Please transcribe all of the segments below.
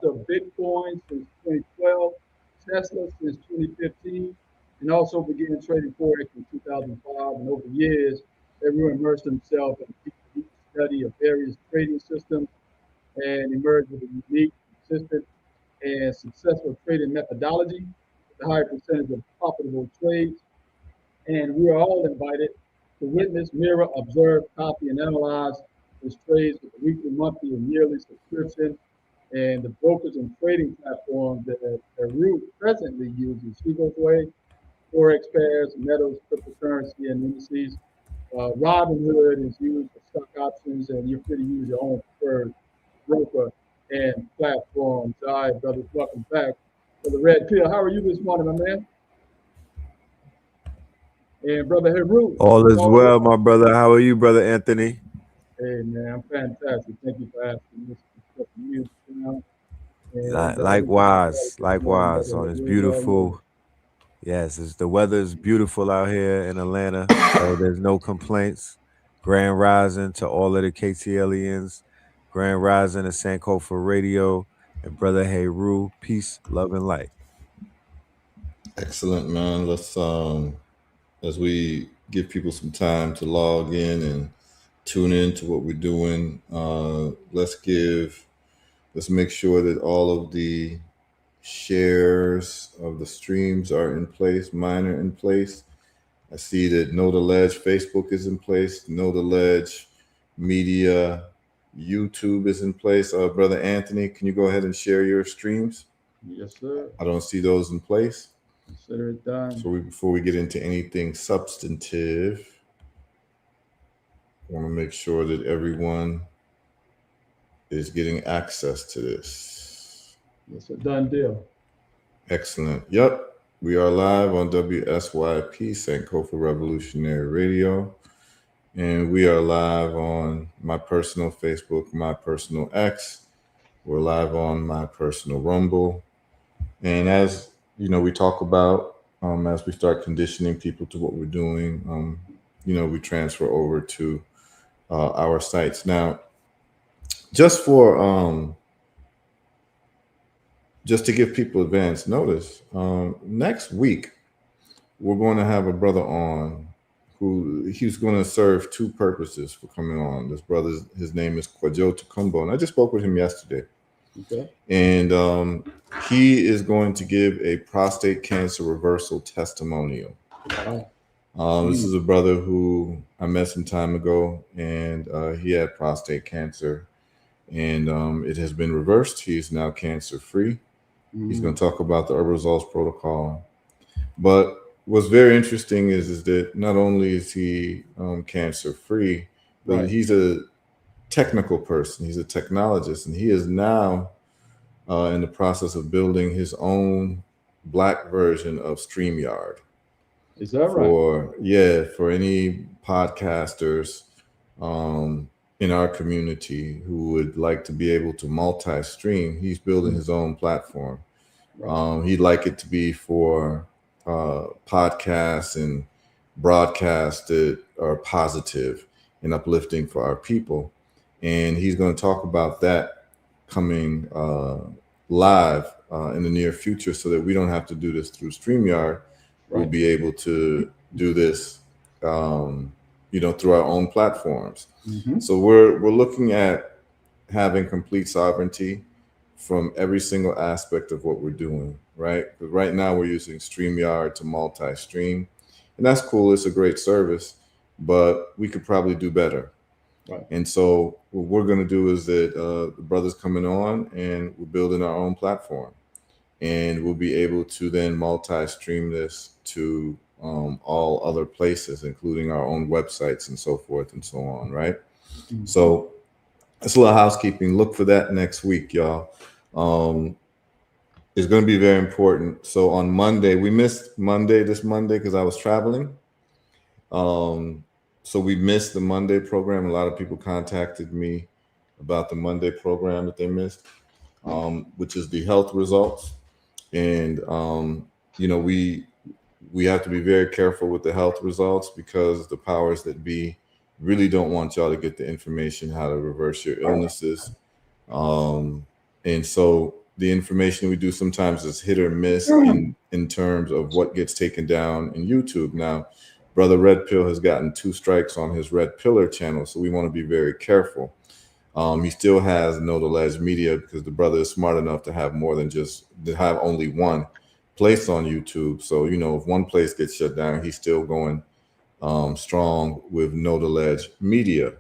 of Bitcoin since 2012, Tesla since 2015, and also began trading Forex in 2005. And over years, everyone immersed himself in a deep study of various trading systems and emerged with a unique, consistent, and successful trading methodology with a higher percentage of profitable trades. And we are all invited to witness, mirror, observe, copy, and analyze his trades with a weekly, monthly, and yearly subscription. And the brokers and trading platforms that HERU presently uses Seagulls Way, Forex pairs, metals, cryptocurrency, and indices. Robinhood is used for stock options, and you're free to use your own preferred broker and platforms. All right, brothers, welcome back for the Red Pill. How are you this morning, my man? And brother Heru, All it's is all yours. well, my brother. How are you, brother Anthony? Hey man, I'm fantastic. Thank you for asking. This is music now, and everything is well. Likewise, You know, likewise. brother On this Heru is all yours. beautiful, yes, the weather is beautiful out here in Atlanta, so there's no complaints. Grand rising to all of the KTLians, grand rising to Sankofa Radio, and brother Heru, peace, love, and light. Excellent, man. Let's as we give people some time to log in and tune in to what we're doing. Let's make sure that all of the shares of the streams are in place, mine are in place. I see that Know the Ledge Facebook is in place, Know the Ledge Media YouTube is in place. Brother Anthony, can you go ahead and share your streams? Yes, sir. I don't see those in place. Consider it done. So before we get into anything substantive, I want to make sure that everyone is getting access to this. It's a done deal. Excellent. Yep. We are live on WSYP, Sankofa Revolutionary Radio. And we are live on my personal Facebook, my personal X. We're live on my personal Rumble. And as you know, we talk about as we start conditioning people to what we're doing, we transfer over to our sites. Now, just to give people advance notice, next week we're going to have a brother on who he's going to serve two purposes for coming on. This brother, his name is Kwajo Tukumbo, and I just spoke with him yesterday. Okay. And he is going to give a prostate cancer reversal testimonial. Wow. This is a brother who I met some time ago, and he had prostate cancer, and it has been reversed. He is now cancer-free. He's going to talk about the results protocol. But what's very interesting is that not only is he cancer-free, but Right. he's a technical person. He's a technologist, and he is now in the process of building his own black version of StreamYard. Is that right? For any podcasters in our community who would like to be able to multi-stream, he's building his own platform. Right. He'd like it to be for podcasts and broadcasts that are positive and uplifting for our people. And he's going to talk about that coming live in the near future, so that we don't have to do this through StreamYard. We'll be able to do this, through our own platforms. So we're looking at having complete sovereignty from every single aspect of what we're doing, right? Because right now we're using StreamYard to multi-stream, and that's cool. It's a great service, but we could probably do better. Right. And so what we're going to do is that the brother's coming on, and we're building our own platform, and we'll be able to then multi-stream this to all other places, including our own websites and so forth and so on, right? So that's a little housekeeping. Look for that next week, y'all. It's going to be very important. So on Monday, we missed this Monday because I was traveling. So we missed the Monday program. A lot of people contacted me about the Monday program that they missed, which is the health results. And, we have to be very careful with the health results, because the powers that be really don't want y'all to get the information how to reverse your illnesses. And so the information we do sometimes is hit or miss in terms of what gets taken down in YouTube. Now, Brother Red Pill has gotten 2 strikes on his Red Pillar channel, so we want to be very careful. He still has Know the Ledge Media because the brother is smart enough to have more than just to have only one place on YouTube. So, you know, if one place gets shut down, he's still going strong with Know the Ledge Media.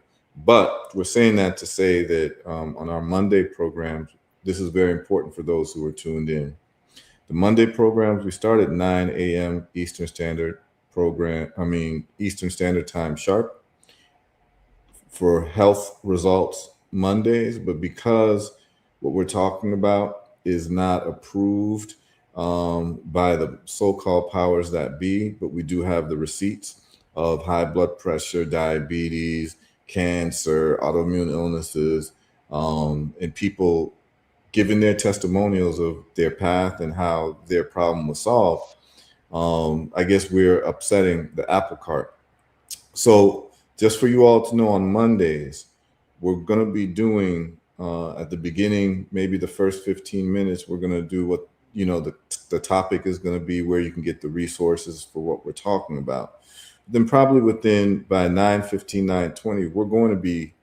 But we're saying that to say that on our Monday programs, this is very important for those who are tuned in. The Monday programs, we start at 9 a.m. Eastern Standard Time sharp for Health Results Mondays. But because what we're talking about is not approved by the so-called powers that be, but we do have the receipts of high blood pressure, diabetes, cancer, autoimmune illnesses, and people giving their testimonials of their path and how their problem was solved. I guess we're upsetting the apple cart. So just for you all to know, on Mondays, we're going to be doing at the beginning, maybe the first 15 minutes, we're going to do what, you know, the topic is going to be where you can get the resources for what we're talking about. Then probably by 9:15, 9:20, we're going to be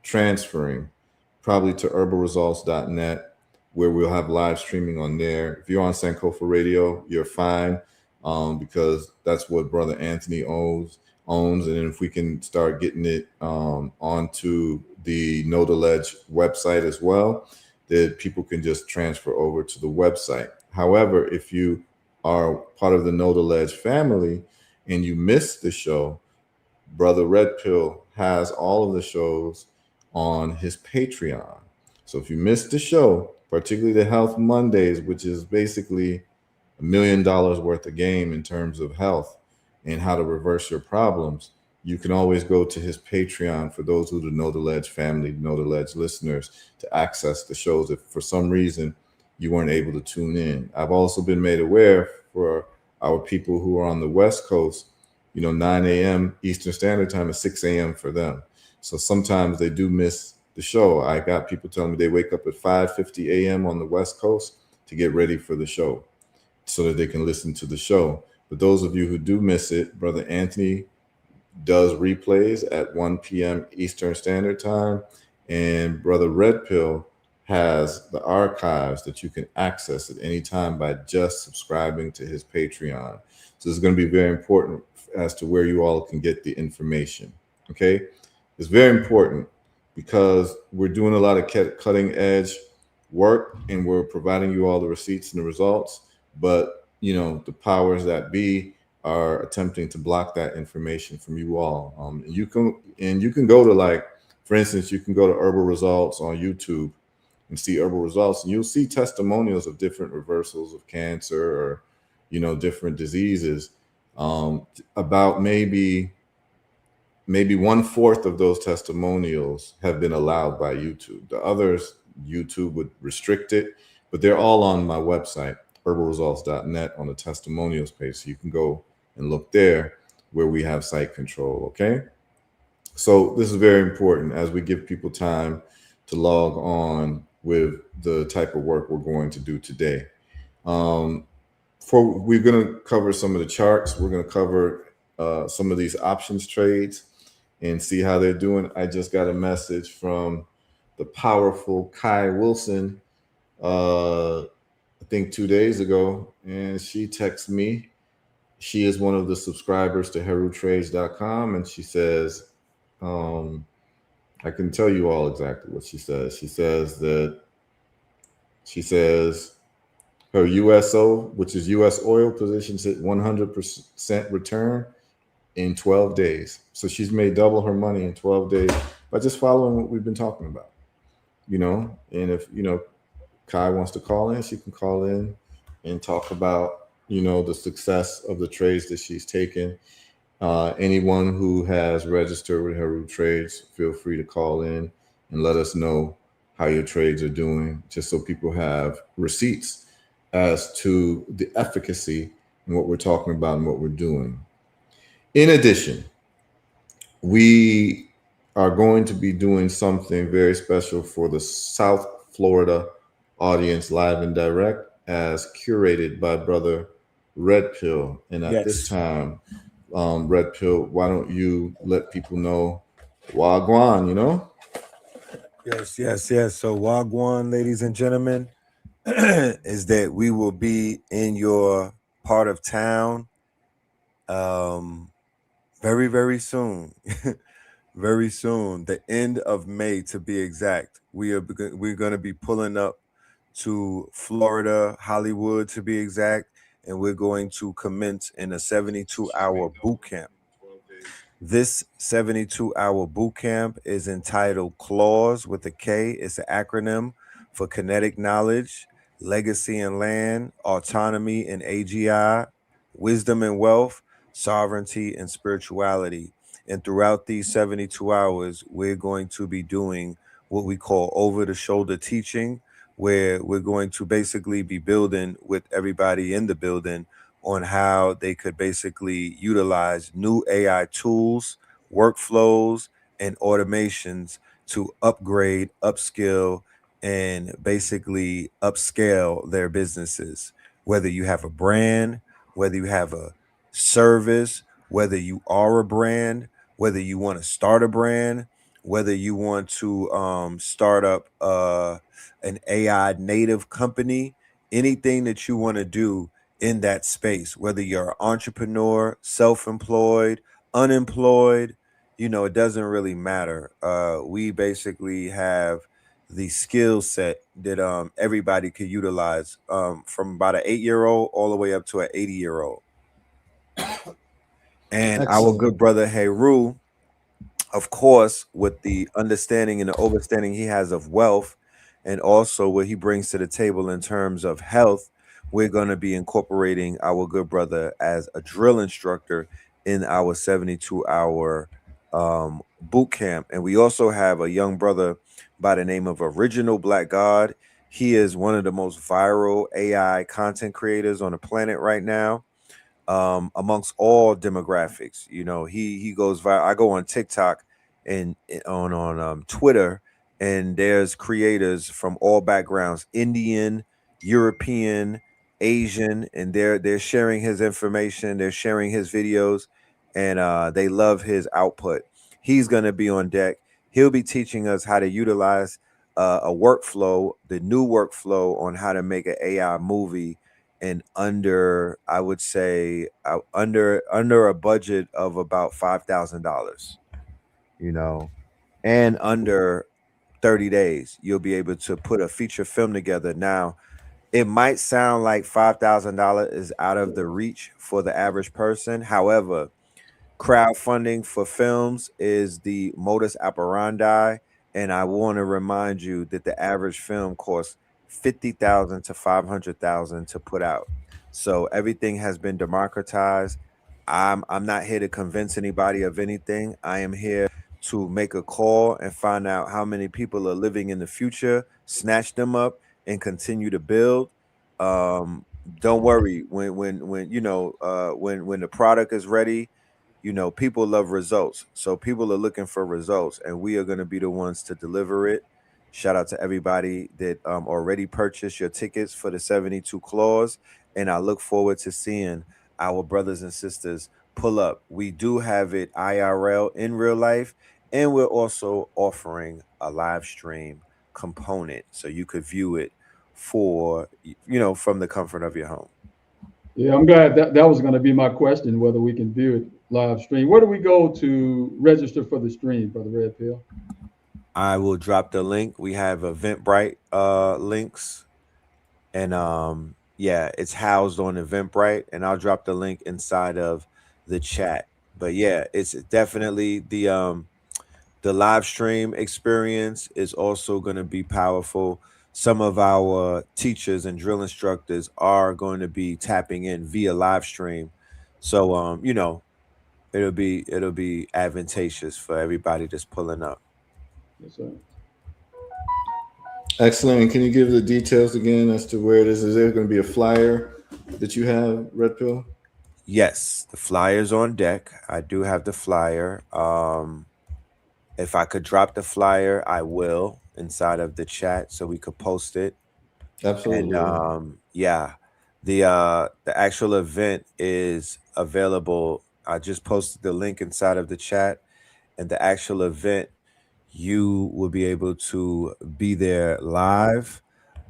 transferring probably to herbalresults.net, where we'll have live streaming on there. If you're on SANKOFA Radio, you're fine because that's what Brother Anthony owns. And if we can start getting it onto the Know the Ledge website as well, that people can just transfer over to the website. However, if you are part of the Know the Ledge family and you missed the show, Brother Red Pill has all of the shows on his Patreon. So if you missed the show, particularly the Health Mondays, which is basically $1 million worth of game in terms of health and how to reverse your problems, you can always go to his Patreon for those who Know the Ledge family, Know the Ledge listeners, to access the shows if for some reason you weren't able to tune in. I've also been made aware for our people who are on the West Coast, 9 a.m. Eastern Standard Time is 6 a.m. for them. So sometimes they do miss the show. I got people telling me they wake up at 5:50 a.m. on the West Coast to get ready for the show so that they can listen to the show. But those of you who do miss it, Brother Anthony does replays at 1 p.m. Eastern Standard Time, and Brother Red Pill has the archives that you can access at any time by just subscribing to his Patreon. So it's going to be very important as to where you all can get the information. Okay, it's very important because we're doing a lot of cutting edge work and we're providing you all the receipts and the results, but the powers that be are attempting to block that information from you all. You can go to, like, for instance, you can go to Herbal Results on YouTube and see Herbal Results, and you'll see testimonials of different reversals of cancer or different diseases. About maybe 1/4 of those testimonials have been allowed by YouTube. The others, YouTube would restrict it, but they're all on my website, herbalresults.net, on the testimonials page. So you can go and look there where we have site control. Okay. So this is very important as we give people time to log on with the type of work we're going to do today. We're going to cover some of the charts. We're going to cover some of these options trades and see how they're doing. I just got a message from the powerful Kai Wilson, I think 2 days ago, and she texted me. She is one of the subscribers to HERUtrades.com, and she says, I can tell you all exactly what she says. She says her USO, which is U.S. oil positions, hit 100% return in 12 days. So she's made double her money in 12 days by just following what we've been talking about, and if, Kai wants to call in, she can call in and talk about, the success of the trades that she's taken. Anyone who has registered with Heru Trades, feel free to call in and let us know how your trades are doing, just so people have receipts as to the efficacy and what we're talking about and what we're doing. In addition, we are going to be doing something very special for the South Florida audience live and direct as curated by Brother Red Pill. And at this Yes. time, Red Pill, why don't you let people know Wagwan, you know? Yes. So Wagwan, ladies and gentlemen, is that we will be in your part of town um very, very soon. Very soon. The end of May to be exact. We're gonna be pulling up to Florida, Hollywood to be exact, and we're going to commence in a 72-hour boot camp. This 72-hour boot camp is entitled CLAWS with a K. It's an acronym for Kinetic Knowledge, Legacy and Land, Autonomy and AGI, Wisdom and Wealth, Sovereignty and Spirituality. And throughout these 72 hours, we're going to be doing what we call over the shoulder teaching, where we're going to basically be building with everybody in the building on how they could basically utilize new AI tools, workflows, and automations to upgrade, upskill, and basically upscale their businesses. Whether you have a brand, whether you have a service, whether you are a brand, whether you want to start a brand, whether you want to start up an AI native company, anything that you want to do in that space, whether you're an entrepreneur, self-employed, unemployed, it doesn't really matter. We basically have the skill set that everybody could utilize, from about an 8-year old all the way up to an 80-year old. And our Excellent. good brother Heru, of course, with the understanding and the overstanding he has of wealth, and also what he brings to the table in terms of health, we're going to be incorporating our good brother as a drill instructor in our 72-hour boot camp. And we also have a young brother by the name of Original Black God. He is one of the most viral AI content creators on the planet right now, amongst all demographics. He goes viral. I go on TikTok and on Twitter, and there's creators from all backgrounds: Indian, European, Asian, and they're sharing his information. They're sharing his videos, and they love his output. He's gonna be on deck. He'll be teaching us how to utilize a workflow, the new workflow on how to make an AI movie and under, I would say, under a budget of about $5,000, and under 30 days you'll be able to put a feature film together. Now, it might sound like $5,000 is out of the reach for the average person. However, crowdfunding for films is the modus operandi, and I want to remind you that the average film costs 50,000 to 500,000 to put out. So everything has been democratized. I'm not here to convince anybody of anything. I am here to make a call and find out how many people are living in the future, snatch them up, and continue to build. Don't worry, when the product is ready, people love results. So people are looking for results, and we are going to be the ones to deliver it. Shout out to everybody that already purchased your tickets for the 72 claws. And I look forward to seeing our brothers and sisters pull up. We do have it IRL in real life, and we're also offering a live stream component so you could view it from the comfort of your home. Yeah, I'm glad that was going to be my question, whether we can view it live stream. Where do we go to register for the stream, Brother Red Pill? I will drop the link. We have Eventbrite links, and yeah, it's housed on Eventbrite, and I'll drop the link inside of the chat. But yeah, it's definitely the live stream experience is also going to be powerful. Some of our teachers and drill instructors are going to be tapping in via live stream. So it'll be advantageous for everybody that's pulling up. Yes, sir. Excellent. And can you give the details again as to where it is? Is there going to be a flyer that you have, Red Pill? Yes, the flyer's on deck. I do have the flyer. If I could drop the flyer, I will inside of the chat so we could post it. Absolutely. And yeah, the actual event is available. I just posted the link inside of the chat, and the actual event, you will be able to be there live.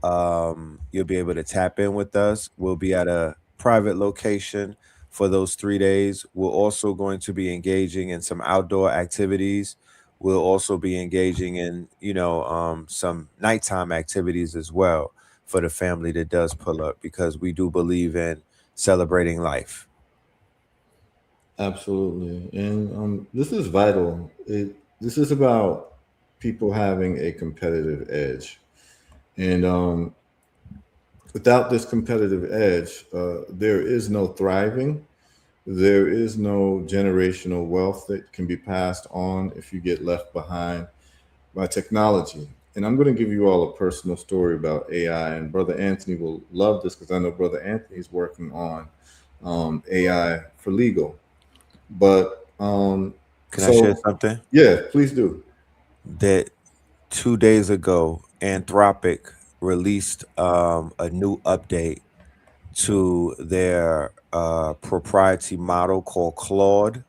You'll be able to tap in with us. We'll be at a private location for those 3 days. We're also going to be engaging in some outdoor activities. We'll also be engaging in, some nighttime activities as well for the family that does pull up, because we do believe in celebrating life. Absolutely. And this is vital. This is about people having a competitive edge. And without this competitive edge, there is no thriving. There is no generational wealth that can be passed on if you get left behind by technology. And I'm going to give you all a personal story about AI. And Brother Anthony will love this because I know Brother Anthony is working on AI for legal. But Can I share something? Yeah, please do. That 2 days ago, Anthropic released a new update to their proprietary model called Claude,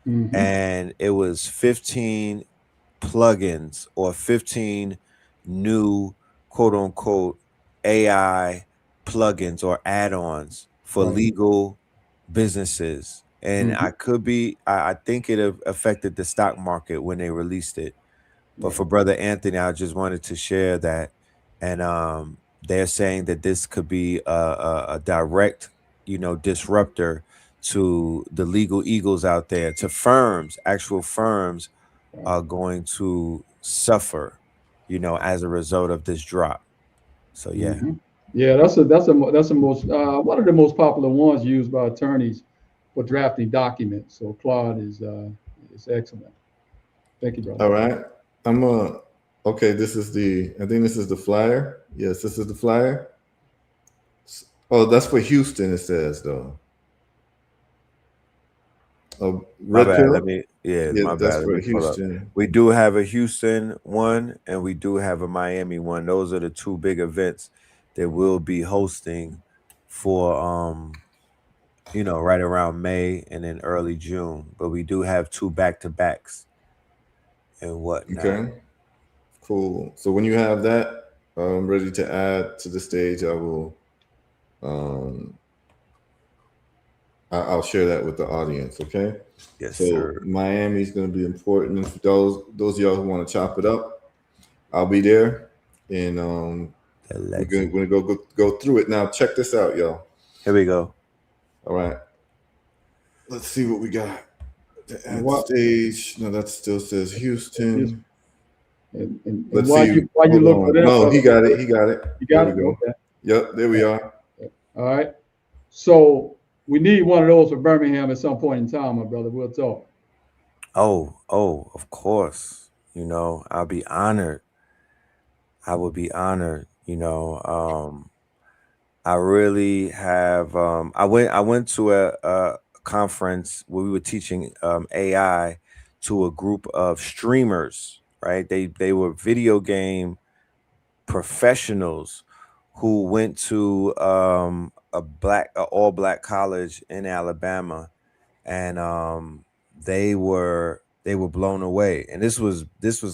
and it was 15 plugins or 15 new quote unquote AI plugins or add-ons for legal businesses. And I think it affected the stock market when they released it. But for Brother Anthony, I just wanted to share that. And they're saying that this could be a direct, disruptor to the legal eagles out there, to firms. Actual firms are going to suffer, as a result of this drop. So yeah. Yeah, that's a most one of the most popular ones used by attorneys for drafting documents. So Claude is excellent. Thank you, brother. All right. Okay, I think this is the flyer. Yes, this is the flyer. Oh, that's for Houston, it says though. Oh, My Red bad. Pill? Let me, yeah, my That's bad. Let for me pull up. Houston. We do have a Houston one and we do have a Miami one. Those are the two big events that we'll be hosting for right around May and then early June. But we do have two back-to-backs and whatnot. Okay. Cool. So when you have that ready to add to the stage, I'll share that with the audience. Okay. Yes, So sir. Miami is going to be important, and for those of y'all who want to chop it up, I'll be there, and we're gonna go through it. Now check this out, y'all. Here we go. All right. Let's see what we got. The ad stage. No, that still says Houston. And Let's while see. you look for that, No, he got it. He got it. You got There it. we go. Okay. Yep. There we are. All right. So we need one of those for Birmingham at some point in time, my brother. We'll talk. Oh, of course. I'll be honored. I would be honored. I really have. I went to a conference where we were teaching AI to a group of streamers. Right? They were video game professionals who went to a all black college in Alabama, and they were blown away. And this was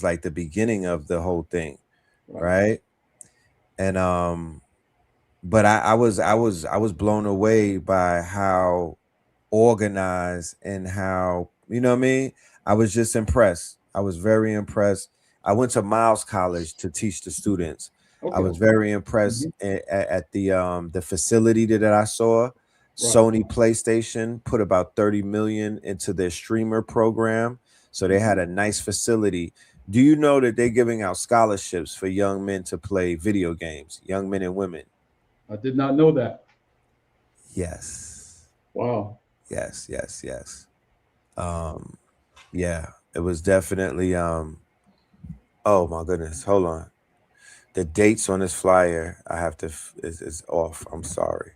like the beginning of the whole thing, right? And but I was blown away by how organized and how, you know what I mean? I was just impressed. I was very impressed. I went to Miles College to teach the students. I was very impressed at the facility that I saw. Sony PlayStation put about 30 million into their streamer program. So they had a nice facility. Do you know that they're giving out scholarships for young men to play video games, young men and women? I did not know that. Yes. Wow. Yes. Yeah, it was definitely oh my goodness. Hold on. The dates on this flyer, I have to is off. I'm sorry.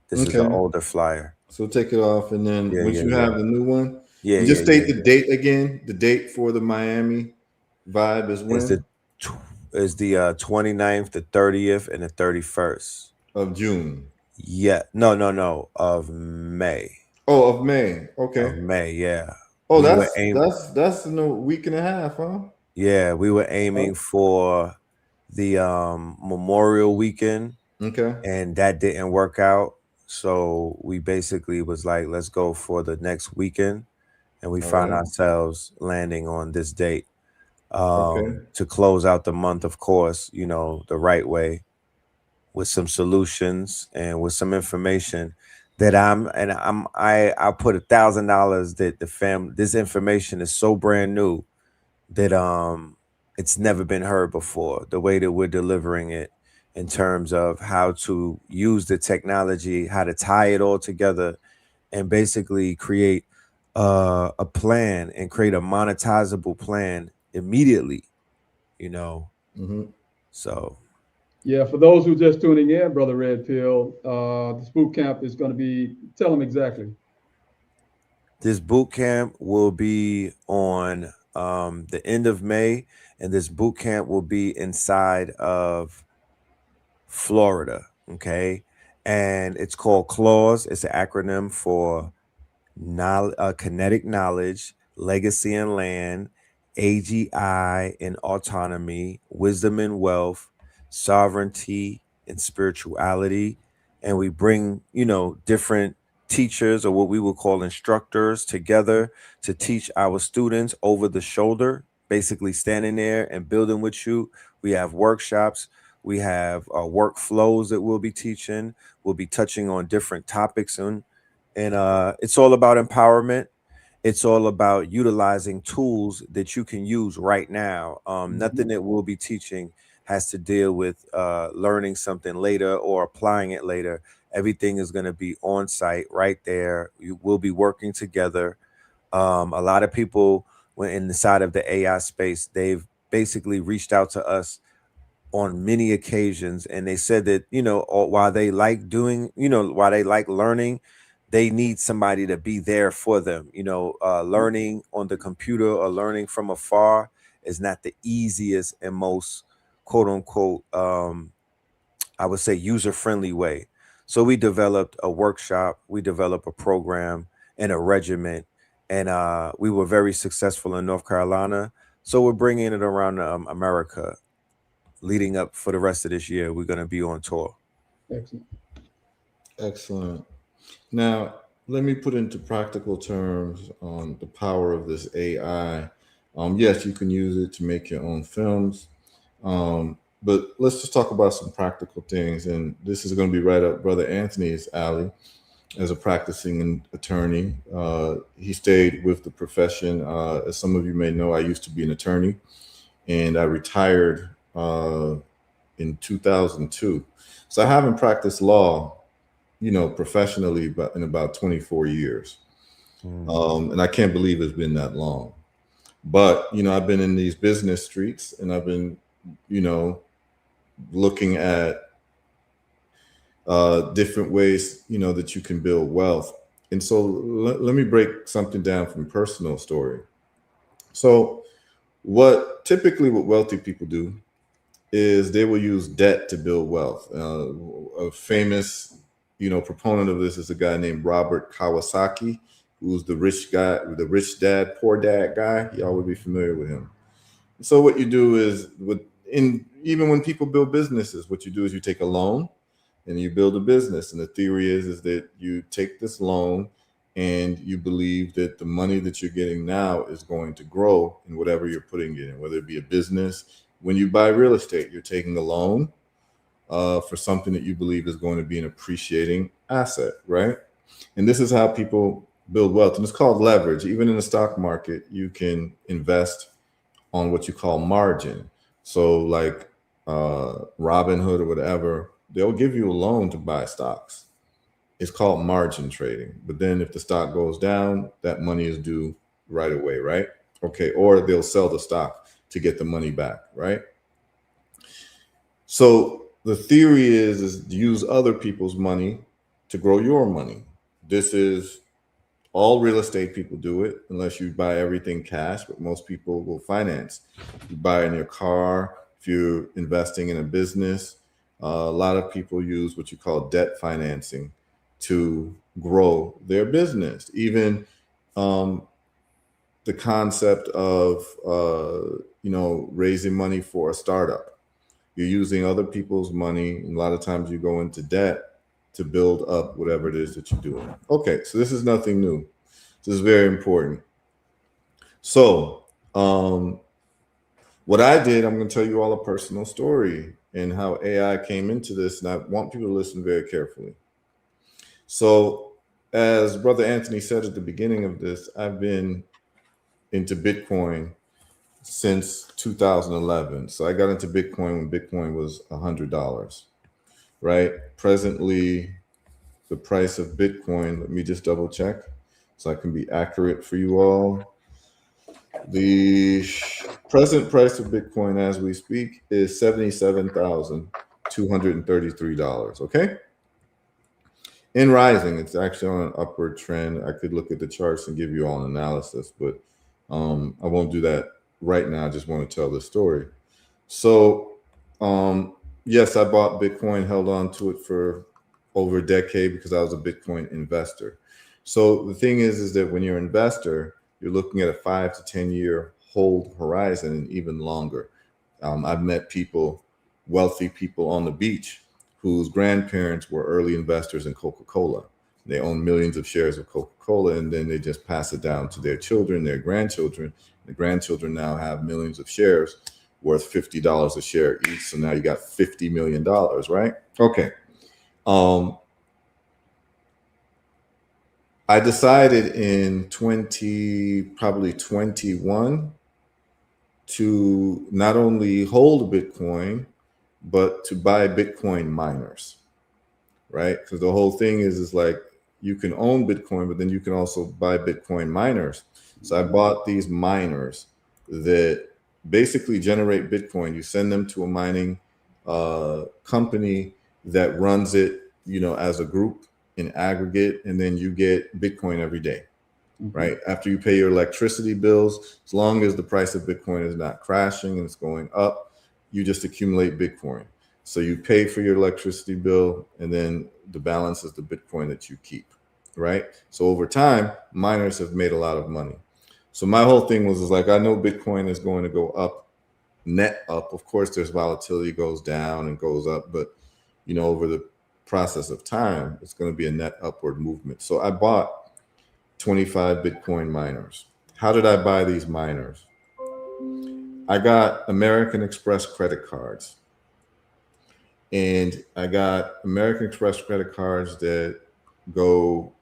This is an older flyer. So take it off, and then once you have the new one, and just state the date again. The date for the Miami vibe is when? is the 29th, the 30th, and the 31st. Of June. Yeah, no, of May. Oh, of May. Okay. Yeah. Oh, We were that's in a week and a half, huh? Yeah, we were Oh, aiming for the Memorial Weekend, okay. and that didn't work out. So we basically was like, let's go for the next weekend, and we All found right. ourselves landing on this date Okay. to close out the month, of course, the right way, with some solutions and with some information that I put $1,000 that this information is so brand new that it's never been heard before. The way that we're delivering it in terms of how to use the technology, how to tie it all together, and basically create a plan and create a monetizable plan immediately. You know, Mm-hmm. so Yeah, for those who just tuning in, Brother Red Pill, this boot camp is going to be, tell them exactly. this boot camp will be on the end of May, and this boot camp will be inside of Florida. Okay. And it's called CLAWS. It's an acronym for kinetic knowledge, legacy and land, AGI and autonomy, wisdom and wealth, sovereignty and spirituality. And we bring, different teachers, or what we would call instructors, together to teach our students over the shoulder, basically standing there and building with you. We have workshops. We have workflows that we'll be teaching. We'll be touching on different topics, and it's all about empowerment. It's all about utilizing tools that you can use right now. Nothing that we'll be teaching has to deal with learning something later or applying it later. Everything is going to be on site right there. We'll be working together. A lot of people, when in the side of the AI space, they've basically reached out to us on many occasions, and they said that while they like doing, while they like learning, they need somebody to be there for them. Learning on the computer or learning from afar is not the easiest and most, quote unquote, I would say, user friendly way. So we developed a workshop, we developed a program and a regiment, and we were very successful in North Carolina. So we're bringing it around America. Leading up for the rest of this year, we're going to be on tour. Excellent. Excellent. Now, let me put into practical terms on the power of this AI. Yes, you can use it to make your own films, but let's just talk about some practical things. And this is going to be right up Brother Anthony's alley as a practicing attorney. He stayed with the profession. As some of you may know, I used to be an attorney, and I retired in 2002. So I haven't practiced law, professionally, but in about 24 years. And I can't believe it's been that long. But, I've been in these business streets, and I've been, looking at different ways, that you can build wealth. And so let me break something down from personal story. So what wealthy people do is they will use debt to build wealth. A famous, proponent of this is a guy named Robert Kawasaki, who's the rich guy, the rich dad, poor dad guy. Y'all would be familiar with him. So what you do is, even when people build businesses, what you do is you take a loan and you build a business. And the theory is that you take this loan and you believe that the money that you're getting now is going to grow in whatever you're putting it in, whether it be a business. When you buy real estate, you're taking a loan for something that you believe is going to be an appreciating asset, right? And this is how people build wealth. And it's called leverage. Even in the stock market, you can invest on what you call margin. So like Robinhood or whatever, they'll give you a loan to buy stocks. It's called margin trading. But then if the stock goes down, that money is due right away, right? Okay. Or they'll sell the stock to get the money back, right? So the theory is use other people's money to grow your money. This is all real estate people do it, unless you buy everything cash, but most people will finance. You buy in your car. if you're investing in a business, a lot of people use what you call debt financing to grow their business. Even the concept of raising money for a startup, you're using other people's money, and a lot of times you go into debt to build up whatever it is that you're doing. Okay, so this is nothing new. This is very important. So what I did, I'm going to tell you all a personal story and how AI came into this, and I want people to listen very carefully. So as Brother Anthony said at the beginning of this, I've been into Bitcoin since 2011. So I got into Bitcoin when Bitcoin was $100, right? Presently, the price of Bitcoin, let me just double check so I can be accurate for you all. The present price of Bitcoin as we speak is $77,233, okay? In rising, it's actually on an upward trend. I could look at the charts and give you all an analysis, but I won't do that right now. I just want to tell the story. So yes, I bought Bitcoin, held on to it for over a decade because I was a Bitcoin investor. So the thing is that when you're an investor, you're looking at a 5 to 10 year hold horizon and even longer. I've met people, wealthy people on the beach whose grandparents were early investors in Coca-Cola. They own millions of shares of Coca-Cola, and then they just pass it down to their children, their grandchildren. The grandchildren now have millions of shares worth $50 a share each. So now you got $50 million, right? Okay. I decided in 2021 to not only hold Bitcoin, but to buy Bitcoin miners, right? Because the whole thing is like you can own Bitcoin, but then you can also buy Bitcoin miners. So I bought these miners that basically generate Bitcoin. You send them to a mining company that runs it, as a group in aggregate, and then you get Bitcoin every day, right? After you pay your electricity bills, as long as the price of Bitcoin is not crashing and it's going up, you just accumulate Bitcoin. So you pay for your electricity bill, and then the balance is the Bitcoin that you keep, right? So over time, miners have made a lot of money. So my whole thing was like, I know Bitcoin is going to go up, net up. Of course, there's volatility, goes down and goes up, but over the process of time, it's going to be a net upward movement. So I bought 25 Bitcoin miners. How did I buy these miners? I got American Express credit cards. And I got American Express credit cards that go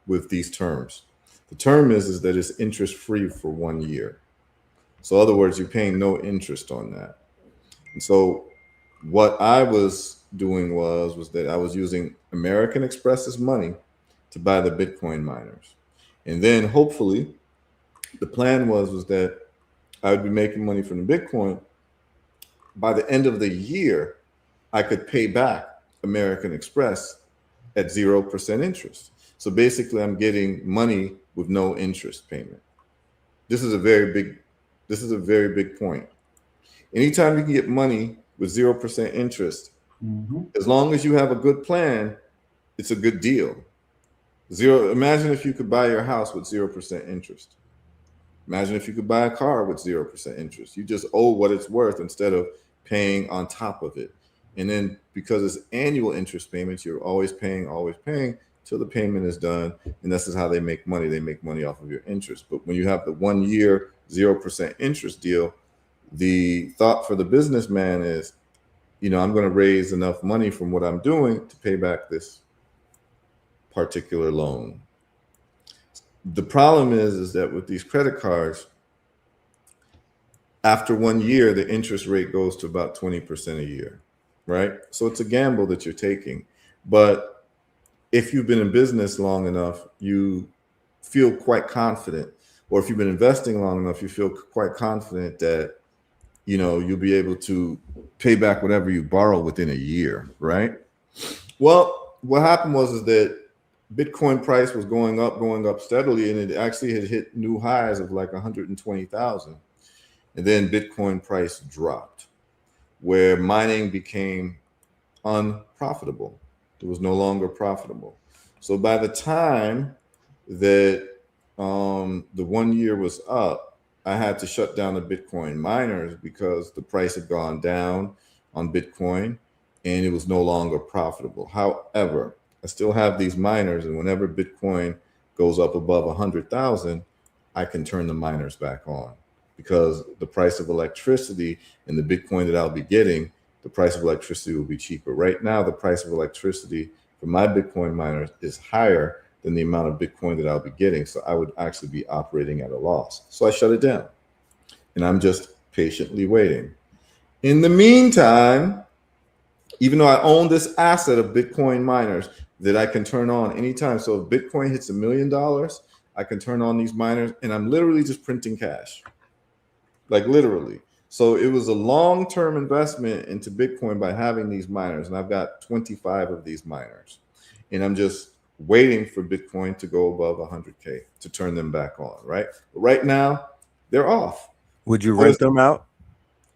with these terms. The term is that it's interest free for 1 year. So in other words, you're paying no interest on that. And so what I was doing was that I was using American Express's money to buy the Bitcoin miners. And then hopefully the plan was that I would be making money from the Bitcoin. By the end of the year, I could pay back American Express at 0% interest. So basically I'm getting money with no interest payment. This is a very big point. Anytime you can get money with 0% interest, as long as you have a good plan, it's a good deal. Imagine if you could buy your house with 0% interest. Imagine if you could buy a car with 0% interest. You just owe what it's worth instead of paying on top of it. And then because it's annual interest payments, you're always paying till the payment is done. And this is how they make money. They make money off of your interest. But when you have the 1 year 0% interest deal, the thought for the businessman is, I'm going to raise enough money from what I'm doing to pay back this particular loan. The problem is that with these credit cards, after 1 year, the interest rate goes to about 20% a year, right? So it's a gamble that you're taking. But if you've been in business long enough, you feel quite confident, or if you've been investing long enough, you feel quite confident that, you'll be able to pay back whatever you borrow within a year, right? Well, what happened was that Bitcoin price was going up steadily, and it actually had hit new highs of like 120,000. And then Bitcoin price dropped. where mining became unprofitable. It was no longer profitable. So by the time that the 1 year was up, I had to shut down the Bitcoin miners because the price had gone down on Bitcoin and it was no longer profitable. However, I still have these miners, and whenever Bitcoin goes up above 100,000, I can turn the miners back on, because the price of electricity and the Bitcoin that I'll be getting, the price of electricity will be cheaper. Right now, the price of electricity for my Bitcoin miners is higher than the amount of Bitcoin that I'll be getting. So I would actually be operating at a loss. So I shut it down, and I'm just patiently waiting. In the meantime, even though I own this asset of Bitcoin miners that I can turn on anytime. So if Bitcoin hits $1 million, I can turn on these miners, and I'm literally just printing cash, like literally. So it was a long-term investment into Bitcoin by having these miners, and I've got 25 of these miners, and I'm just waiting for Bitcoin to go above 100K to turn them back on, right? But right now, they're off. Would you rent them out?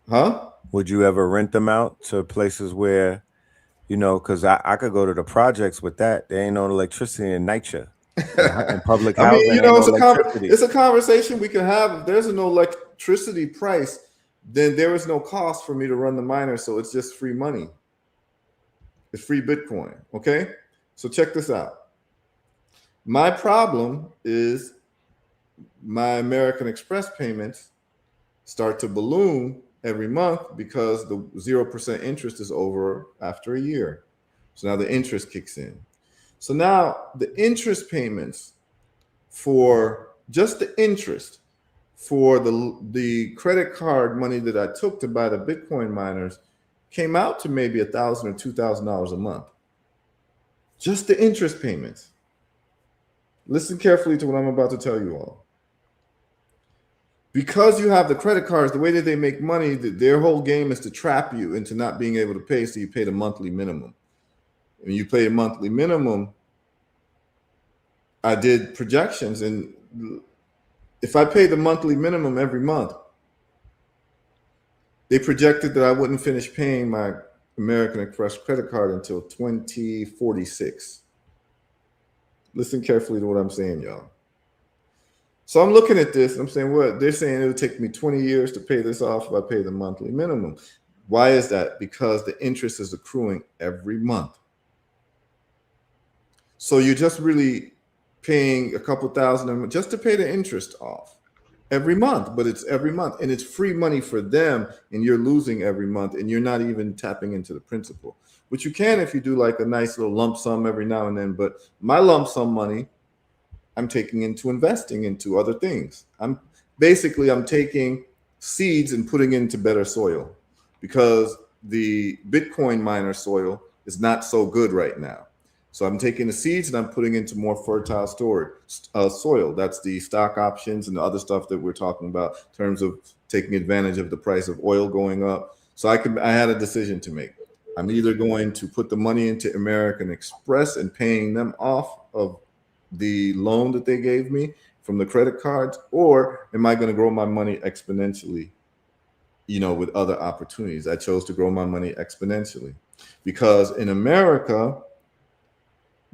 Huh? Would you ever rent them out to places where, you know, because I could go to the projects with that. There ain't no electricity in NYCHA. In public I housing, mean, you know, ain't no electricity. it's a conversation we can have. If there's no electricity price, then there is no cost for me to run the miner. So it's just free money. It's free Bitcoin. Okay. So check this out. My problem is my American Express payments start to balloon every month because the 0% interest is over after a year. So now the interest kicks in. So now the interest payments for just the interest for the credit card money that I took to buy the Bitcoin miners came out to maybe $1,000 or $2,000 a month. Just the interest payments. Listen carefully to what I'm about to tell you all. Because you have the credit cards, the way that they make money, their whole game is to trap you into not being able to pay, so you pay the monthly minimum. When you pay a monthly minimum, I did projections, and if I pay the monthly minimum every month, they projected that I wouldn't finish paying my American Express credit card until 2046. Listen carefully to what I'm saying, y'all. So I'm looking at this and I'm saying, well, they're saying it'll take me 20 years to pay this off if I pay the monthly minimum. Why is that? Because the interest is accruing every month. So you're just really paying a couple thousand just to pay the interest off every month, but it's every month, and it's free money for them, and you're losing every month, and you're not even tapping into the principal, which you can if you do like a nice little lump sum every now and then. But my lump sum money, I'm taking into investing into other things. I'm taking seeds and putting into better soil, because the Bitcoin miner soil is not so good right now. So I'm taking the seeds and I'm putting into more fertile soil. That's the stock options and the other stuff that we're talking about in terms of taking advantage of the price of oil going up. So I had a decision to make. I'm either going to put the money into American Express and paying them off of the loan that they gave me from the credit cards, or am I going to grow my money exponentially, with other opportunities? I chose to grow my money exponentially because in America,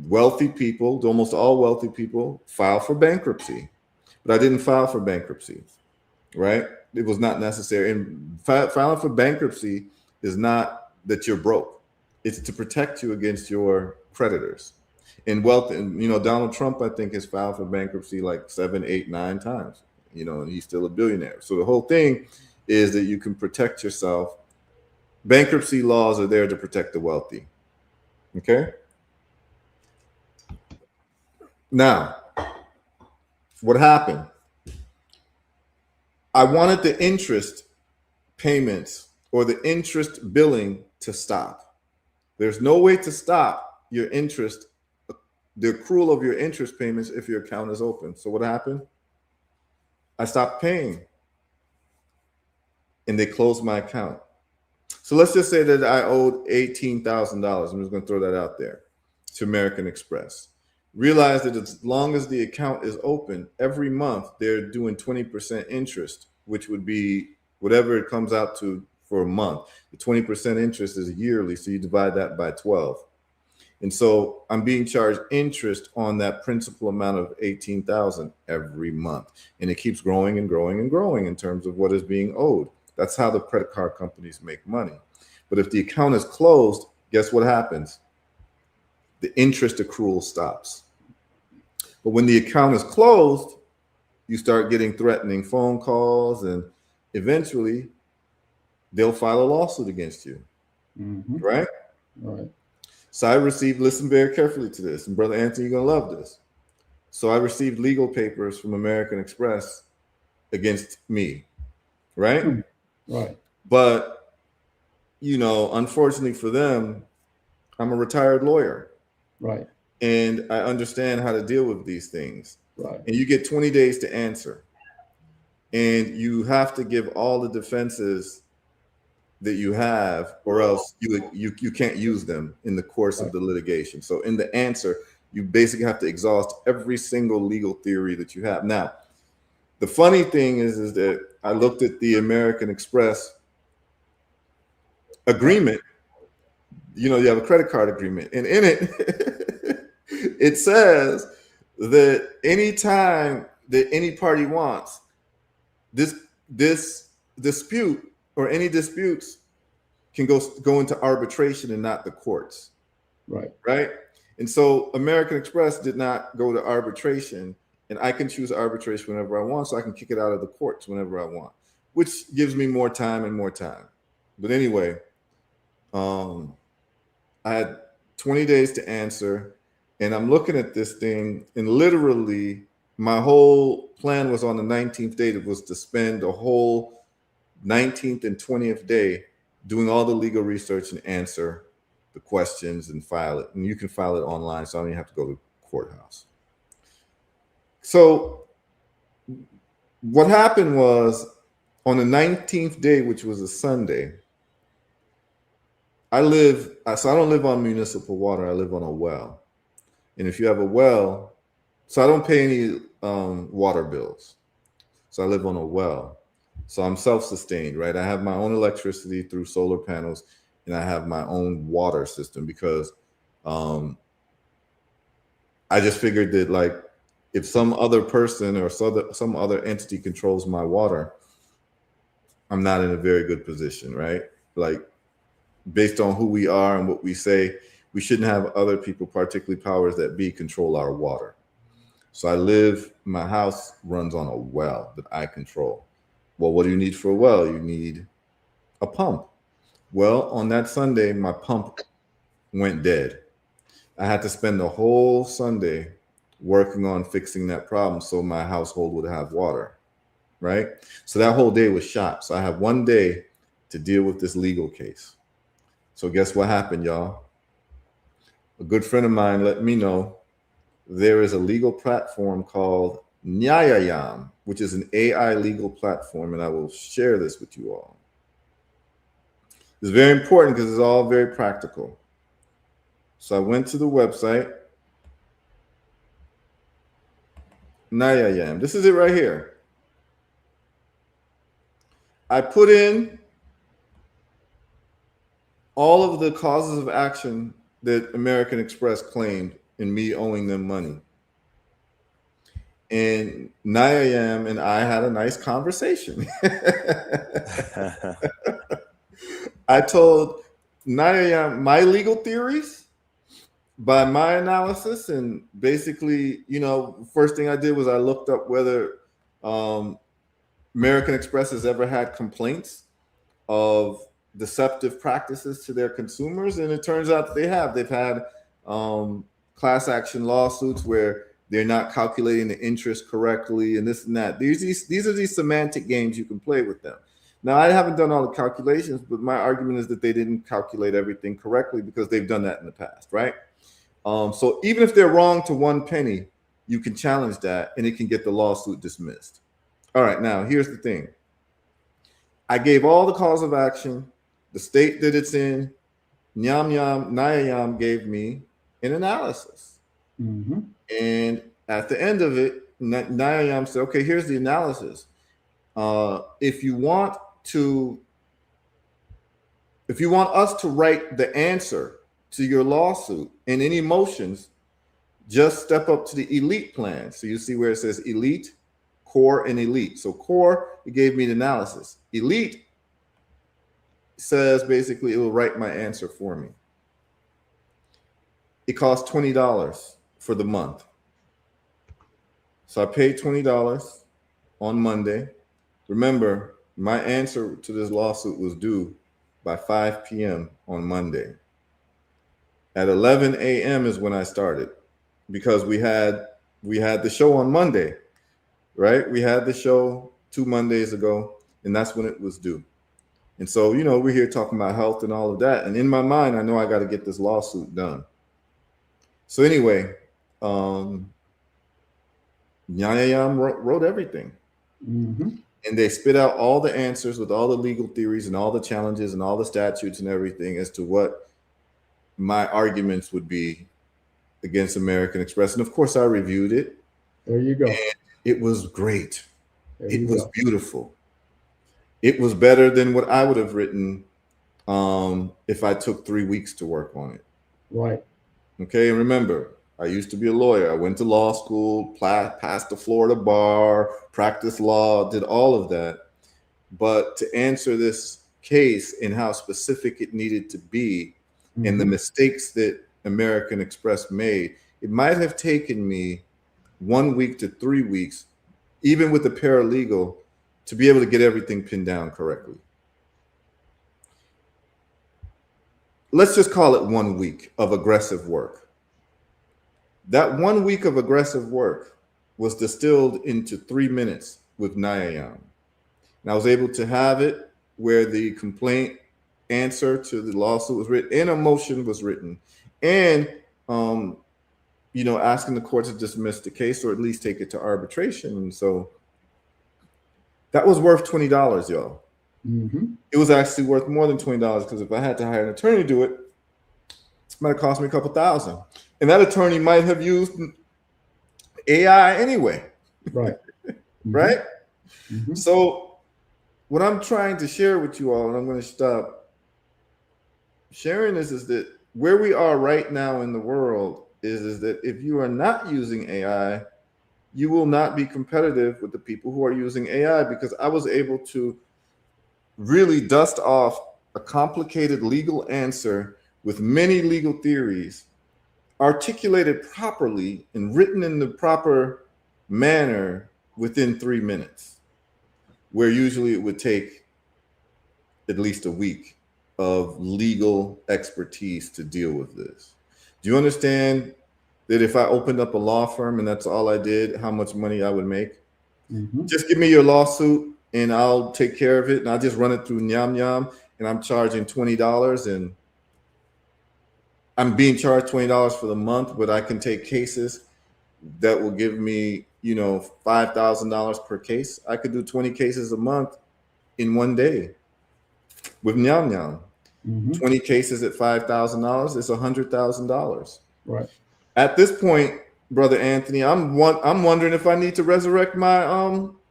wealthy people, almost all wealthy people, file for bankruptcy. But I didn't file for bankruptcy, right? It was not necessary. And filing for bankruptcy is not that you're broke. It's to protect you against your creditors. In wealth, and Donald Trump, I think, has filed for bankruptcy like 7, 8, 9 times, and he's still a billionaire. So the whole thing is that you can protect yourself. Bankruptcy laws are there to protect the wealthy. Okay? Now, what happened? I wanted the interest payments or the interest billing to stop. There's no way to stop your interest, the accrual of your interest payments if your account is open. So what happened? I stopped paying and they closed my account. So let's just say that I owed $18,000. I'm just going to throw that out there to American Express. Realize that as long as the account is open, every month they're doing 20% interest, which would be whatever it comes out to for a month. The 20% interest is yearly, so you divide that by 12. And so I'm being charged interest on that principal amount of 18,000 every month. And it keeps growing and growing and growing in terms of what is being owed. That's how the credit card companies make money. But if the account is closed, guess what happens? The interest accrual stops. But when the account is closed, you start getting threatening phone calls, and eventually they'll file a lawsuit against you. Mm-hmm. Right? Right. So I received, listen very carefully to this, and Brother Anthony, you're going to love this. So I received legal papers from American Express against me, right? Right. But, you know, unfortunately for them, I'm a retired lawyer. Right. And I understand how to deal with these things. Right. And you get 20 days to answer. And you have to give all the defenses that you have, or else you can't use them in the course of the litigation. So in the answer, you basically have to exhaust every single legal theory that you have. Now, the funny thing is that I looked at the American Express agreement. You know, you have a credit card agreement, and in it, it says that anytime that any party wants this dispute, or any disputes, can go into arbitration and not the courts. Right. Right. And so American Express did not go to arbitration, and I can choose arbitration whenever I want, so I can kick it out of the courts whenever I want, which gives me more time and more time. But anyway, I had 20 days to answer, and I'm looking at this thing, and literally my whole plan was on the 19th day. It was to spend the whole 19th and 20th day doing all the legal research and answer the questions and file it. And you can file it online, so I don't even have to go to the courthouse. So what happened was, on the 19th day, which was a Sunday, so I don't live on municipal water. I live on a well. And if you have a well, so I don't pay any water bills. So I live on a well. So I'm self-sustained, right? I have my own electricity through solar panels, and I have my own water system, because I just figured that, like, if some other person or some other entity controls my water, I'm not in a very good position, right? Like, based on who we are and what we say, we shouldn't have other people, particularly powers that be, control our water. So my house runs on a well that I control. Well, what do you need for a well? You need a pump. Well, on that Sunday, my pump went dead. I had to spend the whole Sunday working on fixing that problem so my household would have water, right? So that whole day was shot. So I have one day to deal with this legal case. So guess what happened, y'all? A good friend of mine let me know there is a legal platform called Imaginarium, which is an AI legal platform, and I will share this with you all. It's very important because it's all very practical. So I went to the website, Imaginarium. This is it right here. I put in all of the causes of action that American Express claimed in me owing them money. And Imaginarium and I had a nice conversation. I told Imaginarium my legal theories by my analysis, and basically, you know, first thing I did was I looked up whether American Express has ever had complaints of deceptive practices to their consumers, and it turns out that they have. They've had class action lawsuits where they're not calculating the interest correctly, and this and that. These are these semantic games you can play with them. Now, I haven't done all the calculations, but my argument is that they didn't calculate everything correctly, because they've done that in the past, right? So even if they're wrong to one penny, you can challenge that, and it can get the lawsuit dismissed. All right, now here's the thing. I gave all the cause of action, the state that it's in. Imaginarium gave me an analysis. Mm-hmm. And at the end of it, Imaginarium said, okay, here's the analysis. If you want to If you want us to write the answer to your lawsuit and any motions, just step up to the elite plan. So you see where it says elite, core, and elite. So core, it gave me the analysis. Elite says basically it will write my answer for me. It costs $20 for the month. So I paid $20 on Monday. Remember, my answer to this lawsuit was due by 5 p.m. on Monday. At 11 a.m. is when I started, because we had the show on Monday, right? We had the show 2 Mondays ago, and that's when it was due. And so, you know, we're here talking about health and all of that. And in my mind, I know I got to get this lawsuit done. So anyway, Imaginarium wrote everything. Mm-hmm. And they spit out all the answers with all the legal theories and all the challenges and all the statutes and everything as to what my arguments would be against American Express. And of course, I reviewed it. There you go. And it was great. It was beautiful. It was better than what I would have written if I took 3 weeks to work on it. Right. Okay. And remember, I used to be a lawyer. I went to law school, passed the Florida bar, practiced law, did all of that. But to answer this case and how specific it needed to be, mm-hmm. and the mistakes that American Express made, it might have taken me 1 week to 3 weeks, even with the paralegal, to be able to get everything pinned down correctly. Let's just call it 1 week of aggressive work. That 1 week of aggressive work was distilled into 3 minutes with Imaginarium. And I was able to have it where the complaint answer to the lawsuit was written and a motion was written, and you know, asking the court to dismiss the case or at least take it to arbitration. And so that was worth $20, y'all. Mm-hmm. It was actually worth more than $20, because if I had to hire an attorney to do it, it might have cost me a couple thousand. And that attorney might have used AI anyway. Right. Mm-hmm. Right? Mm-hmm. So what I'm trying to share with you all, and I'm going to stop sharing this, is that where we are right now in the world is that if you are not using AI, you will not be competitive with the people who are using AI, because I was able to really dust off a complicated legal answer with many legal theories, articulated properly and written in the proper manner within 3 minutes, where usually it would take at least a week of legal expertise to deal with this. Do you understand that if I opened up a law firm and that's all I did, how much money I would make? Mm-hmm. Just give me your lawsuit and I'll take care of it, and I'll just run it through Imaginarium, and I'm charging $20, and I'm being charged $20 for the month, but I can take cases that will give me, you know, $5,000 per case. I could do 20 cases a month in 1 day with Imaginarium. Mm-hmm. 20 cases at $5,000 is $100,000. Right. At this point, Brother Anthony, I'm wondering if I need to resurrect my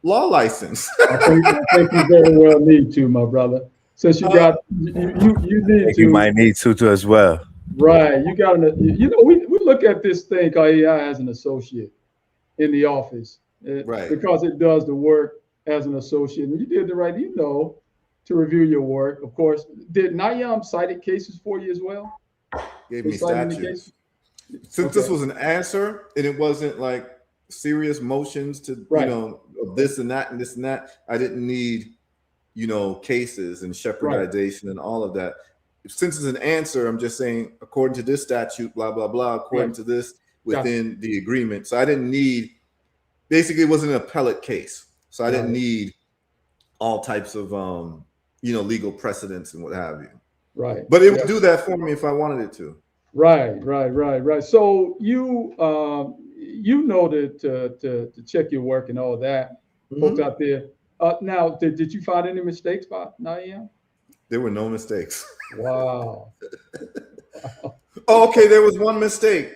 law license. I think you very well need to, my brother. Since you got you need to. You might need to as well. Right. You got you know, we look at this thing called AI as an associate in the office. Right. Because it does the work as an associate. And you did the right, you know, to review your work. Of course. Did Imaginarium cited cases for you as well? Gave me statutes. Since this was an answer and it wasn't like serious motions to, you know, of this and that and this and that, I didn't need, you know, cases and shepherdization and all of that. Since it's an answer, I'm just saying, according to this statute, blah, blah, blah, according to this within the agreement. So I didn't need, basically it wasn't an appellate case. So I didn't need all types of, you know, legal precedents and what have you. Right. But it would do that for me if I wanted it to. Right. So you know to check your work and all that, folks out there. Now, did you find any mistakes by Imaginarium? There were no mistakes. Wow. Oh, okay, there was one mistake.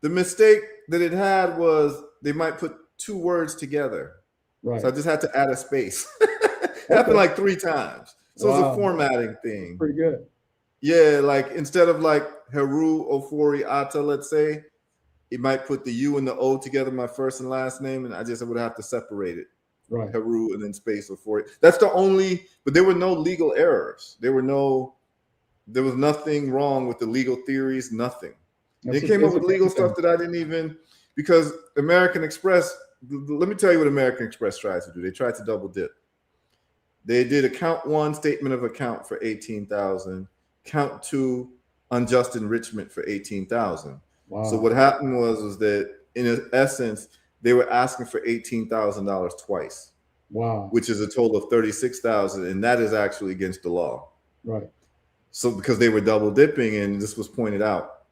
The mistake that it had was they might put 2 words together. Right. So I just had to add a space. It happened like 3 times. So it's a formatting thing. Pretty good. Yeah, like instead of like HERU OFORI ATTA, let's say, it might put the U and the O together, my first and last name, and I just would have to separate it. Right. HERU and then space OFORI. That's the only, but there were no legal errors. There was nothing wrong with the legal theories, nothing. They came up with legal stuff that I didn't even, because American Express, let me tell you what American Express tried to do. They tried to double dip. They did account one, statement of account for $18,000, count two, unjust enrichment for $18,000. Wow. So what happened was that in essence, they were asking for $18,000 twice. Wow. Which is a total of $36,000, and that is actually against the law. Right. So because they were double dipping, and this was pointed out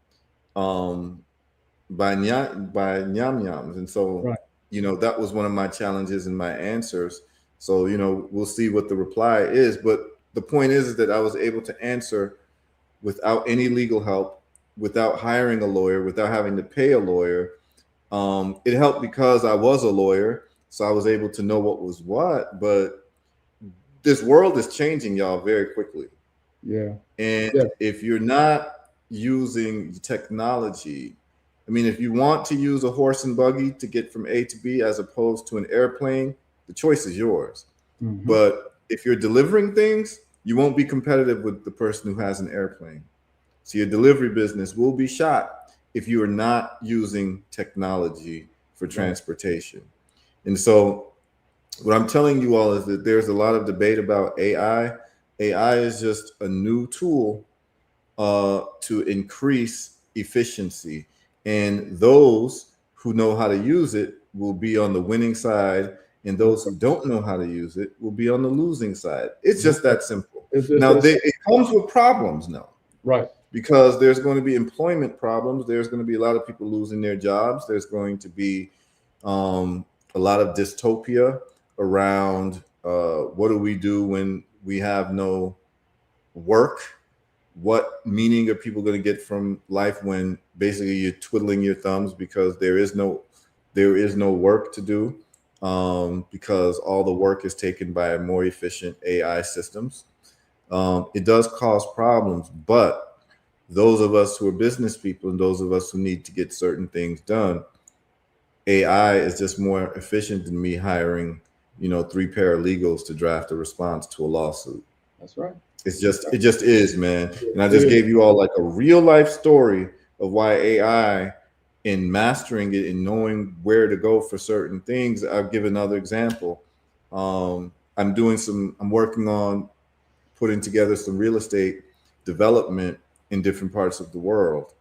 by Nyam Nyams, and so right. That was one of my challenges and my answers. So we'll see what the reply is, but the point is that I was able to answer without any legal help, without hiring a lawyer, without having to pay a lawyer. It helped because I was a lawyer, so I was able to know what was what. But this world is changing, y'all, very quickly. Yeah. And if you're not using technology, I mean, if you want to use a horse and buggy to get from A to B as opposed to an airplane, the choice is yours. Mm-hmm. But if you're delivering things, you won't be competitive with the person who has an airplane. So your delivery business will be shot if you are not using technology for transportation. And so what I'm telling you all is that there's a lot of debate about AI. AI is just a new tool to increase efficiency. And those who know how to use it will be on the winning side, and those who don't know how to use it will be on the losing side. It's just that simple. Now, it comes with problems now. Right. Because there's going to be employment problems. There's going to be a lot of people losing their jobs. There's going to be a lot of dystopia around what do we do when we have no work? What meaning are people going to get from life when basically you're twiddling your thumbs because there is no work to do, because all the work is taken by more efficient AI systems. It does cause problems, but those of us who are business people and those of us who need to get certain things done, AI is just more efficient than me hiring, 3 paralegals to draft a response to a lawsuit. That's right. It just is, man. And I just gave you all like a real life story of why AI, in mastering it and knowing where to go for certain things. I'll give another example. I'm working on putting together some real estate development in different parts of the world.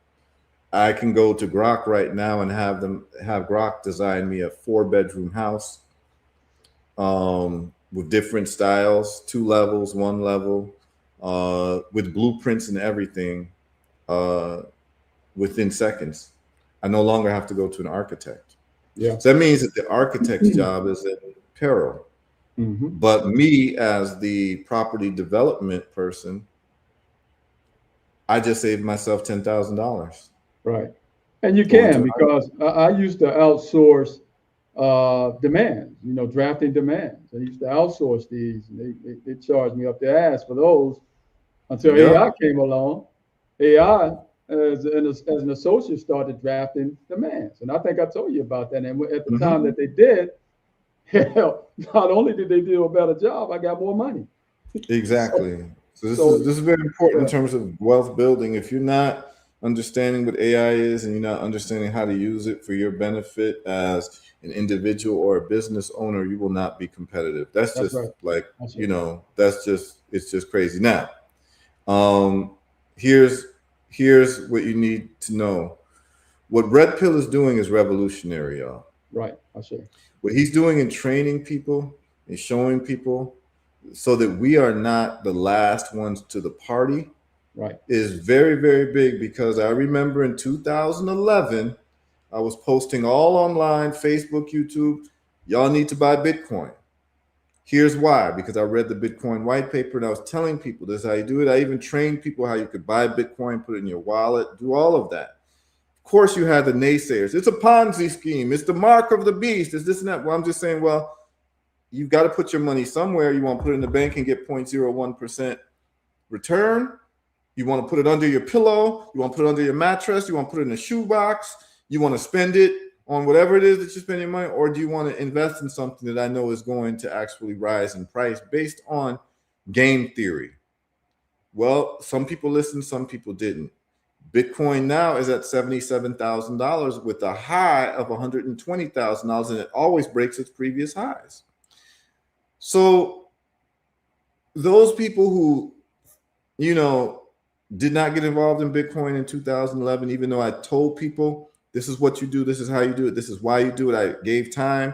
I can go to Grok right now and have Grok design me a 4-bedroom house with different styles, 2 levels, 1 level, with blueprints and everything within seconds. I no longer have to go to an architect. Yeah. So that means that the architect's job is in peril. Mm-hmm. But me as the property development person, I just saved myself $10,000. Right. And you can, because I used to outsource demands, drafting demands. I used to outsource these. And they charged me up their ass for those until AI came along. AI, as an associate, started drafting demands. And I think I told you about that. And at the time that they did, hell, not only did they do a better job, I got more money. Exactly. So this is very important in terms of wealth building. If you're not understanding what AI is and you're not understanding how to use it for your benefit as an individual or a business owner, you will not be competitive. That's just right. It's just crazy. Now, here's what you need to know. What Red Pill is doing is revolutionary, y'all. Right. I see. What he's doing in training people and showing people so that we are not the last ones to the party, right, is very, very big. Because I remember in 2011, I was posting all online, Facebook, YouTube, y'all need to buy Bitcoin. Here's why: because I read the Bitcoin white paper and I was telling people this is how you do it. I even trained people how you could buy Bitcoin, put it in your wallet, do all of that. Of course, you had the naysayers. It's a Ponzi scheme. It's the mark of the beast. It's this and that. Well, I'm just saying, well, you've got to put your money somewhere. You want to put it in the bank and get 0.01% return, You want to put it under your pillow, you want to put it under your mattress, you want to put it in a shoebox, you want to spend it on whatever it is that you spend your money, or do you want to invest in something that I know is going to actually rise in price based on game theory? Well, some people listened, some people didn't. Bitcoin now is at $77,000 with a high of $120,000, and it always breaks its previous highs. So those people who, did not get involved in Bitcoin in 2011, even though I told people this is what you do, this is how you do it, this is why you do it, I gave time.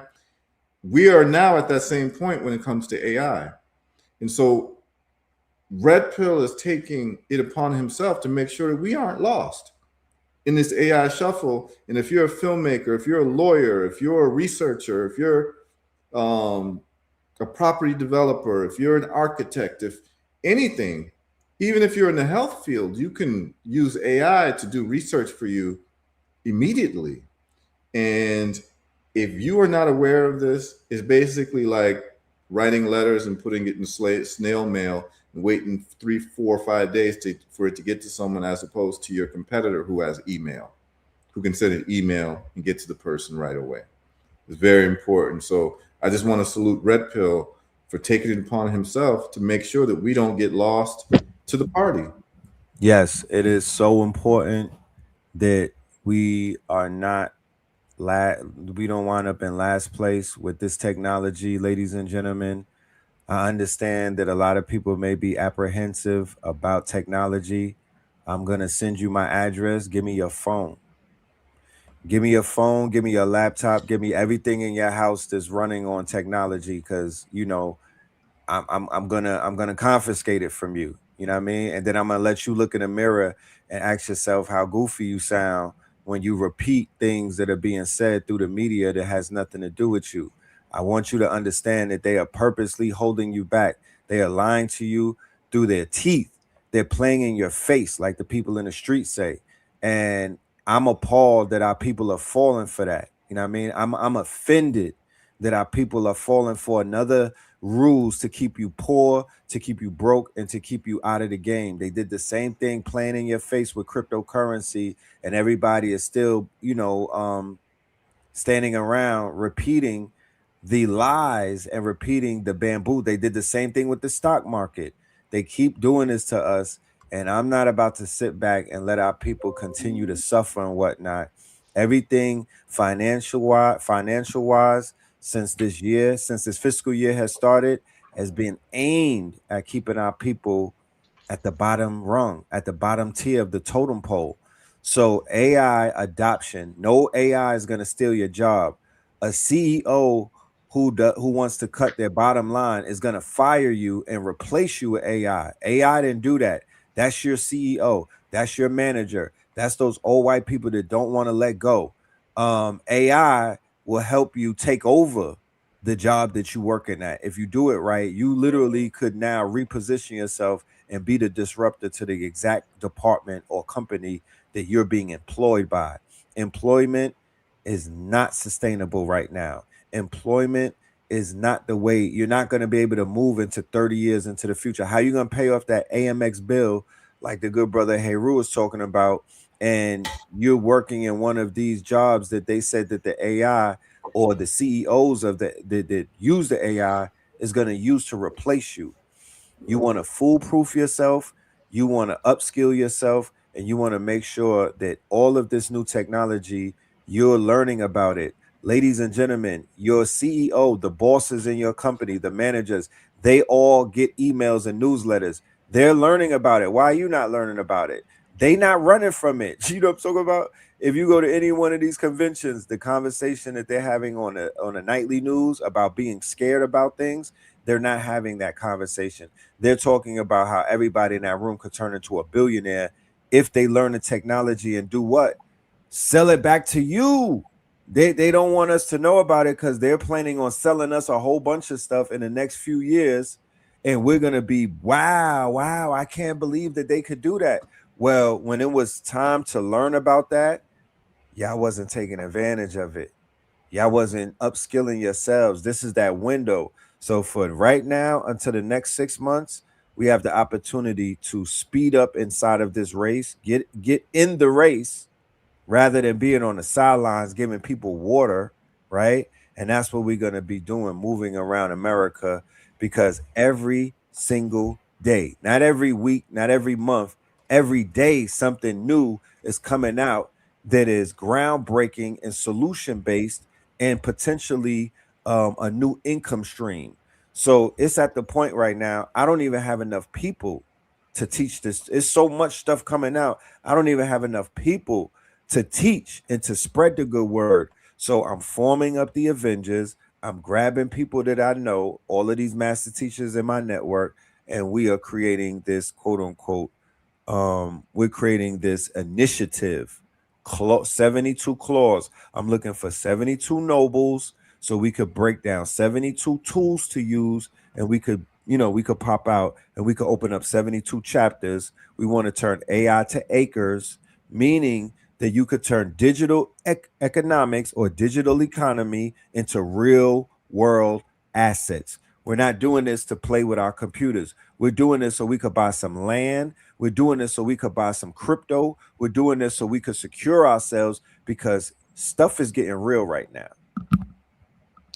We are now at that same point when it comes to AI. And so Red Pill is taking it upon himself to make sure that we aren't lost in this AI shuffle. And if you're a filmmaker, if you're a lawyer, if you're a researcher, if you're a property developer, if you're an architect, if anything, even if you're in the health field, you can use AI to do research for you immediately. And if you are not aware of this, it's basically like writing letters and putting it in snail mail and waiting 3, 4, 5 days for it to get to someone, as opposed to your competitor who has email, who can send an email and get to the person right away. It's very important. So I just want to salute Red Pill for taking it upon himself to make sure that we don't get lost to the party. Yes, it is so important that we are not we don't wind up in last place with this technology, ladies and gentlemen. I understand that a lot of people may be apprehensive about technology. I'm going to send you my address. Give me your phone. Give me your phone, give me your laptop, give me everything in your house that's running on technology, because I'm gonna confiscate it from you. You know what I mean? And then I'm gonna let you look in the mirror and ask yourself how goofy you sound when you repeat things that are being said through the media that has nothing to do with you. I want you to understand that they are purposely holding you back. They are lying to you through their teeth. They're playing in your face, like the people in the street say. And I'm appalled that our people are falling for that. You know what I mean? I'm offended that our people are falling for another rules to keep you poor, to keep you broke, and to keep you out of the game. They did the same thing playing in your face with cryptocurrency, and everybody is still, standing around repeating the lies and repeating the bamboo. They did the same thing with the stock market. They keep doing this to us, and I'm not about to sit back and let our people continue to suffer and whatnot. Everything financial wise, since this fiscal year has started, has been aimed at keeping our people at the bottom rung, at the bottom tier of the totem pole. So AI adoption, no AI is going to steal your job. A CEO who wants to cut their bottom line is going to fire you and replace you with AI. AI didn't do that. That's your CEO. That's your manager. That's those old white people that don't want to let go. AI will help you take over the job that you're working at. If you do it right, you literally could now reposition yourself and be the disruptor to the exact department or company that you're being employed by. Employment is not sustainable right now. Employment is not the way. You're not going to be able to move into 30 years into the future. How are you going to pay off that AMX bill like the good brother HERU was talking about, and you're working in one of these jobs that they said that the AI or the CEOs of that use the AI is going to use to replace you? You want to foolproof yourself, you want to upskill yourself, and you want to make sure that all of this new technology, you're learning about it. Ladies and gentlemen, your CEO, the bosses in your company, the managers, they all get emails and newsletters. They're learning about it. Why are you not learning about it? They not running from it. You know what I'm talking about? If you go to any one of these conventions, the conversation that they're having on a nightly news about being scared about things, they're not having that conversation. They're talking about how everybody in that room could turn into a billionaire if they learn the technology and do what? Sell it back to you. They don't want us to know about it because they're planning on selling us a whole bunch of stuff in the next few years. And we're going to be, wow, I can't believe that they could do that. Well, when it was time to learn about that, y'all wasn't taking advantage of it. Y'all wasn't upskilling yourselves. This is that window. So for right now, until the next 6 months, we have the opportunity to speed up inside of this race, get in the race rather than being on the sidelines giving people water, right? And that's what we're going to be doing, moving around America, because every single day, not every week, not every month, every day something new is coming out that is groundbreaking and solution based, and potentially a new income stream. So it's at the point right now, I don't even have enough people to teach this. It's so much stuff coming out. I don't even have enough people to teach and to spread the good word. So I'm forming up the Avengers. I'm grabbing people that I know, all of these master teachers in my network, and we are creating this quote unquote, we're creating this initiative, 72 claws. I'm looking for 72 nobles so we could break down 72 tools to use, and we could, we could pop out and we could open up 72 chapters. We want to turn AI to acres, meaning that you could turn digital economics or digital economy into real world assets. We're not doing this to play with our computers. We're doing this so we could buy some land. We're doing this so we could buy some crypto. We're doing this so we could secure ourselves, because stuff is getting real right now.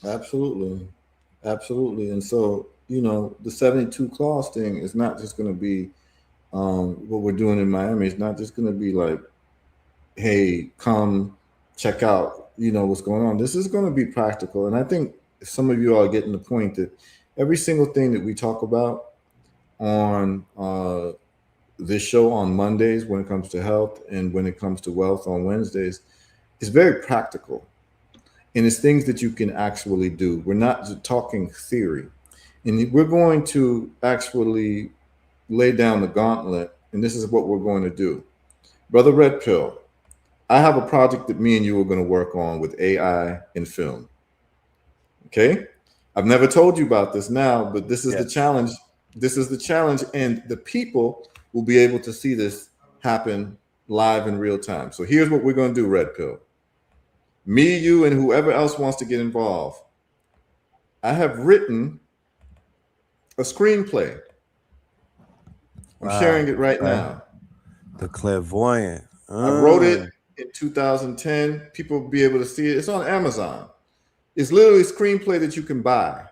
Absolutely. Absolutely. And so, the 72 clause thing is not just going to be what we're doing in Miami. It's not just going to be like, hey, come check out, what's going on. This is going to be practical. And I think some of you are getting the point that every single thing that we talk about on this show on Mondays, when it comes to health, and when it comes to wealth on Wednesdays, is very practical. And it's things that you can actually do. We're not just talking theory. And we're going to actually lay down the gauntlet. And this is what we're going to do. Brother Red Pill, I have a project that me and you are going to work on with AI and film. Okay? I've never told you about this now, but this is the challenge. This is the challenge. And the people will be able to see this happen live in real time. So here's what we're going to do, Red Pill. Me, you, and whoever else wants to get involved. I have written a screenplay. I'm sharing it right now. The clairvoyant. I wrote it in 2010. People will be able to see it. It's on Amazon. It's literally a screenplay that you can buy.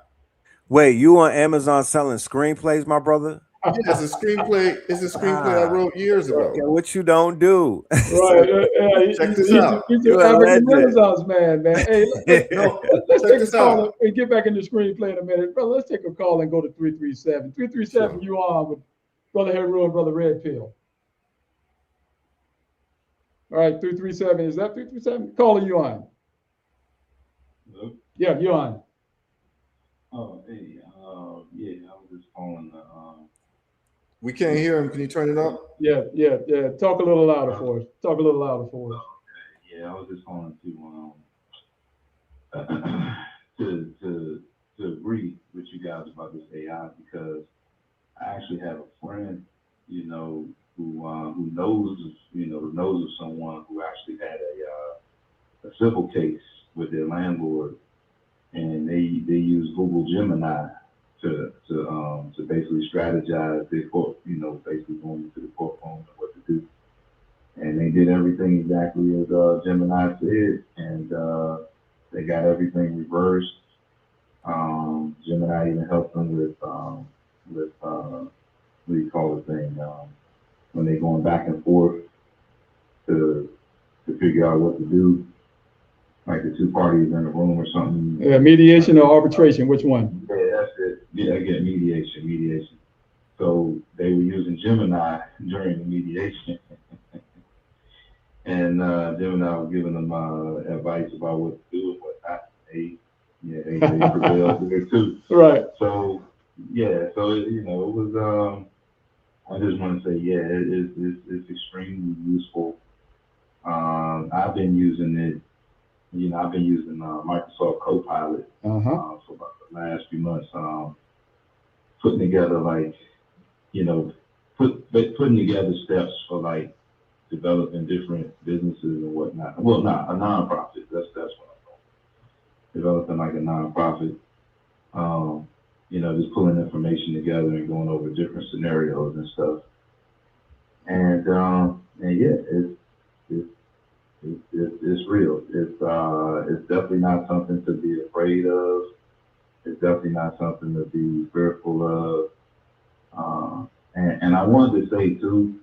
Wait, you on Amazon selling screenplays, my brother? Yeah, it's a screenplay. It's a screenplay I wrote years ago. Okay, what you don't do. Right. Check this out. He's an African Renaissance man. Hey, let's take this a call out. and get back in the screenplay in a minute. Brother, let's take a call and go to 337. 337, sure. You on with Brother HERU and Brother Red Pill. All right, 337. Is that 337? Caller, you on? Hello? Yeah, you on. Oh, hey, yeah, I was just calling the, We can't hear him. Can you turn it up? Yeah. Talk a little louder for us. Okay, yeah, I was just calling to agree with you guys about this AI, because I actually have a friend, who knows of someone who actually had a civil case with their landlord, and they use Google Gemini to basically strategize their court, basically going into the courtroom and what to do. And they did everything exactly as Gemini said, and they got everything reversed. Gemini even helped them with what do you call the thing, when they're going back and forth to figure out what to do, like the two parties in a room or something. Yeah, mediation or arbitration, which one? Yeah, that's it. Yeah, I get mediation. So they were using Gemini during the mediation. And Gemini was giving them advice about what to do and what not. They prevailed there too. Right. So it was. I just want to say, it's extremely useful. I've been using it. I've been using Microsoft Copilot for about the last few months, putting together putting together steps for developing different businesses and whatnot. Well, not a nonprofit. That's what I'm doing. Developing a nonprofit. just pulling information together and going over different scenarios and stuff. And yeah, it's it's real. It's definitely not something to be afraid of. It's definitely not something to be fearful of. And I wanted to say too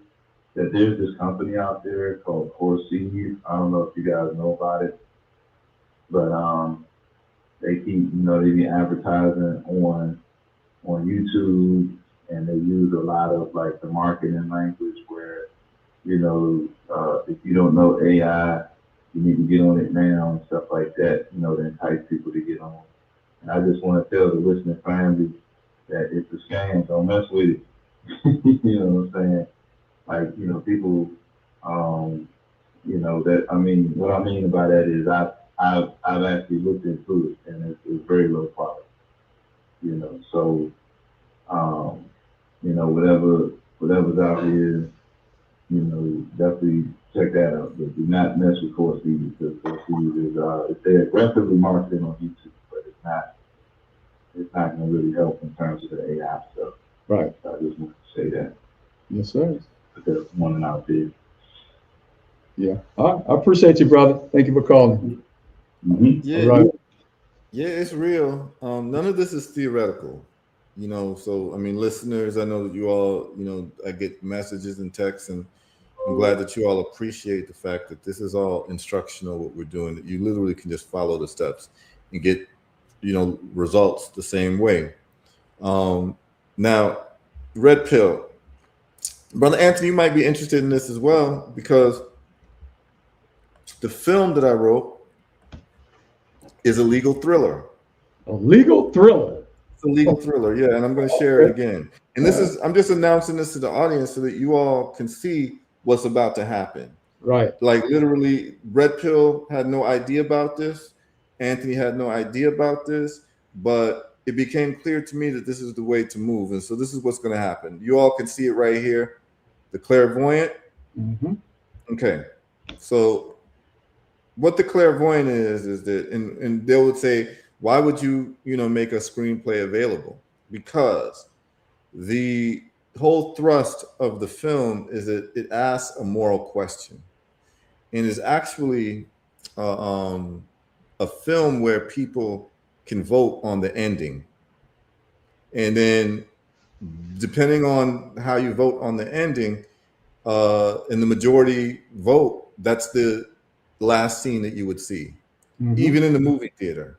that there's this company out there called Corsi. I don't know if you guys know about it, but they keep they be advertising on YouTube, and they use a lot of like the marketing language where if you don't know AI, you need to get on it now and stuff like that. To entice people to get on. And I just want to tell the listening family that it's a scam. Don't mess with it. You know what I'm saying? Like, people, that, I mean, what I mean by that is I've actually looked into it, and it's very low quality, so, whatever's out here, definitely check that out, but do not mess with Core Seeds, because Core Seeds is, they're aggressively marketing on YouTube, but it's not going to really help in terms of the AI stuff. Right. So I just want to say that. Yes, sir. But there's one out there. Yeah. I appreciate you, brother. Thank you for calling. Mm-hmm. Yeah, all right. Yeah, it's real. None of this is theoretical, So, I mean, listeners, I know that you all, I get messages and texts, and I'm glad that you all appreciate the fact that this is all instructional, what we're doing, that you literally can just follow the steps and get, results the same way. Now, Red Pill, Brother Anthony, you might be interested in this as well, because the film that I wrote is a legal thriller. A legal thriller. It's a legal thriller, yeah, and I'm going to share it again. And I'm just announcing this to the audience so that you all can see what's about to happen. Right. Like literally, Red Pill had no idea about this. Anthony had no idea about this, but it became clear to me that this is the way to move. And so this is what's going to happen. You all can see it right here, the clairvoyant. Mm-hmm. Okay, so what the clairvoyant is that, and they would say, why would you, make a screenplay available? Because the whole thrust of the film is that it asks a moral question, and is actually a film where people can vote on the ending. And then depending on how you vote on the ending, in the majority vote, that's the last scene that you would see, even in the movie theater,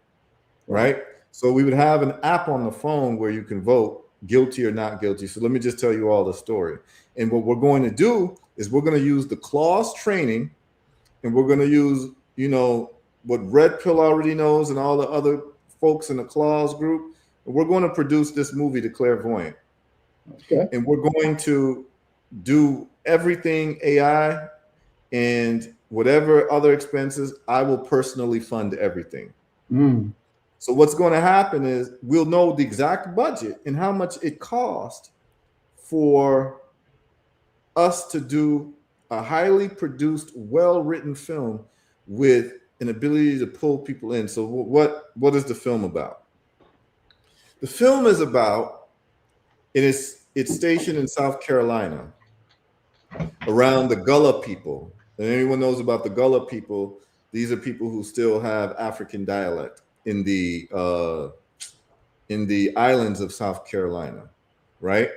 right? So we would have an app on the phone where you can vote guilty or not guilty. So let me just tell you all the story. And what we're going to do is we're going to use the clause training, and we're going to use, what Red Pill already knows and all the other folks in the clause group. And we're going to produce this movie, The Clairvoyant. Okay. And we're going to do everything AI, and whatever other expenses, I will personally fund everything. So what's going to happen is we'll know the exact budget and how much it cost for us to do a highly produced, well-written film with an ability to pull people in. So what is the film about? The film is about, it's stationed in South Carolina around the Gullah people. And anyone knows about the Gullah people, these are people who still have African dialect in the islands of South Carolina, right?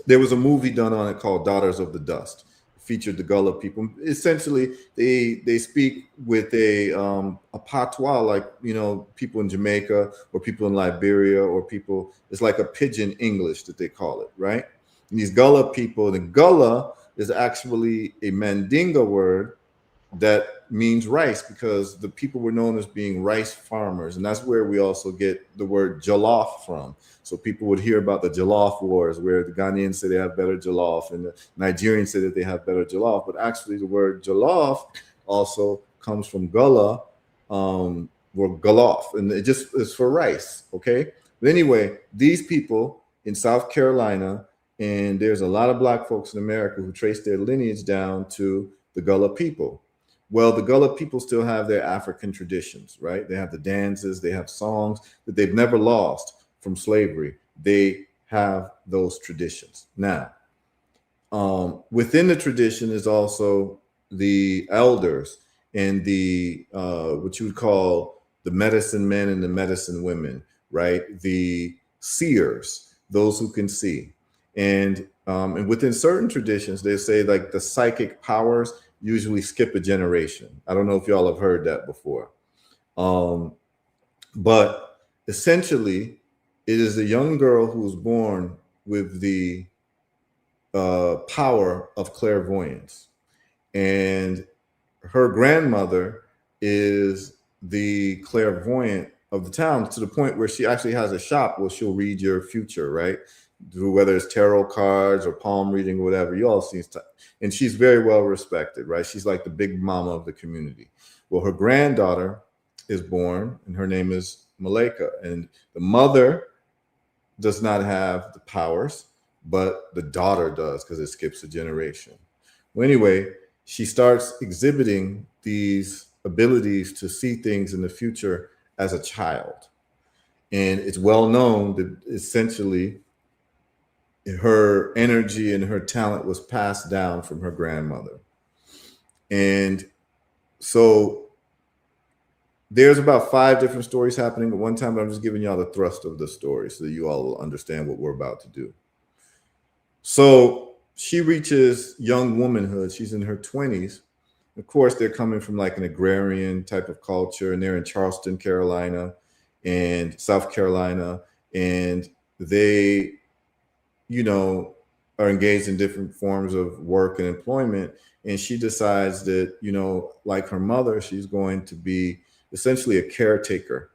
There was a movie done on it called Daughters of the Dust. It featured the Gullah people. Essentially, they speak with a patois, like people in Jamaica or people in Liberia or people. It's like a pidgin English that they call it, right? And these Gullah people, the Gullah is actually a Mandinga word that means rice, because the people were known as being rice farmers. And that's where we also get the word jollof from. So people would hear about the jollof wars, where the Ghanaians say they have better jollof and the Nigerians say that they have better jollof. But actually the word jollof also comes from Gullah, or Gullof, and it just is for rice, okay? But anyway, these people in South Carolina, and there's a lot of Black folks in America who trace their lineage down to the Gullah people. Well, the Gullah people still have their African traditions, right? They have the dances, they have songs that they've never lost from slavery, they have those traditions. Now, within the tradition is also the elders and the what you would call the medicine men and the medicine women, right? The seers, those who can see. And within certain traditions, they say like the psychic powers usually skip a generation. I don't know if y'all have heard that before. But essentially, it is a young girl who was born with the power of clairvoyance. And her grandmother is the clairvoyant of the town, to the point where she actually has a shop where she'll read your future, right? Through whether it's tarot cards or palm reading or whatever, you all see stuff. And she's very well respected, right? She's like the big mama of the community. Well, her granddaughter is born, and her name is Malika. And the mother does not have the powers, but the daughter does, because it skips a generation. Well, anyway, she starts exhibiting these abilities to see things in the future as a child. And it's well known that essentially her energy and her talent was passed down from her grandmother. And so there's about 5 different stories happening at one time, but I'm just giving y'all the thrust of the story so that you all will understand what we're about to do. So she reaches young womanhood. She's in her 20s. Of course, they're coming from like an agrarian type of culture, and they're in Charleston, Carolina, and South Carolina, and they, you know, are engaged in different forms of work and employment. And she decides that, you know, like her mother, she's going to be essentially a caretaker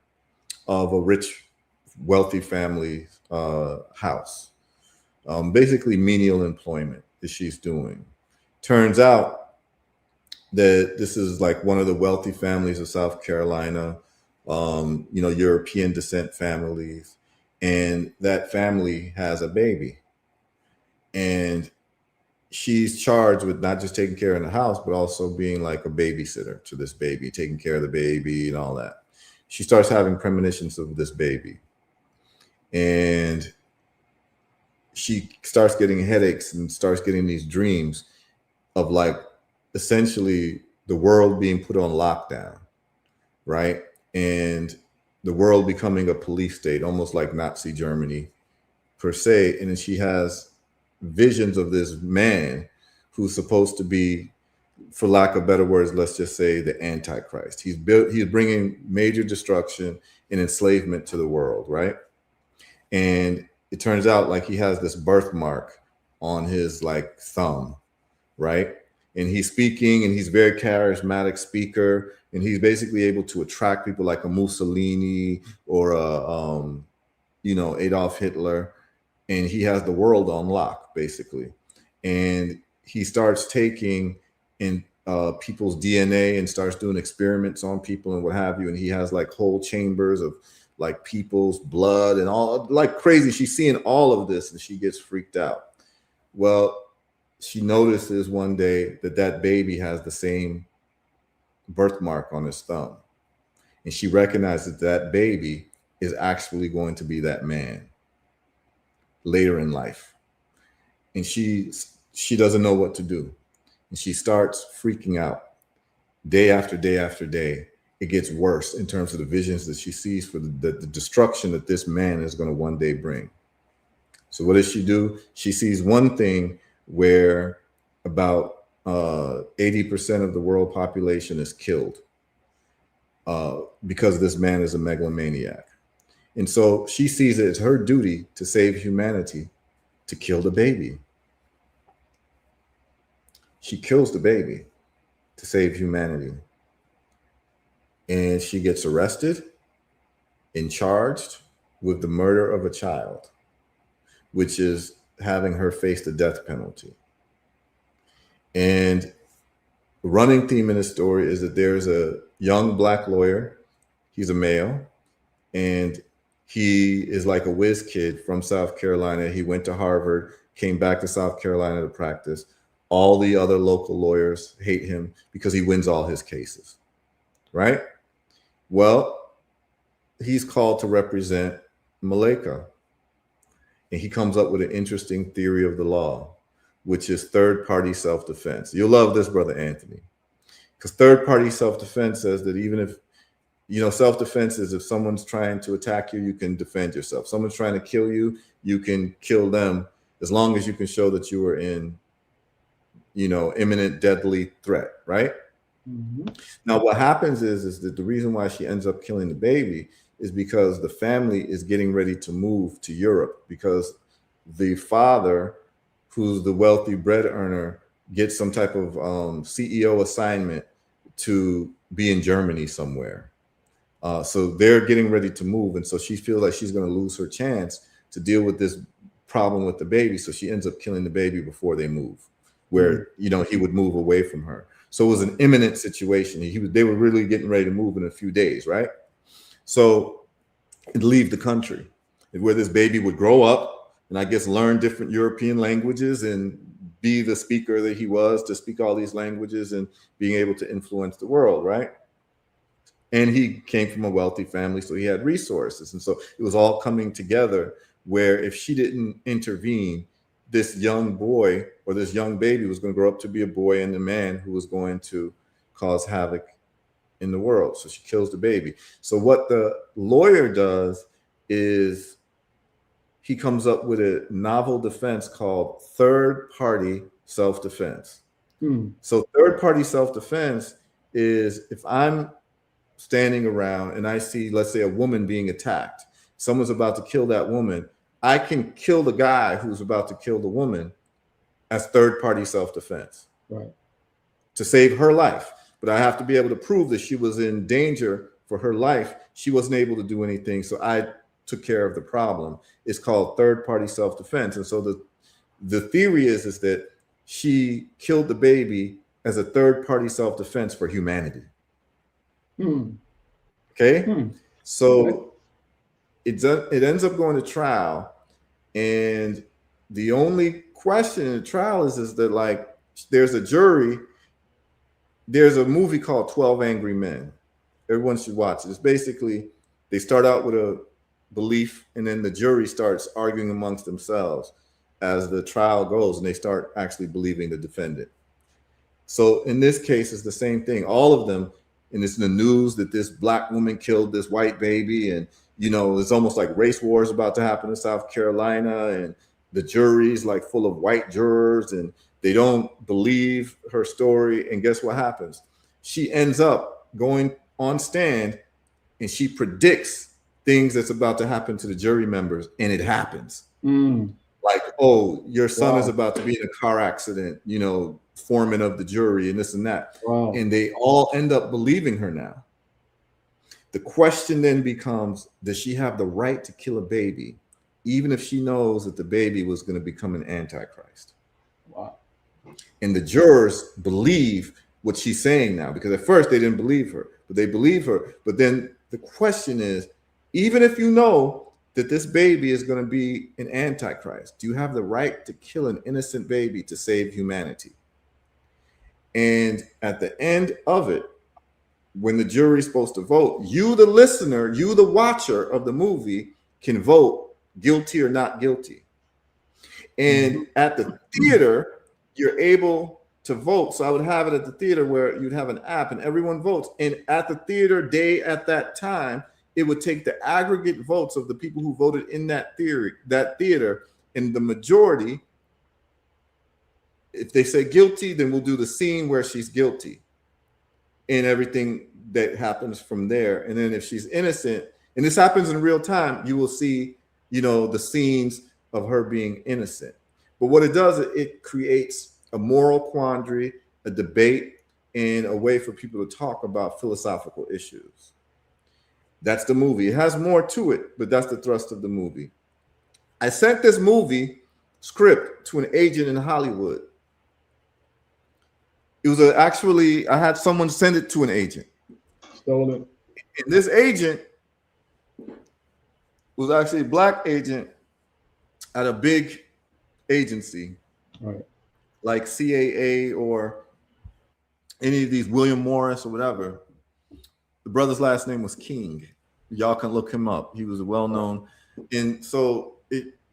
of a rich, wealthy family's house. Basically menial employment that she's doing. Turns out that this is like one of the wealthy families of South Carolina, you know, European descent families. And that family has a baby. And she's charged with not just taking care of the house, but also being like a babysitter to this baby, taking care of the baby and all that. She starts having premonitions of this baby. And she starts getting headaches and starts getting these dreams of like essentially the world being put on lockdown, right? And the world becoming a police state, almost like Nazi Germany per se. And then she has visions of this man who's supposed to be, for lack of better words, let's just say the Antichrist. He's bringing major destruction and enslavement to the world, right? And it turns out like he has this birthmark on his like thumb, right? And he's speaking, and he's a very charismatic speaker, and he's basically able to attract people like a Mussolini or a, you know, Adolf Hitler. And he has the world on lock, basically. And he starts taking in people's DNA and starts doing experiments on people and what have you. And he has like whole chambers of like people's blood and all, like crazy. She's seeing all of this and she gets freaked out. Well, she notices one day that that baby has the same birthmark on his thumb. And she recognizes that baby is actually going to be that man later in life. And she doesn't know what to do. And she starts freaking out day after day after day. It gets worse in terms of the visions that she sees for the destruction that this man is going to one day bring. So what does she do? She sees one thing where about 80% of the world population is killed because this man is a megalomaniac. And so she sees it as her duty to save humanity, to kill the baby. She kills the baby to save humanity. And she gets arrested and charged with the murder of a child, which is having her face the death penalty. And the running theme in the story is that there's a young Black lawyer. He's a male, and he is like a whiz kid from South Carolina. He went to Harvard, came back to South Carolina to practice. All the other local lawyers hate him because he wins all his cases, right? Well, he's called to represent Maleka, and he comes up with an interesting theory of the law, which is third-party self-defense. You'll love this, Brother Anthony, because third-party self-defense says that even if, self-defense is if someone's trying to attack you, you can defend yourself. Someone's trying to kill you, you can kill them as long as you can show that you were in, imminent deadly threat, right? Mm-hmm. Now, what happens is that the reason why she ends up killing the baby is because the family is getting ready to move to Europe, because the father, who's the wealthy bread earner, gets some type of CEO assignment to be in Germany somewhere. So they're getting ready to move. And so she feels like she's going to lose her chance to deal with this problem with the baby. So she ends up killing the baby before they move, where, he would move away from her. So it was an imminent situation. They were really getting ready to move in a few days, right? So it'd leave the country, where this baby would grow up and I guess learn different European languages and be the speaker that he was, to speak all these languages and being able to influence the world, right? And he came from a wealthy family, so he had resources. And so it was all coming together, where if she didn't intervene, this young boy or this young baby was going to grow up to be a boy and a man who was going to cause havoc in the world. So she kills the baby. So what the lawyer does is he comes up with a novel defense called third-party self-defense. So third-party self-defense is if I'm standing around and I see, let's say, a woman being attacked, someone's about to kill that woman, I can kill the guy who's about to kill the woman as third-party self-defense, right, to save her life. But I have to be able to prove that she was in danger for her life. She wasn't able to do anything, so I took care of the problem. It's called third-party self-defense. And so the theory is that she killed the baby as a third-party self-defense for humanity. Okay? So it ends up going to trial, and the only question in the trial is that, like, there's a jury. There's a movie called 12 Angry Men. Everyone should watch it. It's basically, they start out with a belief, and then the jury starts arguing amongst themselves as the trial goes, and they start actually believing the defendant. So in this case, it's the same thing. All of them, and it's in the news that this black woman killed this white baby, and it's almost like race wars about to happen in South Carolina, and the jury's like full of white jurors, and they don't believe her story. And guess what happens? She ends up going on stand, and she predicts things that's about to happen to the jury members, and it happens. Like, oh, your son is about to be in a car accident, foreman of the jury, and this and that. Wow. And they all end up believing her now. The question then becomes, does she have the right to kill a baby, even if she knows that the baby was going to become an antichrist? Wow. And the jurors believe what she's saying now, because at first they didn't believe her, but they believe her. But then the question is, even if you know that this baby is going to be an antichrist, do you have the right to kill an innocent baby to save humanity? And at the end of it, when the jury's supposed to vote, you, the listener, you, the watcher of the movie, can vote guilty or not guilty. And at the theater, you're able to vote. So I would have it at the theater where you'd have an app and everyone votes. And at the theater day at that time, it would take the aggregate votes of the people who voted in that theater, and the majority, if they say guilty, then we'll do the scene where she's guilty and everything that happens from there. And then if she's innocent, and this happens in real time, you will see, the scenes of her being innocent. But what it does, it creates a moral quandary, a debate, and a way for people to talk about philosophical issues. That's the movie. It has more to it, but that's the thrust of the movie. I sent this movie script to an agent in Hollywood. It was I had someone send it to an agent. Stole it. And this agent was actually a black agent at a big agency, right, like CAA or any of these, William Morris or whatever. The brother's last name was King. Y'all can look him up. He was a well-known And so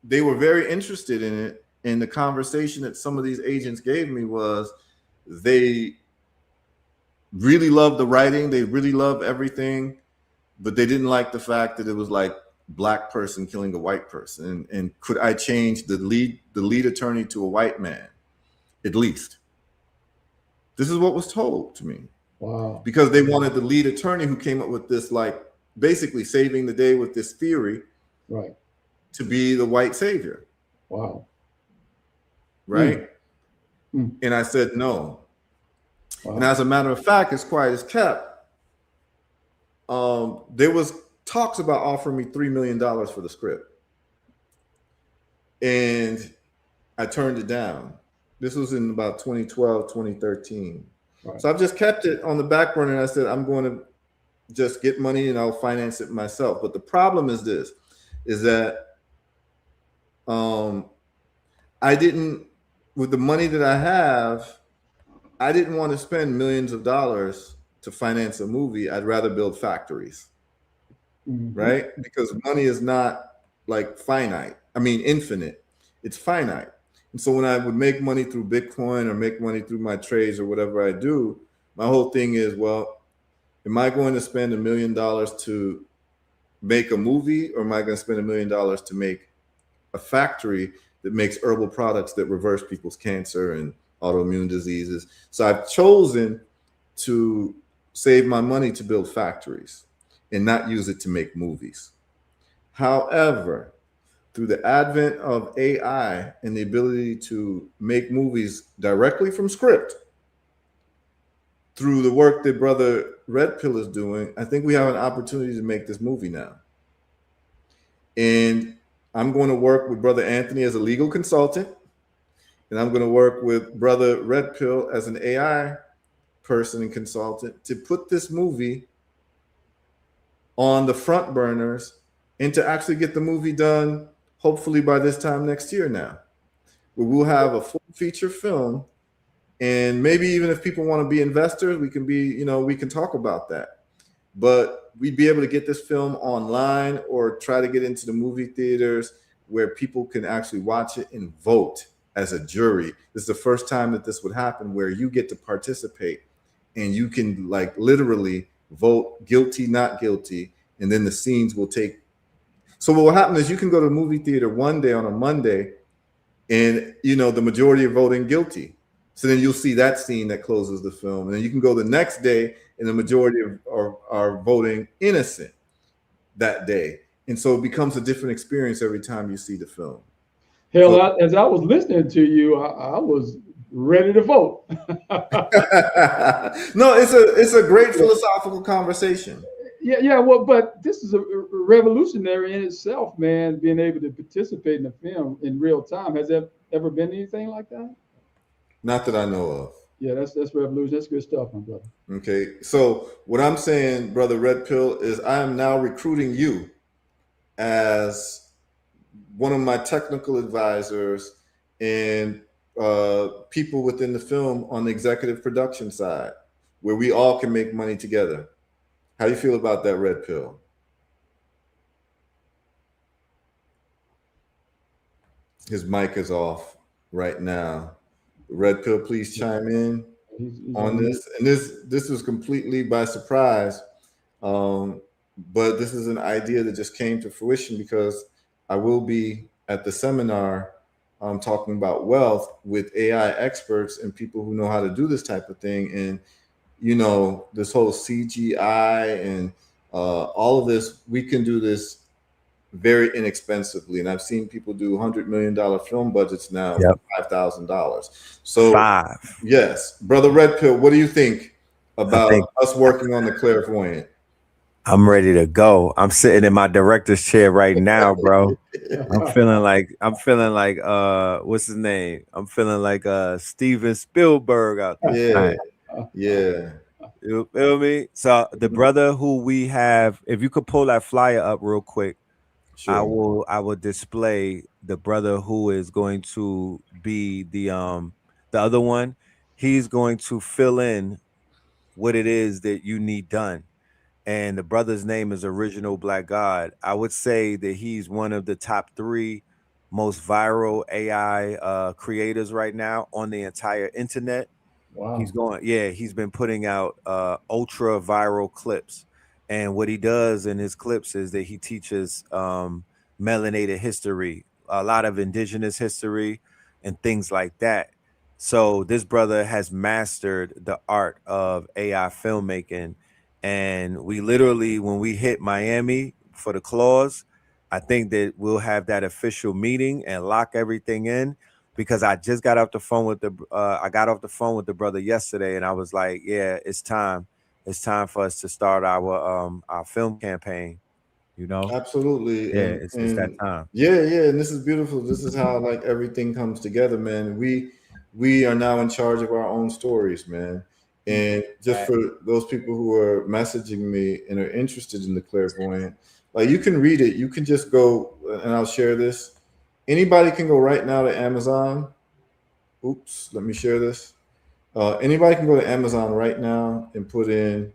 they were very interested in it. And the conversation that some of these agents gave me was they really loved the writing, they really loved everything, but they didn't like the fact that it was like black person killing a white person. And could I change the lead attorney to a white man, at least? This is what was told to me. Wow. Because they wanted the lead attorney who came up with this, like basically saving the day with this theory, Right. to be the white savior. Wow. Right. Mm. And I said no. Wow. And as a matter of fact, as quiet as kept, there was talks about offering me $3 million for the script. And I turned it down. This was in about 2012, 2013. Right. So I've just kept it on the back burner. And I said, I'm going to just get money and I'll finance it myself. But the problem is this, is that I didn't, with the money that I have, I didn't want to spend millions of dollars to finance a movie. I'd rather build factories, right? Because money is not like finite. I mean, infinite. It's finite. And so when I would make money through Bitcoin or make money through my trades or whatever I do, my whole thing is, well, am I going to spend $1 million to make a movie, or am I going to spend $1 million to make a factory that makes herbal products that reverse people's cancer and autoimmune diseases? So I've chosen to save my money to build factories and not use it to make movies. However, through the advent of AI and the ability to make movies directly from script, through the work that Brother Red Pill is doing, I think we have an opportunity to make this movie now. And I'm going to work with Brother Anthony as a legal consultant, and I'm going to work with Brother Red Pill as an AI person and consultant to put this movie on the front burners and to actually get the movie done, hopefully by this time next year now. Where we'll have a full feature film, and maybe even if people want to be investors, we can be, we can talk about that. But we'd be able to get this film online or try to get into the movie theaters where people can actually watch it and vote as a jury. This is the first time that this would happen, where you get to participate and you can like literally vote guilty, not guilty, and then the scenes will take. So what will happen is you can go to the movie theater one day on a Monday and, the majority are voting guilty. So then you'll see that scene that closes the film. And then you can go the next day and the majority are voting innocent that day. And so it becomes a different experience every time you see the film. Hell, so, as I was listening to you, I was ready to vote. No, it's a great philosophical conversation. Yeah. Well, but this is a revolutionary in itself, man. Being able to participate in a film in real time. Has there ever been anything like that? Not that I know of. Yeah, that's revolution. That's good stuff, my brother. Okay, so what I'm saying, Brother Red Pill, is I am now recruiting you as one of my technical advisors and people within the film on the executive production side, where we all can make money together. How do you feel about that, Red Pill? His mic is off right now. Red Pill, please chime in on this. And this was completely by surprise, but this is an idea that just came to fruition because I will be at the seminar talking about wealth with AI experts and people who know how to do this type of thing. And this whole CGI and all of this, we can do this very inexpensively. And I've seen people do $100 million film budgets now, yep, for $5,000. So yes, Brother Red Pill, what do you think about us working on the clairvoyant? I'm ready to go. I'm sitting in my director's chair right now, bro. I'm feeling like what's his name? I'm feeling like Steven Spielberg out there. Yeah. You feel me? So the brother who we have, if you could pull that flyer up real quick, sure. I will display the brother who is going to be the other one. He's going to fill in what it is that you need done. and the brother's name is Original Black God. I would say that he's one of the top 3 most viral AI creators right now on the entire internet. Wow. He's been putting out ultra viral clips. And what he does in his clips is that he teaches melanated history, a lot of indigenous history and things like that. So this brother has mastered the art of AI filmmaking. And we literally, when we hit Miami for the clause, I think that we'll have that official meeting and lock everything in, because I just got off the phone with the brother yesterday, and I was like, yeah, it's time. It's time for us to start our film campaign, you know? Absolutely. Yeah, And it's that and time. yeah, yeah, and this is beautiful. This is how like everything comes together, man. We are now in charge of our own stories, man. And just Right. for those people who are messaging me and are interested in the clairvoyant, like you can read it. You can just go, and I'll share this. Anybody can go right now to Amazon. Oops, let me share this. Anybody can go to Amazon right now and put in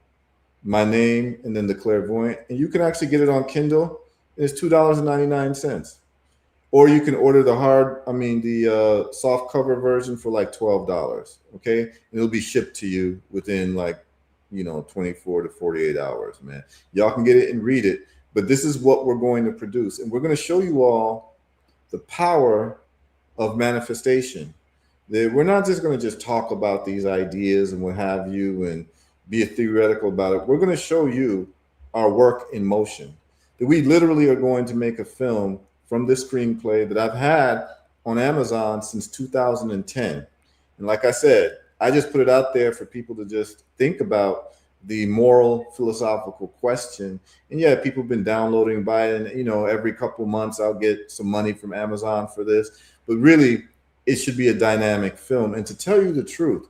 my name and then the clairvoyant, and you can actually get it on Kindle. It's $2.99, or you can order the soft cover version for like $12. Okay, and it'll be shipped to you within like 24 to 48 hours, man. Y'all can get it and read it. But this is what we're going to produce, and we're going to show you all the power of manifestation. We're not just going to just talk about these ideas and what have you and be theoretical about it. We're going to show you our work in motion. That we literally are going to make a film from this screenplay that I've had on Amazon since 2010. And like I said, I just put it out there for people to just think about the moral philosophical question. And yeah, people have been downloading by it, and every couple months I'll get some money from Amazon for this. But really, it should be a dynamic film. And to tell you the truth,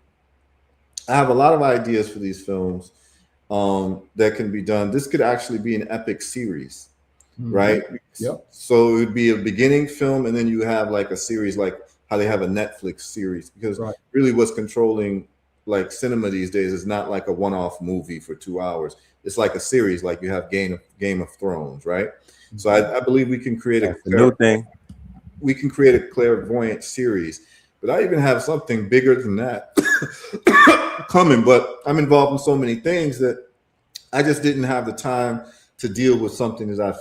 I have a lot of ideas for these films that can be done. This could actually be an epic series, right? Yep. So it would be a beginning film, and then you have like a series, like how they have a Netflix series. Because Right. really, what's controlling like cinema these days is not like a one-off movie for 2 hours. It's like a series, like you have Game of Thrones, right? So I believe we can create That's the new thing. we can create a clairvoyant series. But I even have something bigger than that coming. But I'm involved in so many things that I just didn't have the time to deal with something that I've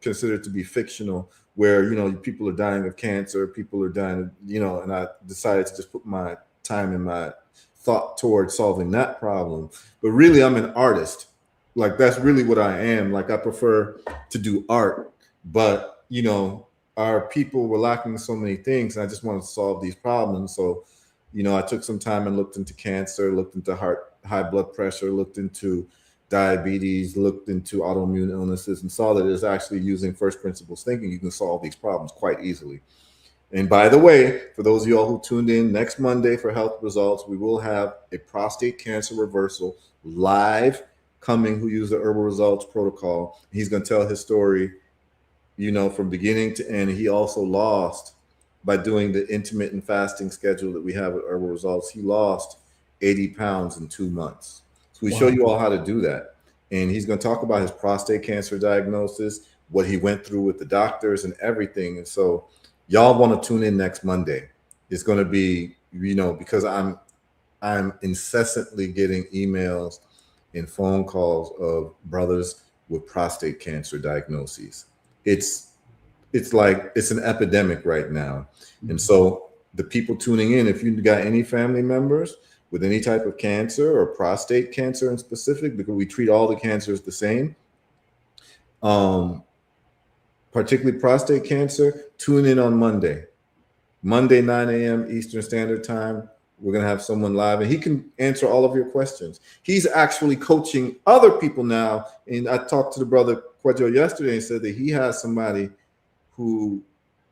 considered to be fictional, where people are dying of cancer, people are dying, and I decided to just put my time and my thought towards solving that problem. But really, I'm an artist. Like that's really what I am. Like I prefer to do art, but our people were lacking so many things, and I just wanted to solve these problems. So, I took some time and looked into cancer, looked into high blood pressure, looked into diabetes, looked into autoimmune illnesses, and saw that it's actually using first principles thinking. You can solve these problems quite easily. And by the way, for those of y'all who tuned in, next Monday for Health Results, we will have a prostate cancer reversal live coming, who used the Herbal Results protocol. He's going to tell his story from beginning to end. He also lost by doing the intermittent fasting schedule that we have at Herbal Results. He lost 80 pounds in 2 months. So we show you all how to do that. And he's going to talk about his prostate cancer diagnosis, what he went through with the doctors and everything. And so y'all want to tune in next Monday. It's going to be, because I'm incessantly getting emails and phone calls of brothers with prostate cancer diagnoses. It's like it's an epidemic right now. And so the people tuning in, if you got any family members with any type of cancer or prostate cancer in specific, because we treat all the cancers the same, particularly prostate cancer, tune in on Monday, 9 a.m. Eastern Standard Time. We're going to have someone live, and he can answer all of your questions. He's actually coaching other people now. And I talked to the brother Quadro yesterday and said that he has somebody who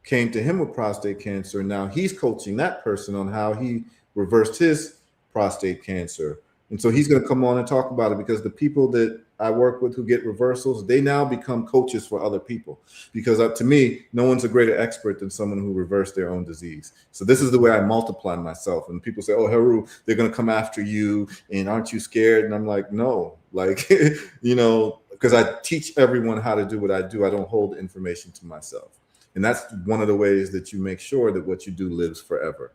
came to him with prostate cancer. Now he's coaching that person on how he reversed his prostate cancer. And so he's going to come on and talk about it, because the people that I work with who get reversals, they now become coaches for other people, because to me, no one's a greater expert than someone who reversed their own disease. So this is the way I multiply myself. And people say, oh, Heru, they're going to come after you, and aren't you scared? And I'm like, no, like, you know, because I teach everyone how to do what I do. I don't hold information to myself. And that's one of the ways that you make sure that what you do lives forever.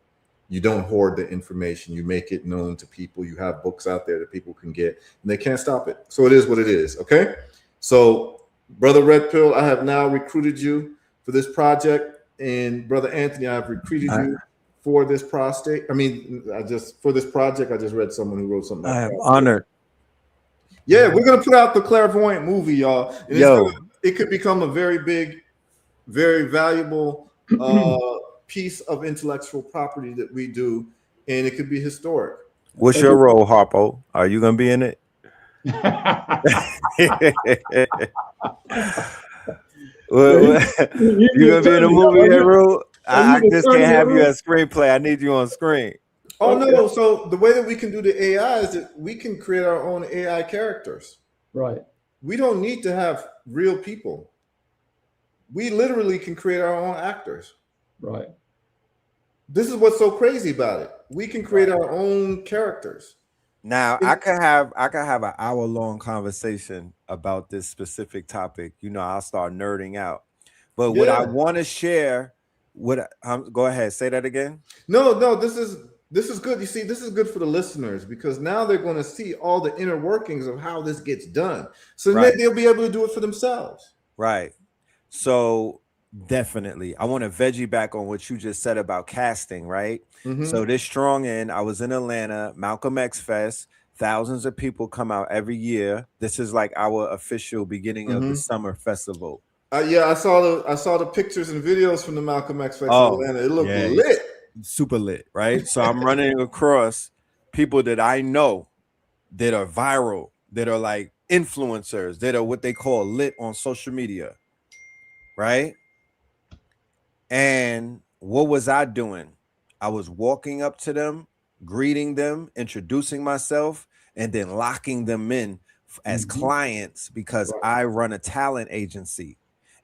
You don't hoard the information. You make it known to people. You have books out there that people can get, and they can't stop it. So it is what it is, okay? So, Brother Red Pill, I have now recruited you for this project, and Brother Anthony, I have recruited you for this prostate. I mean, for this project, I just read someone who wrote something. I am honored. Yeah, we're gonna put out the Clairvoyant movie, y'all. And it could become a very big, very valuable piece of intellectual property that we do, and it could be historic. What's your role, Harpo? Are you gonna be in it? You gonna be in a movie, Heru? I just can't have you as screenplay. I need you on screen. Oh no! So the way that we can do the AI is that we can create our own AI characters. Right. We don't need to have real people. We literally can create our own actors. Right. This is what's so crazy about it. We can create our own characters. Now I could have an hour-long conversation about this specific topic. You know, I'll start nerding out. But what I want to share, go ahead, say that again. No, this is good. You see, this is good for the listeners, because now they're going to see all the inner workings of how this gets done. So then they'll be able to do it for themselves. Right. So definitely, I want to veggie back on what you just said about casting, right? So this strong end, I was in Atlanta, Malcolm X Fest. Thousands of people come out every year. This is like our official beginning of the summer festival. Yeah, I saw the pictures and videos from the Malcolm X Fest in Atlanta. It looked lit. Super lit, right? So I'm running across people that I know that are viral, that are like influencers, that are what they call lit on social media, right? And what was I doing? I was walking up to them, greeting them, introducing myself, and then locking them in as clients, because I run a talent agency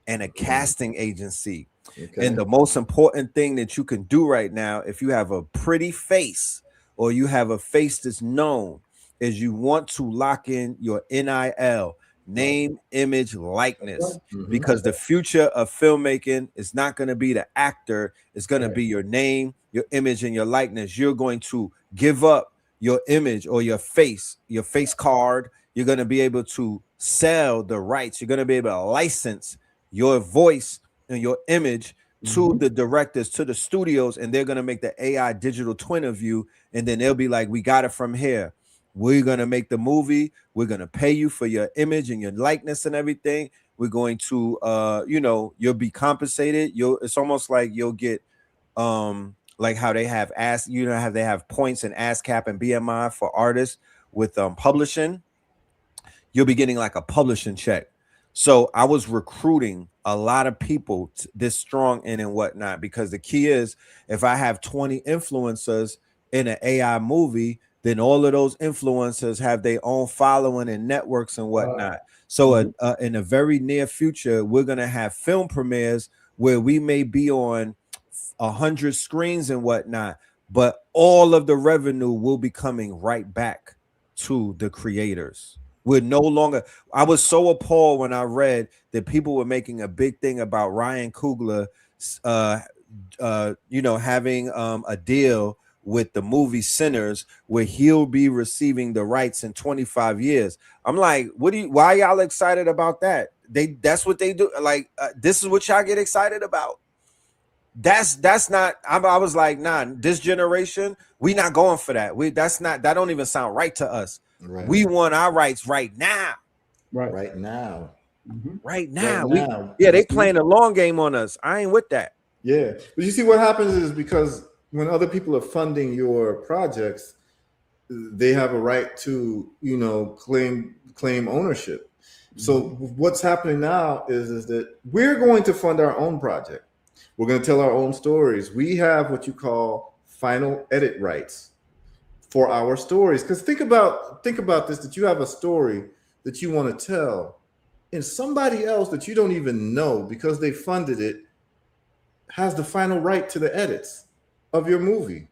and a casting agency. And the most important thing that you can do right now, if you have a pretty face or you have a face that's known, is you want to lock in your NIL, name, image, likeness, because the future of filmmaking is not going to be the actor. It's going to be your name, your image, and your likeness. You're going to give up your image or your face card. You're going to be able to sell the rights. You're going to be able to license your voice and your image to the directors, to the studios, and they're going to make the AI digital twin of you. And then they'll be like, we got it from here. We're going to make the movie. We're going to pay you for your image and your likeness and everything. We're going to, you'll be compensated. It's almost like you'll get, like how they have they have points in ASCAP and BMI for artists with publishing. You'll be getting like a publishing check. So I was recruiting a lot of people this strong in and whatnot, because the key is, if I have 20 influencers in an AI movie, then all of those influencers have their own following and networks and whatnot. So in a very near future, we're going to have film premieres where we may be on 100 screens and whatnot, but all of the revenue will be coming right back to the creators. We're no longer, I was so appalled when I read that people were making a big thing about Ryan Coogler, having a deal with the movie Sinners where he'll be receiving the rights in 25 years. I'm like, why y'all excited about that? That's what they do. Like, this is what y'all get excited about. That's not, I was like, nah, this generation, we not going for that. That don't even sound right to us. Right. We want our rights right now. Right now. Right now. They playing a long game on us. I ain't with that. Yeah. But you see, what happens is, because when other people are funding your projects, they have a right to, claim ownership. So what's happening now is that we're going to fund our own project. We're going to tell our own stories. We have what you call final edit rights for our stories. Because think about this, that you have a story that you want to tell, and somebody else that you don't even know because they funded it has the final right to the edits of your movie.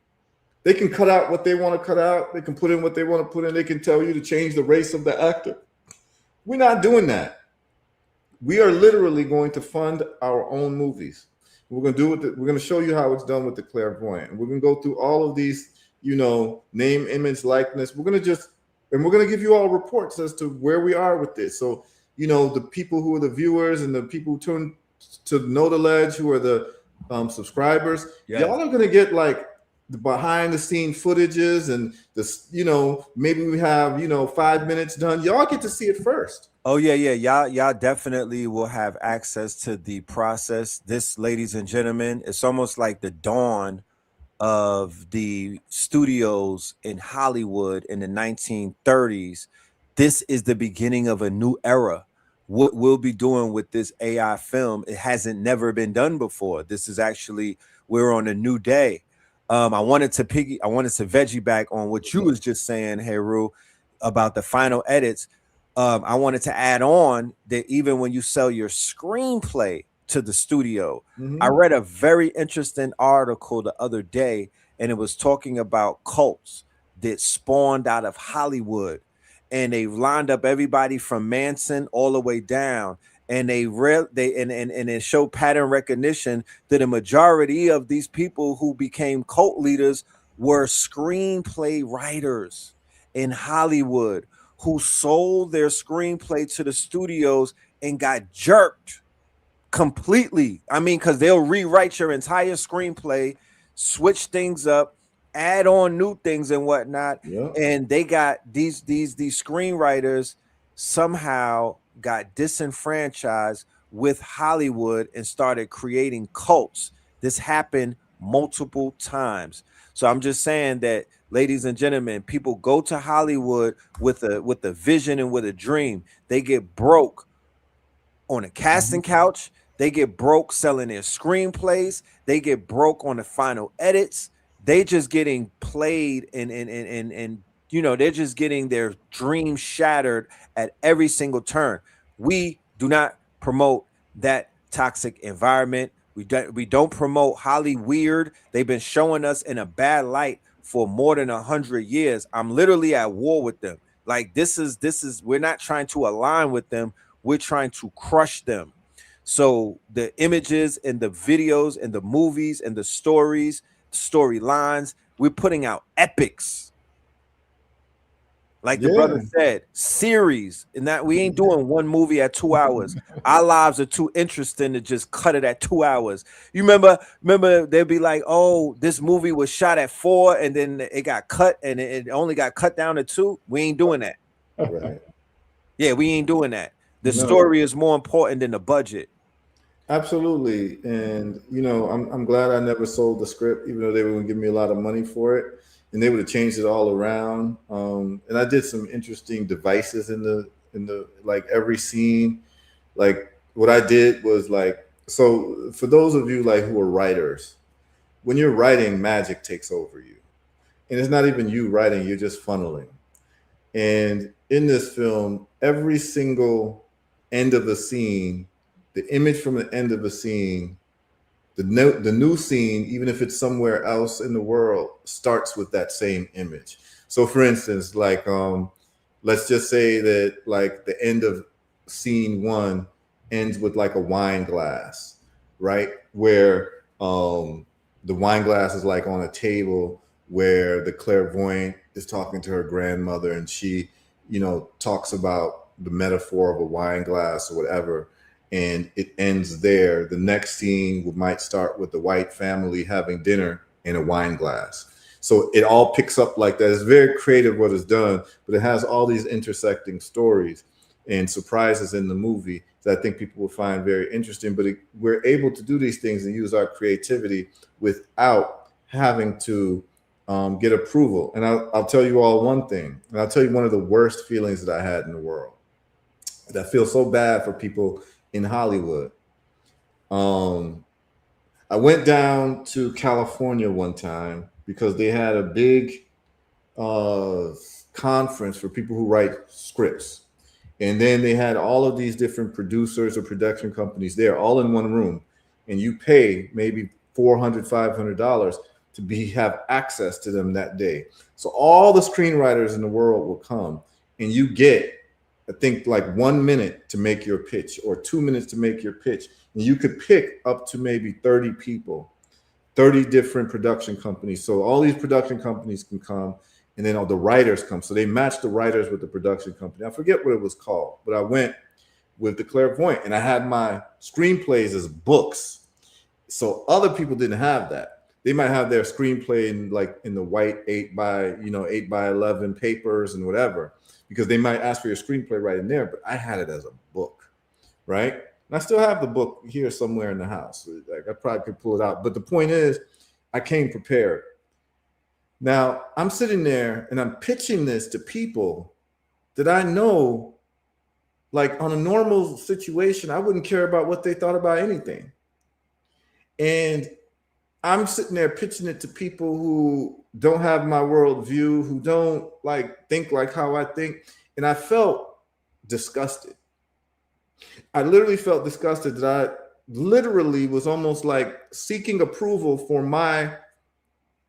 They can cut out what they want to cut out. They can put in what they want to put in. They can tell you to change the race of the actor. We're not doing that. We are literally going to fund our own movies. We're going to do it. We're going to show you how it's done with the clairvoyant. And we're going to go through all of these, name, image, likeness. We're going to give you all reports as to where we are with this. So, the people who are the viewers and the people who turn to Know the Ledge, who are the subscribers, y'all are going to get like the behind the scene footages and this, maybe we have, 5 minutes done. Y'all get to see it first. Oh yeah. Y'all definitely will have access to the process. This, ladies and gentlemen, it's almost like the dawn of the studios in Hollywood in the 1930s. This is the beginning of a new era. What we'll be doing with this AI film, it hasn't never been done before. This is actually, we're on a new day. I wanted to veggie back on what you was just saying, Heru, about the final edits. I wanted to add on that even when you sell your screenplay to the studio, I read a very interesting article the other day, and it was talking about cults that spawned out of Hollywood, and they lined up everybody from Manson all the way down, and it showed pattern recognition that a majority of these people who became cult leaders were screenplay writers in Hollywood who sold their screenplay to the studios and got jerked completely. I mean, because they'll rewrite your entire screenplay, switch things up, add on new things and whatnot. Yeah. And they got these screenwriters somehow got disenfranchised with Hollywood and started creating cults. This happened multiple times. So I'm just saying that, ladies and gentlemen, people go to Hollywood with a vision and with a dream. They get broke on a casting couch. They get broke selling their screenplays. They get broke on the final edits. They just getting played and they're just getting their dreams shattered at every single turn. We do not promote that toxic environment. We don't promote Holly weird. They've been showing us in a bad light for more than 100 years. I'm literally at war with them. Like this is we're not trying to align with them. We're trying to crush them. So the images and the videos and the movies and the storylines, we're putting out epics. Like the brother said, series, and that we ain't doing one movie at 2 hours. Our lives are too interesting to just cut it at 2 hours. You remember they'd be like, oh, this movie was shot at 4 and then it got cut and it only got cut down to 2. We ain't doing that. Right. Yeah, we ain't doing that. The story is more important than the budget. Absolutely. And, I'm glad I never sold the script, even though they were going to give me a lot of money for it. And they would have changed it all around. And I did some interesting devices in the like every scene. Like what I did was like, so for those of you like who are writers, when you're writing, magic takes over you. And it's not even you writing, you're just funneling. And in this film, every single end of the scene, the image from the end of the scene, the new scene, even if it's somewhere else in the world, starts with that same image. So for instance, like let's just say that like the end of scene 1 ends with like a wine glass, right? Where the wine glass is like on a table where the clairvoyant is talking to her grandmother, and she, talks about the metaphor of a wine glass or whatever. And it ends there. The next scene might start with the white family having dinner in a wine glass. So it all picks up like that. It's very creative what is done, but it has all these intersecting stories and surprises in the movie that I think people will find very interesting. But we're able to do these things and use our creativity without having to get approval. And I'll tell you all one thing, and I'll tell you one of the worst feelings that I had in the world. I feel so bad for people in Hollywood. I went down to California one time because they had a big conference for people who write scripts. And then they had all of these different producers or production companies there, all in one room. And you pay maybe $400, $500 to have access to them that day. So all the screenwriters in the world will come, and you get, I think, like 1 minute to make your pitch or 2 minutes to make your pitch. And you could pick up to maybe 30 people, 30 different production companies. So all these production companies can come, and then all the writers come. So they match the writers with the production company. I forget what it was called, but I went with the Clairvoyant, and I had my screenplays as books. So other people didn't have that. They might have their screenplay in the white 8 by 11 papers and whatever, because they might ask for your screenplay right in there. But I had it as a book, right? And I still have the book here somewhere in the house. Like, I probably could pull it out. But the point is, I came prepared. Now I'm sitting there and I'm pitching this to people that I know, like on a normal situation, I wouldn't care about what they thought about anything. And I'm sitting there pitching it to people who don't have my worldview, who don't think like how I think. And I felt disgusted. I literally felt disgusted that I literally was almost like seeking approval for my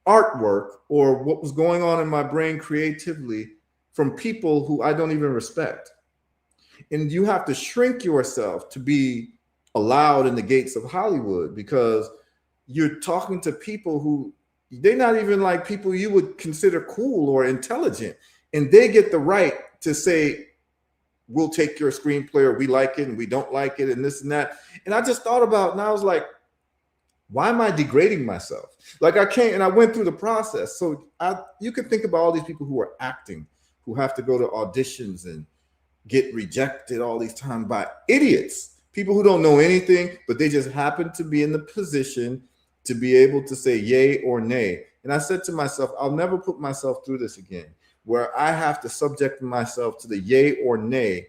artwork or what was going on in my brain creatively from people who I don't even respect. And you have to shrink yourself to be allowed in the gates of Hollywood, because you're talking to people who they're not even like people you would consider cool or intelligent. And they get the right to say, we'll take your screenplay, or we like it and we don't like it, and this and that. And I just thought about it, and I was like, why am I degrading myself? Like, I can't, and I went through the process. So you can think about all these people who are acting, who have to go to auditions and get rejected all these times by idiots, people who don't know anything, but they just happen to be in the position to be able to say yay or nay. And I said to myself, I'll never put myself through this again, where I have to subject myself to the yay or nay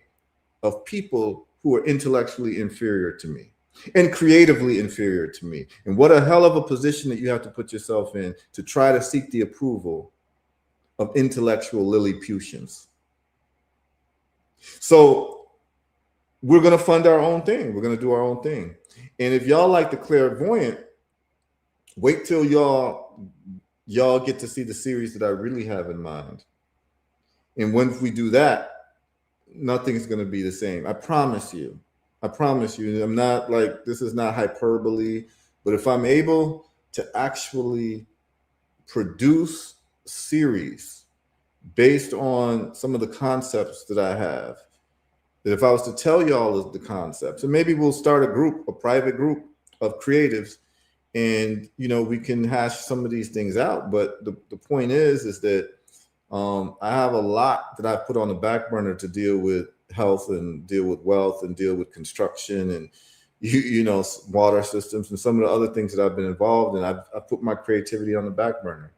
of people who are intellectually inferior to me and creatively inferior to me. And what a hell of a position that you have to put yourself in to try to seek the approval of intellectual Lilliputians. So we're going to fund our own thing. We're going to do our own thing. And if y'all like the Clairvoyant, wait till y'all get to see the series that I really have in mind. And when we do that, nothing's going to be the same. I promise you. I promise you. I'm not like, this is not hyperbole, but if I'm able to actually produce series based on some of the concepts that I have, that if I was to tell y'all the concepts, and maybe we'll start a private group of creatives, and we can hash some of these things out. But the point is that I have a lot that I've put on the back burner to deal with health and deal with wealth and deal with construction and water systems and some of the other things that I've been involved in. I've put my creativity on the back burner,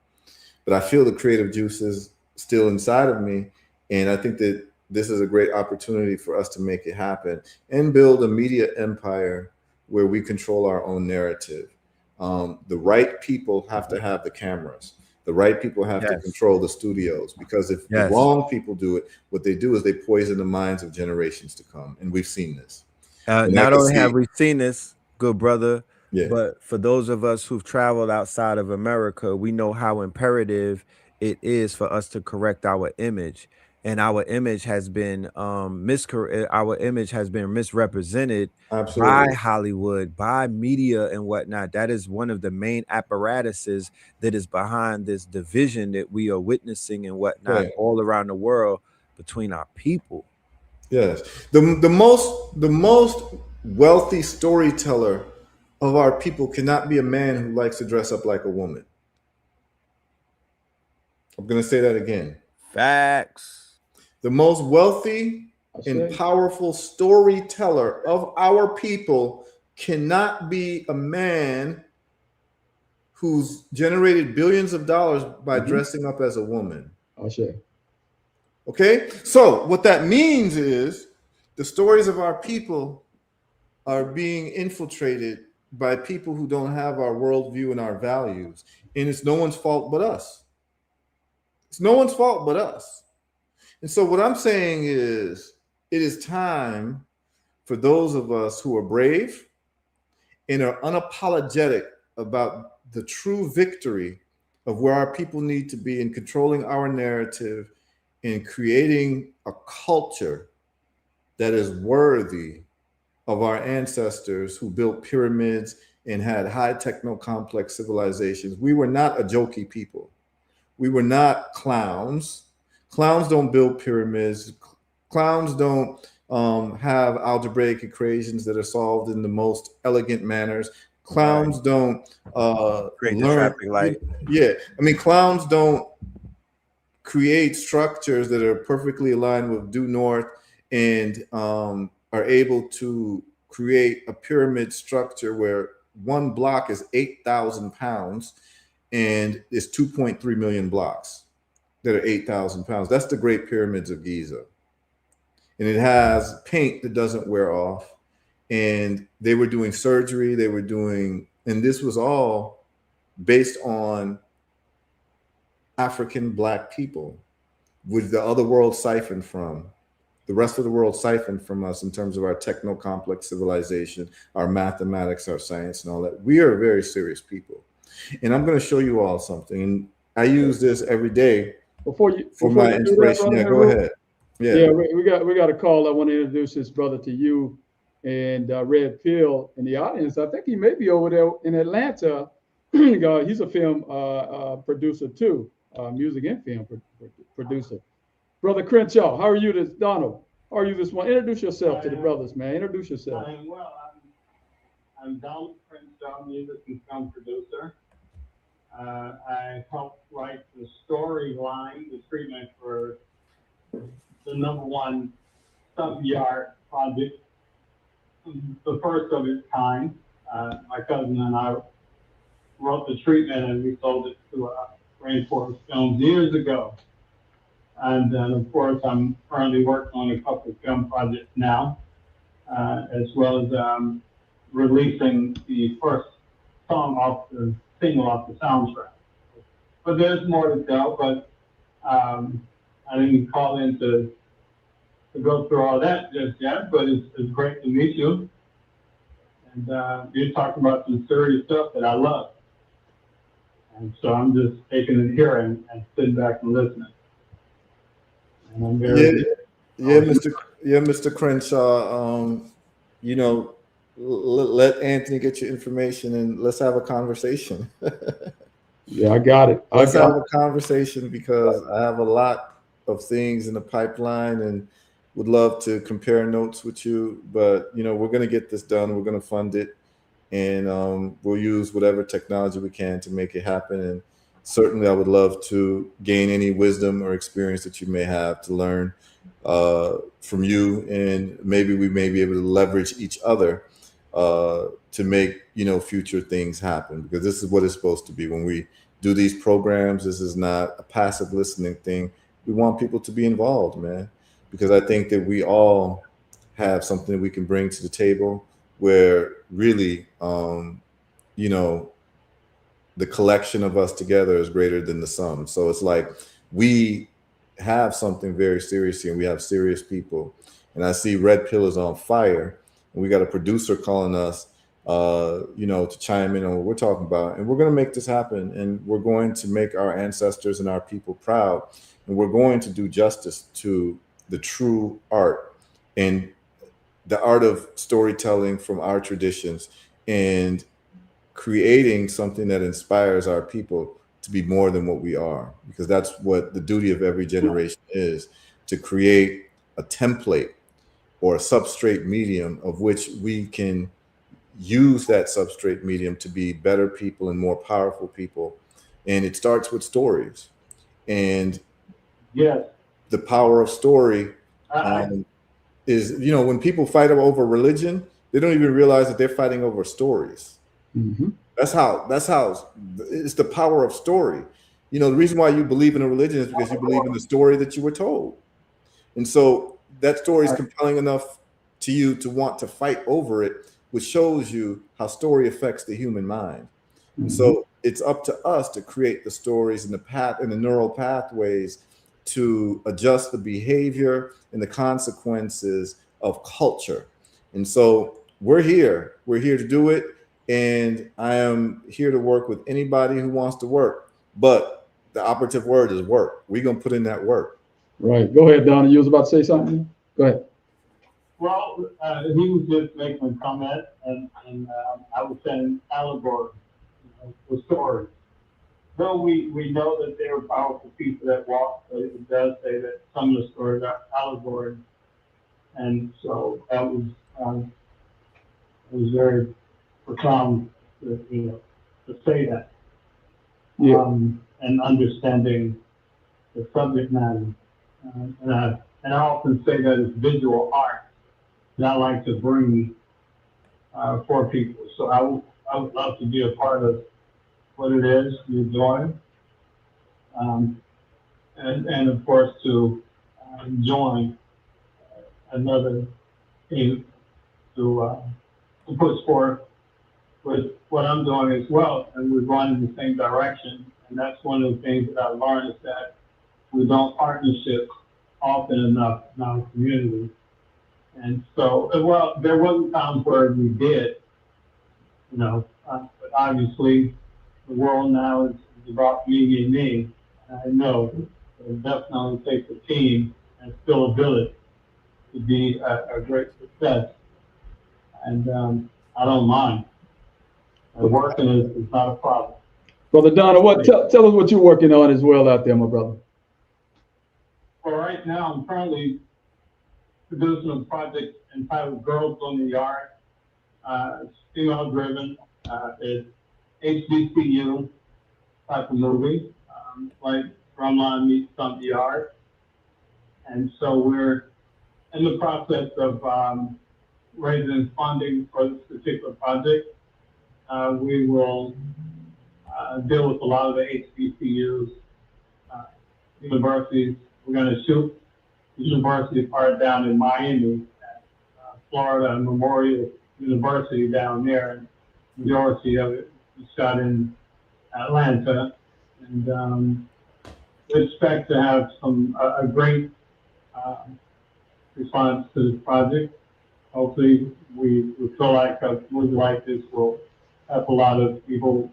but I feel the creative juices still inside of me. And I think that this is a great opportunity for us to make it happen and build a media empire where we control our own narrative. The right people have to have the cameras. The right people have to control the studios, because if the wrong people do it, what they do is they poison the minds of generations to come. And we've seen this. Not only have we seen this, good brother, but for those of us who've traveled outside of America, we know how imperative it is for us to correct our image. And our image has been misrepresented by Hollywood, by media and whatnot. That is one of the main apparatuses that is behind this division that we are witnessing and whatnot all around the world between our people. Yes. The most wealthy storyteller of our people cannot be a man who likes to dress up like a woman. I'm going to say that again. Facts. The most wealthy and powerful storyteller of our people cannot be a man who's generated billions of dollars by dressing up as a woman. Okay? So what that means is the stories of our people are being infiltrated by people who don't have our worldview and our values. And it's no one's fault but us. It's no one's fault but us. And so what I'm saying is, it is time for those of us who are brave and are unapologetic about the true victory of where our people need to be in controlling our narrative and creating a culture that is worthy of our ancestors who built pyramids and had high techno complex civilizations. We were not a jokey people. We were not clowns. Clowns don't build pyramids. Clowns don't have algebraic equations that are solved in the most elegant manners. Clowns don't Create the learn. traffic light. Yeah, I mean, clowns don't create structures that are perfectly aligned with due north and are able to create a pyramid structure where one block is 8,000 pounds and it's 2.3 million blocks that are 8,000 pounds. That's the Great Pyramids of Giza. And it has paint that doesn't wear off. And they were doing surgery, and this was all based on African Black people, which the other world siphoned from. The rest of the world siphoned from us in terms of our techno-complex civilization, our mathematics, our science, and all that. We are very serious people. And I'm going to show you all something. And I use this every day for my inspiration. Yeah, go ahead. Yeah, we got a call. I want to introduce this brother to you and Red Pill in the audience. I think he may be over there in Atlanta. He's a film producer too, music and film producer. Brother Crenshaw, how are you this, Donald? How are you this one? Introduce yourself to the brothers, man. Introduce yourself. I'm Donald Crenshaw, music and film producer. I helped write the storyline, the treatment for the #1 sub-yard project, the first of its kind. My cousin and I wrote the treatment and we sold it to Rainforest Films years ago. And then, of course, I'm currently working on a couple of film projects now, as well as releasing the first single off the soundtrack. But there's more to go, but I didn't call in to go through all that just yet, but it's great to meet you. And you're talking about some serious stuff that I love. And so I'm just taking it here and sitting back and listening. And I'm very Mr. Crenshaw. Let Anthony get your information and let's have a conversation. Yeah, I got it. Let's have a conversation because I have a lot of things in the pipeline and would love to compare notes with you. But we're going to get this done. We're going to fund it, and we'll use whatever technology we can to make it happen. And certainly, I would love to gain any wisdom or experience that you may have to learn from you, and maybe we may be able to leverage each other to make future things happen, because this is what it's supposed to be. When we do these programs, this is not a passive listening thing. We want people to be involved, man, because I think that we all have something that we can bring to the table where really the collection of us together is greater than the sum. So it's like we have something very serious here, and we have serious people. And I see Red Pill is on fire, and we got a producer calling us, to chime in on what we're talking about. And we're going to make this happen, and we're going to make our ancestors and our people proud, and we're going to do justice to the true art and the art of storytelling from our traditions, and creating something that inspires our people to be more than what we are, because that's what the duty of every generation is, to create a template or a substrate medium of which we can use that substrate medium to be better people and more powerful people. And it starts with stories. And yes, the power of story is, when people fight over religion, they don't even realize that they're fighting over stories. Mm-hmm. That's how it's the power of story. The reason why you believe in a religion is because you believe in the story that you were told. And so that story is compelling enough to you to want to fight over it, which shows you how story affects the human mind. Mm-hmm. So it's up to us to create the stories and the neural pathways to adjust the behavior and the consequences of culture. And so we're here to do it. And I am here to work with anybody who wants to work. But the operative word is work. We're going to put in that work. Right. Go ahead, Donna. You was about to say something? Go ahead. Well, he was just making a comment, and I was saying allegory, the story. Though we know that there are powerful people that walk, but it does say that some of the stories are allegory. And so that was very profound to say that. Yeah. And understanding the subject matter. And I often say that it's visual art that I like to bring for people. So I would love to be a part of what it is you're doing. And of course to join another team to push forward with what I'm doing as well, and we're going in the same direction. And that's one of the things that I learned is that we don't partnership often enough in our community. And so, well, there wasn't times where we did, but obviously the world now is about me and me. I know it definitely takes a team and still ability to be a great success. And I don't mind. Working is not a problem. Brother Donna, tell us what you're working on as well out there, my brother. Well, right now I'm currently producing a project entitled Girls on the Yard. It's female driven. It's HBCU type of movie, like Drumline meets on the Yard. And so we're in the process of raising funding for this particular project. We will deal with a lot of the HBCUs, universities. We're going to shoot the university part down in Miami, Florida Memorial University down there, and majority of it is shot in Atlanta. And we expect to have a great response to this project. Hopefully, we feel like a movie like this will help a lot of people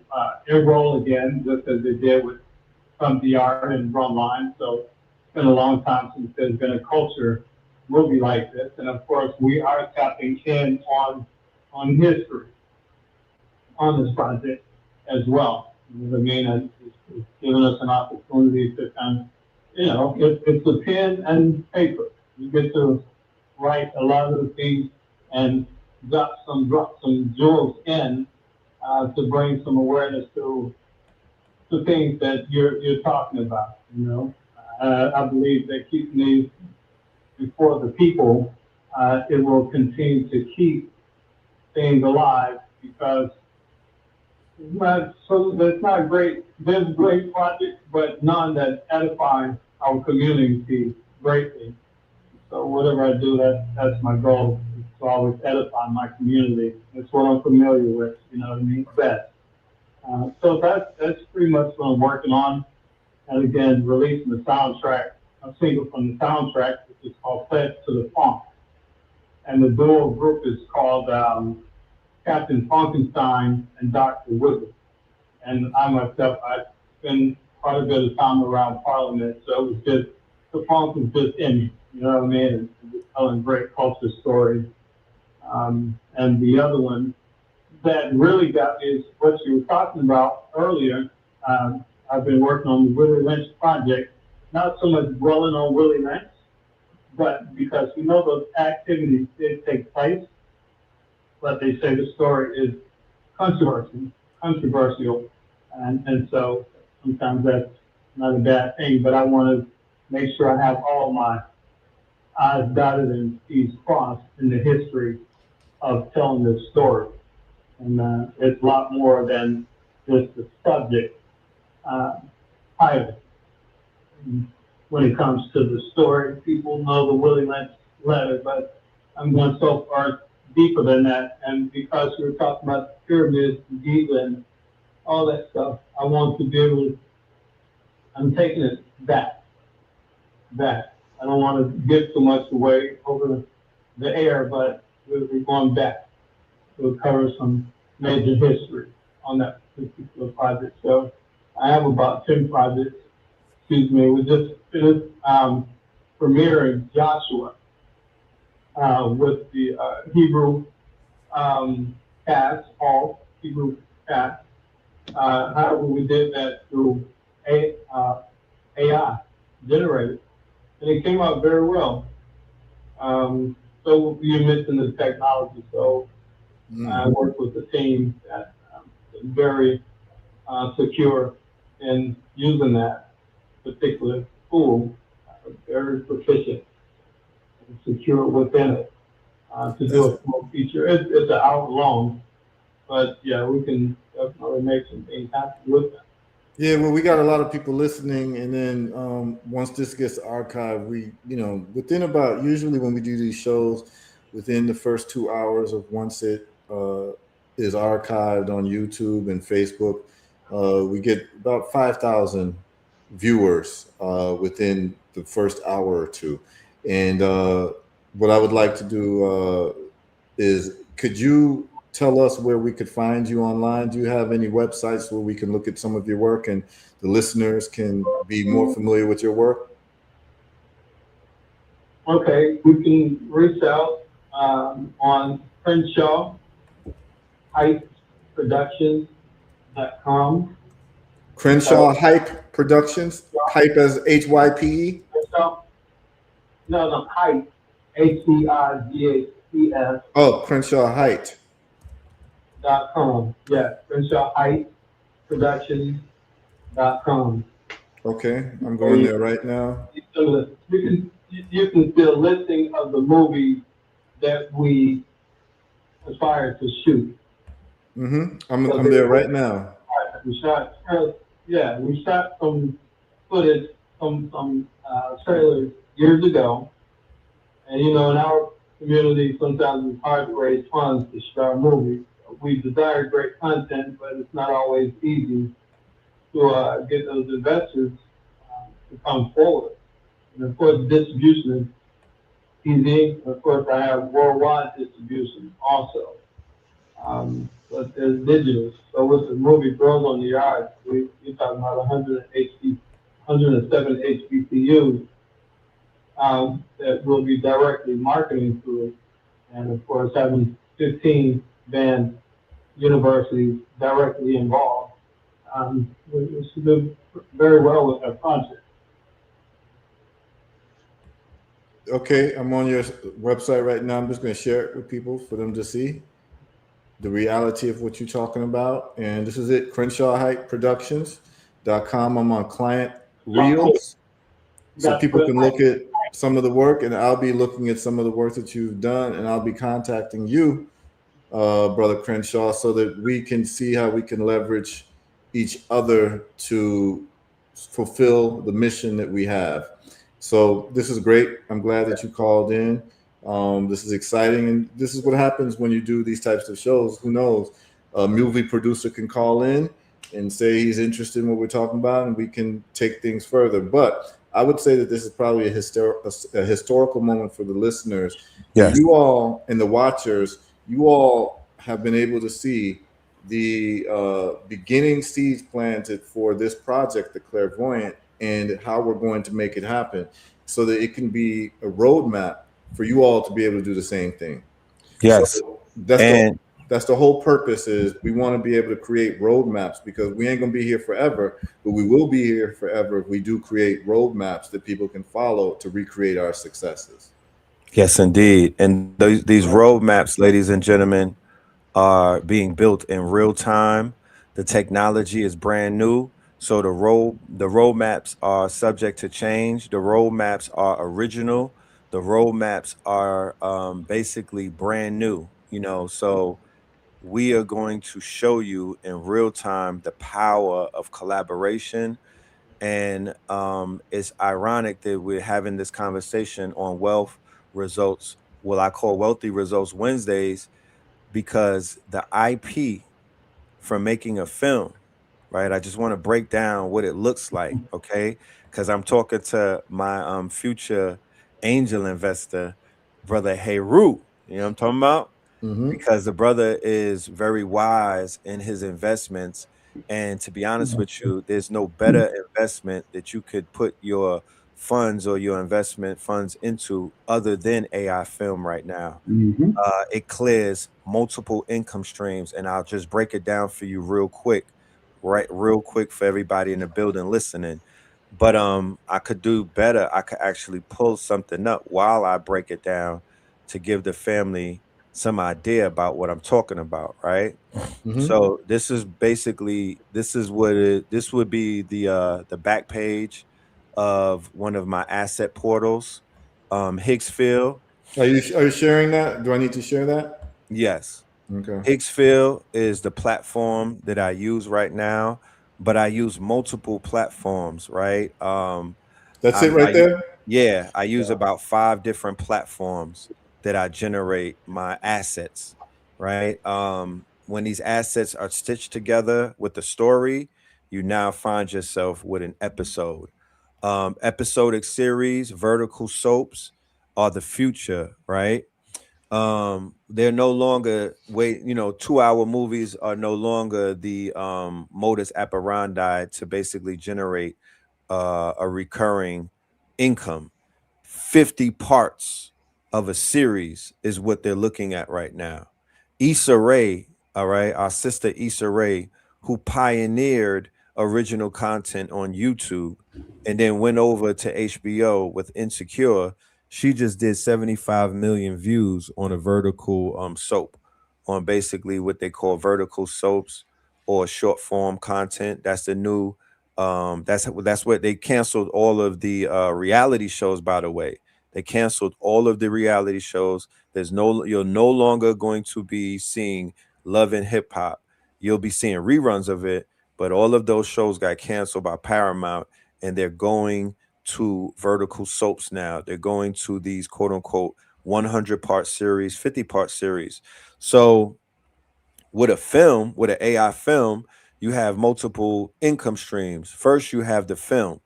enroll again, just as they did with Come the Art and Drumline. So it's been a long time since there's been a culture movie like this. And of course, we are tapping in on history on this project as well. You know what I mean? It's given us an opportunity to kind of, it's a pen and paper. You get to write a lot of the things and drop some jewels in to bring some awareness to things that you're talking about. I believe that keeping these before the people, it will continue to keep things alive, because there's not great. There's great projects, but none that edify our community greatly. So whatever I do, that's my goal, is to always edify my community. That's what I'm familiar with, you know what I mean, best. So that's pretty much what I'm working on. And again, releasing the soundtrack, a single from the soundtrack, which is called Fed to the Funk. And the dual group is called Captain Funkenstein and Dr. Wizard. And I myself, I spend quite a bit of time around Parliament, so it was just, the funk was just in me, you know what I mean? And just telling great culture stories. And the other one that really got me is what you were talking about earlier. I've been working on the Willie Lynch project, not so much dwelling on Willie Lynch, but because we know those activities did take place, but they say the story is controversial, and so sometimes that's not a bad thing, but I want to make sure I have all my I's dotted and T's crossed in the history of telling this story. And it's a lot more than just the subject title. When it comes to the story, people know the Willie Lynch letter, but I'm going so far deeper than that. And because we were talking about the pyramids, the Giza, and all that stuff, I want to be able to, I'm taking it back. back. I don't want to give too much away over the air, but we're going back to cover some major history on that particular project. So I have about 10 projects. Excuse me. We just finished premiering Joshua with the Hebrew cast, all Hebrew cast. However, we did that through AI generated, and it came out very well. So you mentioned the technology, so I worked with a team that is very secure in using that particular tool, very proficient and secure within it to do a full feature. It's an hour long, but yeah, we can definitely make some things happen with that. Yeah, well, we got a lot of people listening, and then once this gets archived, we, within about, usually when we do these shows, within the first 2 hours of once it is archived on YouTube and Facebook, we get about 5,000 viewers within the first hour or two. And what I would like to do is, could you tell us where we could find you online? Do you have any websites where we can look at some of your work and the listeners can be more familiar with your work? Okay, we can reach out on Crenshaw Hype Productions.com. Crenshaw Hype Productions, Hype as HYPE? No, Hype, HERUOFORI. Oh, Crenshaw Height. .com. Yeah, Crenshaw Hype Productions.com. Okay, I'm going there right now. You can see a listing of the movies that we aspire to shoot. I'm there right now. We shot some footage, some trailers years ago, and in our community sometimes it's hard to raise funds to start movies. We desire great content, but it's not always easy to get those investors to come forward. And of course, distribution is easy. Of course, I have worldwide distribution also. But there's digital. So with the movie Girls on the Yard, we're talking about 107 HBCUs that will be directly marketing to it. And of course, having 15 band universities directly involved. We should do very well with our project. Okay, I'm on your website right now. I'm just going to share it with people for them to see the reality of what you're talking about. And this is it, Crenshaw Hype Productions.com. I'm on Client Reels, so people can look at some of the work, and I'll be looking at some of the work that you've done, and I'll be contacting you, Brother Crenshaw, so that we can see how we can leverage each other to fulfill the mission that we have. So this is great. I'm glad that you called in. This is exciting, and this is what happens when you do these types of shows. Who knows? A movie producer can call in and say he's interested in what we're talking about, and we can take things further. But I would say that this is probably a historical moment for the listeners. Yes. You all and the watchers, you all have been able to see the beginning seeds planted for this project, the Clairvoyant, and how we're going to make it happen so that it can be a roadmap for you all to be able to do the same thing. Yes. So that's the whole purpose, is we want to be able to create roadmaps, because we ain't going to be here forever, but we will be here forever if we do create roadmaps that people can follow to recreate our successes. Yes, indeed. And these roadmaps, ladies and gentlemen, are being built in real time. The technology is brand new. So the roadmaps are subject to change. The roadmaps are original. The roadmaps are basically brand new, so we are going to show you in real time the power of collaboration. And it's ironic that we're having this conversation on wealth results, what I call Wealthy Results Wednesdays, because the IP from making a film right? I just want to break down what it looks like, okay? Because I'm talking to my future angel investor, brother HERU. You know what I'm talking about? Mm-hmm. Because the brother is very wise in his investments. And to be honest with you, there's no better investment that you could put your funds or your investment funds into other than AI film right now. Mm-hmm. It clears multiple income streams, and I'll just break it down for you real quick, right? Real quick for everybody in the building listening. But I could do better. I could actually pull something up while I break it down to give the family some idea about what I'm talking about, right? Mm-hmm. So this is basically this would be the back page of one of my asset portals, Higgsfield. Are you sharing that? Do I need to share that? Yes. Okay. Higgsfield is the platform that I use right now, but I use multiple platforms, right? That's it right there? Yeah, I use about 5 different platforms that I generate my assets, right? When these assets are stitched together with the story, you now find yourself with an episode. Episodic series, vertical soaps are the future, right? They're no longer 2-hour movies are no longer the modus operandi to basically generate a recurring income. 50 parts of a series is what they're looking at right now. Issa Rae, all right, our sister Issa Rae, who pioneered original content on YouTube and then went over to HBO with Insecure. She just did 75 million views on a vertical soap, on basically what they call vertical soaps or short form content. That's the new that's what they canceled all of the reality shows, by the way. They canceled all of the reality shows. You're no longer going to be seeing Love and Hip Hop. You'll be seeing reruns of it, but all of those shows got canceled by Paramount, and they're going to vertical soaps now. They're going to these quote unquote 100-part series, 50-part series. So with an AI film, you have multiple income streams. First, you have the film.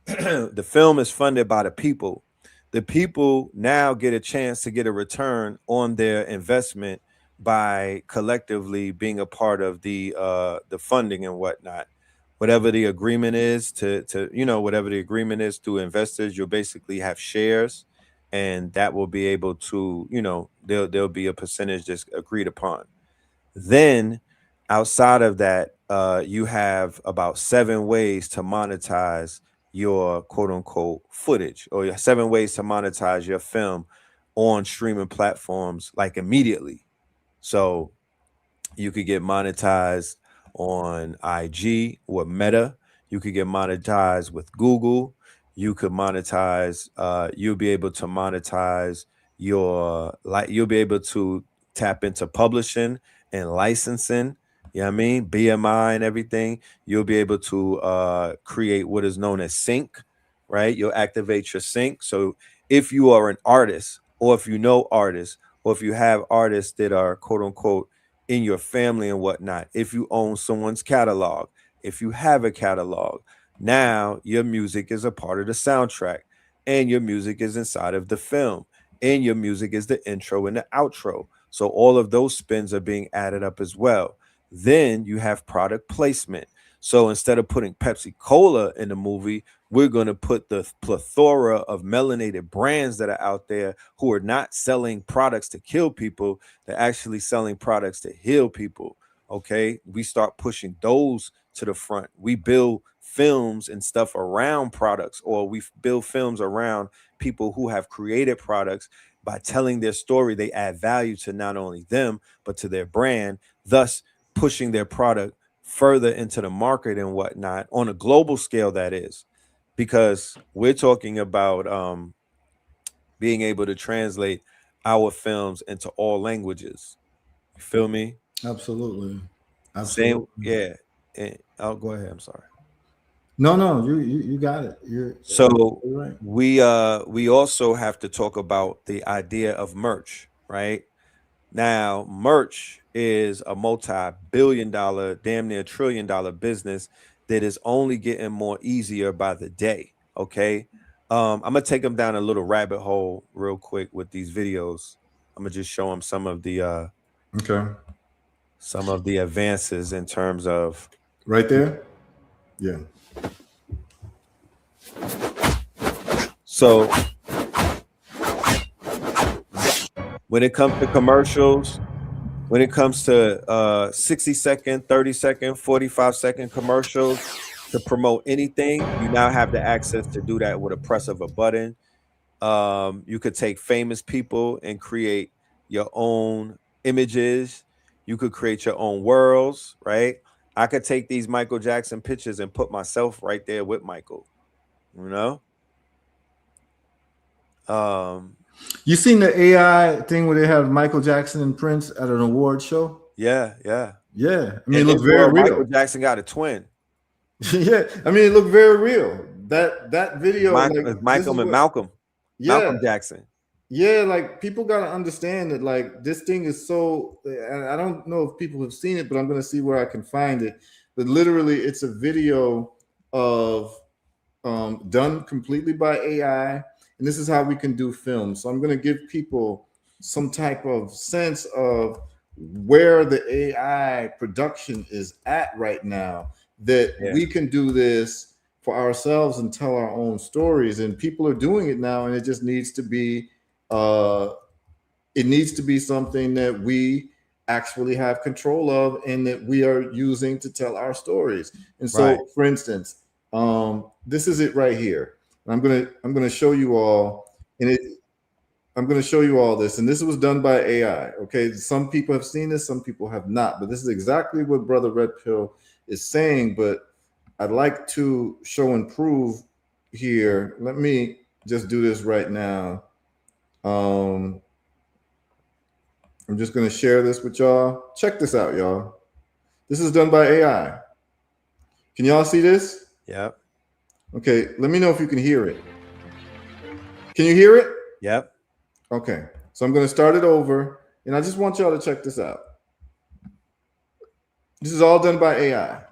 The film is funded by the people. The people now get a chance to get a return on their investment by collectively being a part of the funding and whatnot. Whatever the agreement is whatever the agreement is to investors, you'll basically have shares, and that will be able to, there'll be a percentage that's agreed upon. Then outside of that, you have about 7 ways to monetize your quote unquote footage, or 7 ways to monetize your film on streaming platforms like immediately. So you could get monetized on IG or Meta. You could get monetized with Google. You could monetize. You'll be able to monetize you'll be able to tap into publishing and licensing. You know what I mean? BMI and everything. You'll be able to create what is known as sync, right? You'll activate your sync. So if you are an artist, or if you know artists, or if you have artists that are quote unquote in your family and whatnot, if you own someone's catalog, if you have a catalog, now your music is a part of the soundtrack, and your music is inside of the film, and your music is the intro and the outro. So all of those spins are being added up as well. Then you have product placement. So instead of putting Pepsi Cola in the movie, we're going to put the plethora of melanated brands that are out there who are not selling products to kill people. They're actually selling products to heal people. Okay. We start pushing those to the front. We build films and stuff around products, or we build films around people who have created products. By telling their story, they add value to not only them, but to their brand, thus pushing their product further into the market and whatnot on a global scale, that is, because we're talking about being able to translate our films into all languages. You feel me? Absolutely. Same, Absolutely. yeah. I'll go ahead. I'm sorry. No, you got it. You're So right. we also have to talk about the idea of merch, right? Now, merch is a multi-billion-dollar, damn near trillion-dollar business that is only getting more easier by the day. Okay. I'm gonna take them down a little rabbit hole real quick with these videos. I'm gonna just show them some of the advances in terms of right there. Yeah. So when it comes to commercials, when it comes to 60-second, 30-second, 45-second commercials to promote anything, you now have the access to do that with a press of a button. You could take famous people and create your own images. You could create your own worlds, right? I could take these Michael Jackson pictures and put myself right there with Michael, you know? You seen the AI thing where they have Michael Jackson and Prince at an award show? Yeah. I mean, In it looked this very world, real. Michael Jackson got a twin. Yeah, I mean, it looked very real. That video, Michael and Malcolm. Yeah, Malcolm Jackson. Yeah, like people gotta understand that like this thing is so. And I don't know if people have seen it, but I'm gonna see where I can find it. But literally, it's a video of done completely by AI, and this is how we can do film. So I'm gonna give people some type of sense of where the AI production is at right now. That we can do this for ourselves and tell our own stories, and people are doing it now, and it just needs to be something that we actually have control of and that we are using to tell our stories. And so, for instance, this is it right here. I'm gonna show you all, and I'm gonna show you all this, and this was done by AI. Okay, some people have seen this, some people have not, but this is exactly what Brother Red Pill is saying. But I'd like to show and prove here. Let me just do this right now. I'm just going to share this with y'all. Check this out, y'all. This is done by AI. Can y'all see this? Yep. Okay, let me know if you can hear it. Can you hear it? Yep. Okay, so I'm going to start it over, and I just want y'all to check this out. This is all done by AI.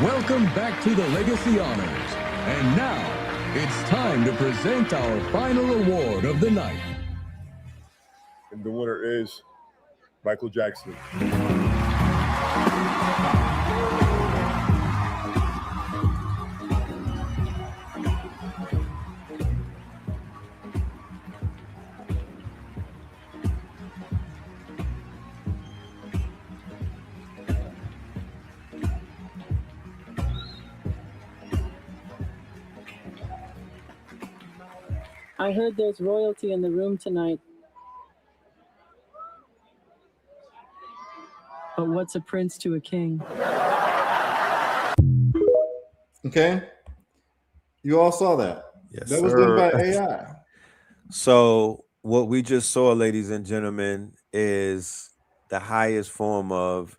Welcome back to the Legacy Honors. And now, it's time to present our final award of the night. And the winner is Michael Jackson. I heard there's royalty in the room tonight. But what's a prince to a king? Okay. You all saw that. Yes, that was done by AI. So what we just saw, ladies and gentlemen, is the highest form of,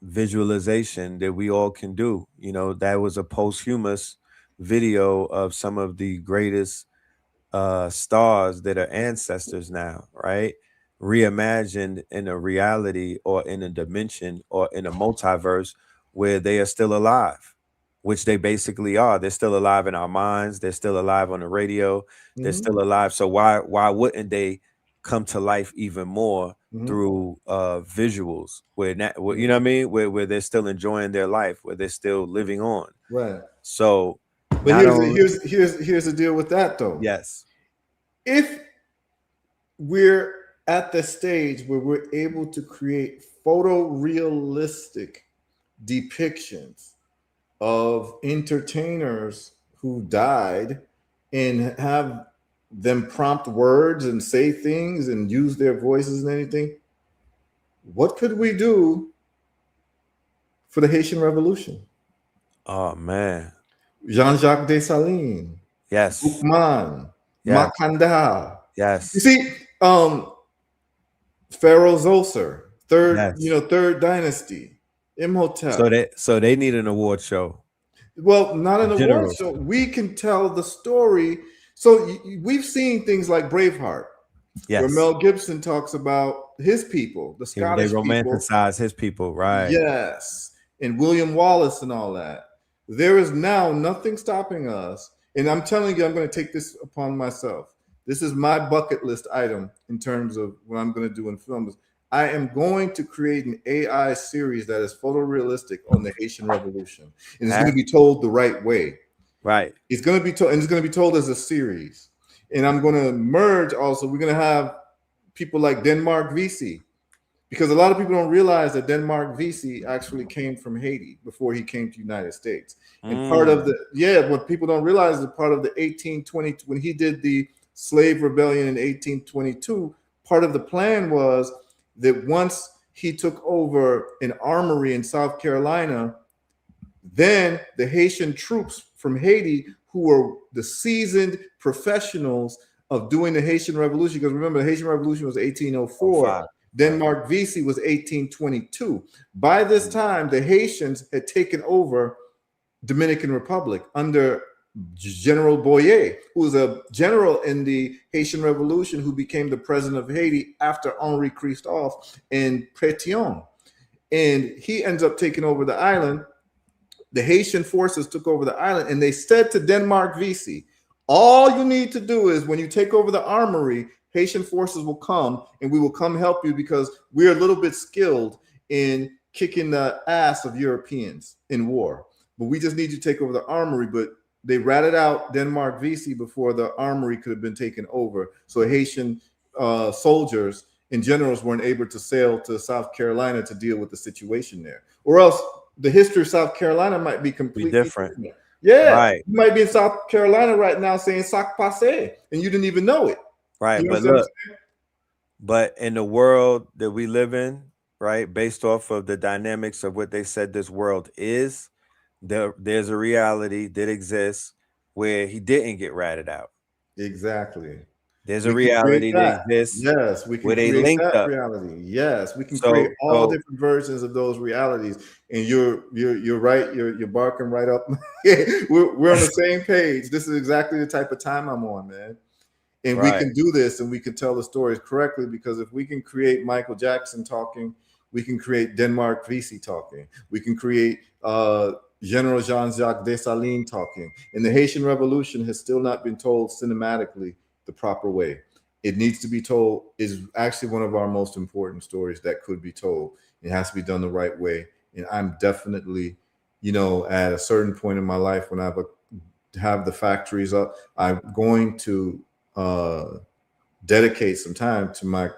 visualization that we all can do. That was a posthumous video of some of the greatest stars that are ancestors now, right? Reimagined in a reality or in a dimension or in a multiverse where they are still alive, which they basically are. They're still alive in our minds. They're still alive on the radio. They're still alive. So why wouldn't they come to life even more through visuals where you know what I mean? Where they're still enjoying their life, where they're still living on. Right. So but here's the deal with that though. Yes. If we're at the stage where we're able to create photorealistic depictions of entertainers who died and have them prompt words and say things and use their voices and anything, what could we do for the Haitian Revolution? Oh man. Jean-Jacques Dessalines. Yes. Boukman. Yes. Makanda. Yes. You see, Pharaoh Zoser, third dynasty, Imhotep. So they need an award show. Well, not an award show. We can tell the story. So we've seen things like Braveheart, where Yes. Mel Gibson talks about his people, the They Scottish people. romanticize his people, right? Yes. And William Wallace and all that. There is now nothing stopping us. And I'm telling you, I'm going to take this upon myself. This is my bucket list item in terms of what I'm going to do in films. I am going to create an AI series that is photorealistic on the Haitian Revolution. And it's going to be told the right way. Right. It's going to be told, and it's going to be told as a series. And I'm going to merge also. We're going to have people like Denmark Vesey, because a lot of people don't realize that Denmark Vesey actually came from Haiti before he came to the United States. And part of the, what people don't realize is part of the 1820, when he did the slave rebellion in 1822, part of the plan was that once he took over an armory in South Carolina, then the Haitian troops from Haiti, who were the seasoned professionals of doing the Haitian Revolution, because remember, the Haitian Revolution was 1804. Denmark Vesey was 1822. By this time, the Haitians had taken over Dominican Republic under General Boyer, who was a general in the Haitian Revolution, who became the president of Haiti after Henri Christophe and Pétion. And he ends up taking over the island. The Haitian forces took over the island, and they said to Denmark Vesey, all you need to do is when you take over the armory, Haitian forces will come and we will come help you, because we're a little bit skilled in kicking the ass of Europeans in war. But we just need you to take over the armory. But they ratted out Denmark Vesey before the armory could have been taken over. So Haitian soldiers and generals weren't able to sail to South Carolina to deal with the situation there. Or else the history of South Carolina might be completely different. Yeah, right. You might be in South Carolina right now saying "sac passe," and you didn't even know it. Right, but look, but in the world that we live in, right, based off of the dynamics of what they said this world is, there's a reality that exists where he didn't get ratted out. Exactly. There's a reality that exists. Yes, we can create that reality. Yes, we can create all different versions of those realities. And you're right. You're barking right up. we're on the same page. This is exactly the type of time I'm on, man. And we can do this, and we can tell the stories correctly, because if we can create Michael Jackson talking, we can create Denmark Vesey talking. We can create General Jean-Jacques Dessalines talking. And the Haitian Revolution has still not been told cinematically the proper way. It needs to be told. Is actually one of our most important stories that could be told. It has to be done the right way. And I'm definitely, at a certain point in my life when I have the factories up, I'm going to dedicate some time to my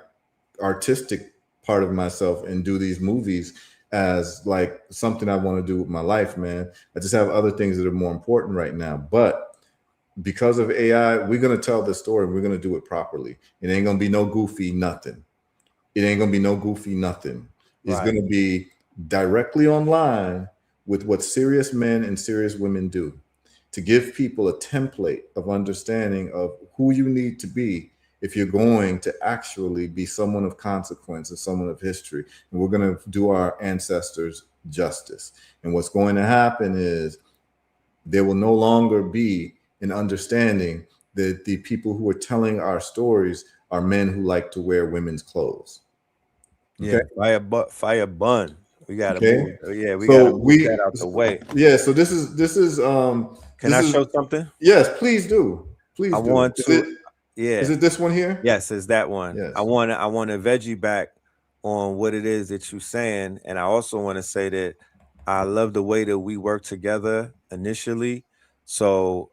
artistic part of myself and do these movies as like something I want to do with my life, man. I just have other things that are more important right now. But because of AI, we're going to tell the story and we're going to do it properly. It ain't going to be no goofy nothing. It ain't going to be no goofy nothing. It's going to be directly online with what serious men and serious women do, to give people a template of understanding of who you need to be if you're going to actually be someone of consequence and someone of history. And we're going to do our ancestors justice. And what's going to happen is there will no longer be an understanding that the people who are telling our stories are men who like to wear women's clothes. Okay? Yeah, fire bun. We gotta move. Yeah, we gotta move that out the way. Yeah, so this is Can I show something? Yes, please do. Please I want to. Is it this one here? Yes, it's that one. Yes. I want to veggie back on what it is that you're saying, and I also want to say that I love the way that we work together initially. So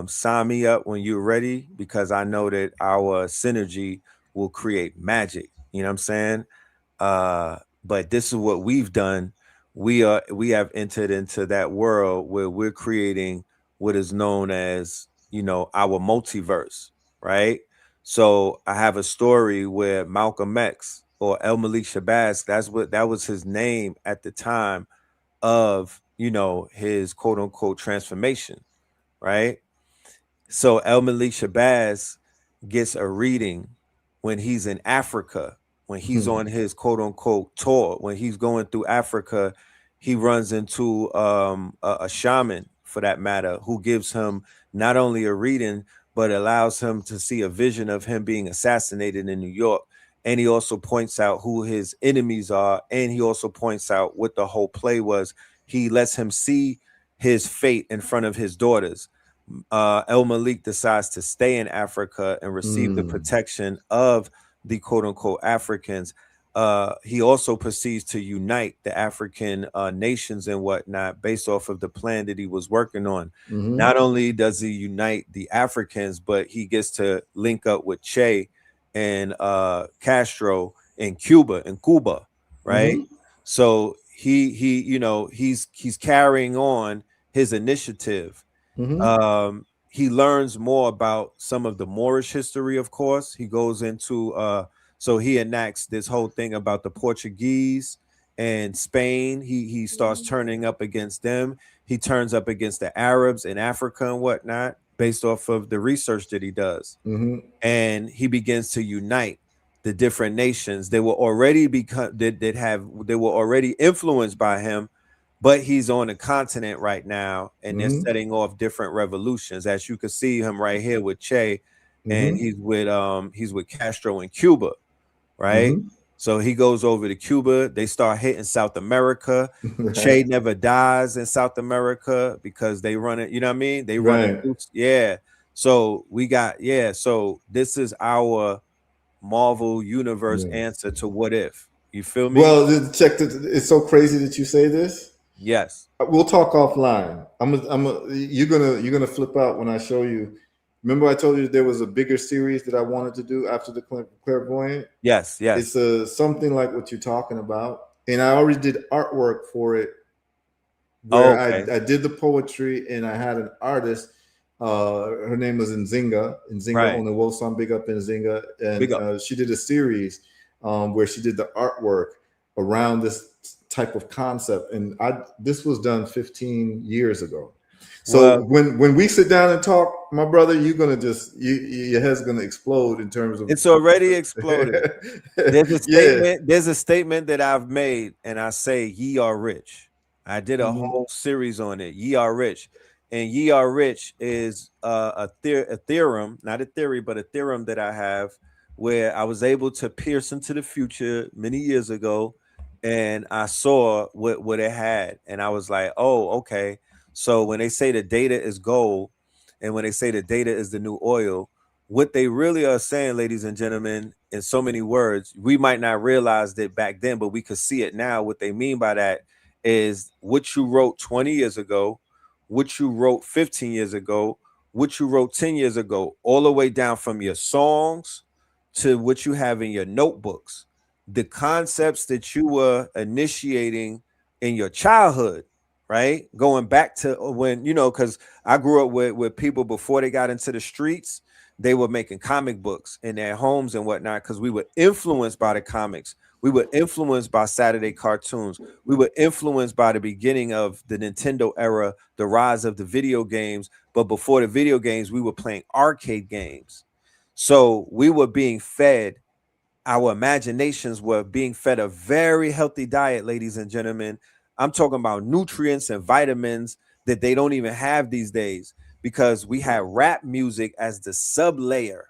sign me up when you're ready, because I know that our synergy will create magic. You know what I'm saying? But this is what we've done. We have entered into that world where we're creating what is known as, our multiverse, right? So I have a story where Malcolm X, or El Malik Shabazz, that was his name at the time of, his quote unquote transformation, right? So El Malik Shabazz gets a reading when he's in Africa, when he's on his quote unquote tour. When he's going through Africa, he runs into a shaman, for that matter, who gives him not only a reading, but allows him to see a vision of him being assassinated in New York. And he also points out who his enemies are, and he also points out what the whole play was. He lets him see his fate in front of his daughters. El Malik decides to stay in Africa and receive the protection of the quote unquote Africans. He also proceeds to unite the African nations and whatnot based off of the plan that he was working on. Not only does he unite the Africans, but he gets to link up with Che and Castro in Cuba, right? So he you know, he's carrying on his initiative. He learns more about some of the Moorish history, of course. He goes into so he enacts this whole thing about the Portuguese and Spain. He starts turning up against them. He turns up against the Arabs in Africa and whatnot, based off of the research that he does. And he begins to unite the different nations. They were already they were already influenced by him, but he's on a continent right now, and they're setting off different revolutions. As you can see him right here with Che, and he's with Castro in Cuba, right? So he goes over to Cuba. They start hitting South America. Che never dies in South America because they run it. You know what I mean? They run it. Yeah. So we got So this is our Marvel Universe answer to What If. You feel me? Well, check it's so crazy that you say this. Yes. We'll talk offline. You're gonna flip out when I show you. Remember, I told you there was a bigger series that I wanted to do after the Clairvoyant. Yes. It's something like what you're talking about, and I already did artwork for it. Where I did the poetry, and I had an artist. Her name was Nzinga on the Wosan. Big up Nzinga, and she did a series where she did the artwork around this type of concept, and this was done 15 years ago. So when we sit down and talk, my brother, you're gonna your head's gonna explode in terms of. It's already exploded. There's a statement that I've made, and I say, "Ye are rich." I did a whole series on it. Ye are rich, and ye are rich is a theorem, not a theory, but a theorem that I have, where I was able to pierce into the future many years ago, and I saw what it had, and I was like, "Oh, okay." So when they say the data is gold, and when they say the data is the new oil, what they really are saying, ladies and gentlemen, in so many words, we might not realize that back then, but we could see it now. What they mean by that is what you wrote 20 years ago, what you wrote 15 years ago, what you wrote 10 years ago, all the way down from your songs to what you have in your notebooks, the concepts that you were initiating in your childhood, right? Going back to when, because I grew up with people before they got into the streets, they were making comic books in their homes and whatnot, because we were influenced by the comics. We were influenced by Saturday cartoons. We were influenced by the beginning of the Nintendo era, the rise of the video games. But before the video games, we were playing arcade games. So we were being fed, our imaginations were being fed a very healthy diet, ladies and gentlemen. I'm talking about nutrients and vitamins that they don't even have these days, because we had rap music as the sub layer.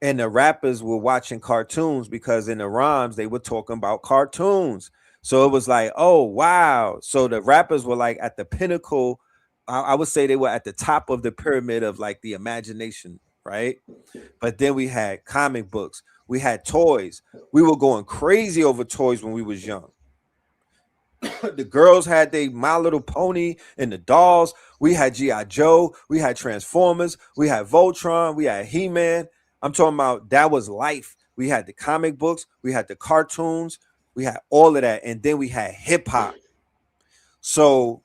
And the rappers were watching cartoons, because in the rhymes, they were talking about cartoons. So it was like, oh, wow. So the rappers were like at the pinnacle. I would say they were at the top of the pyramid of like the imagination, right? But then we had comic books. We had toys. We were going crazy over toys when we was young. The girls had their My Little Pony and the dolls. We had G.I. Joe. We had Transformers. We had Voltron. We had He-Man. I'm talking about that was life. We had the comic books. We had the cartoons. We had all of that. And then we had hip hop. So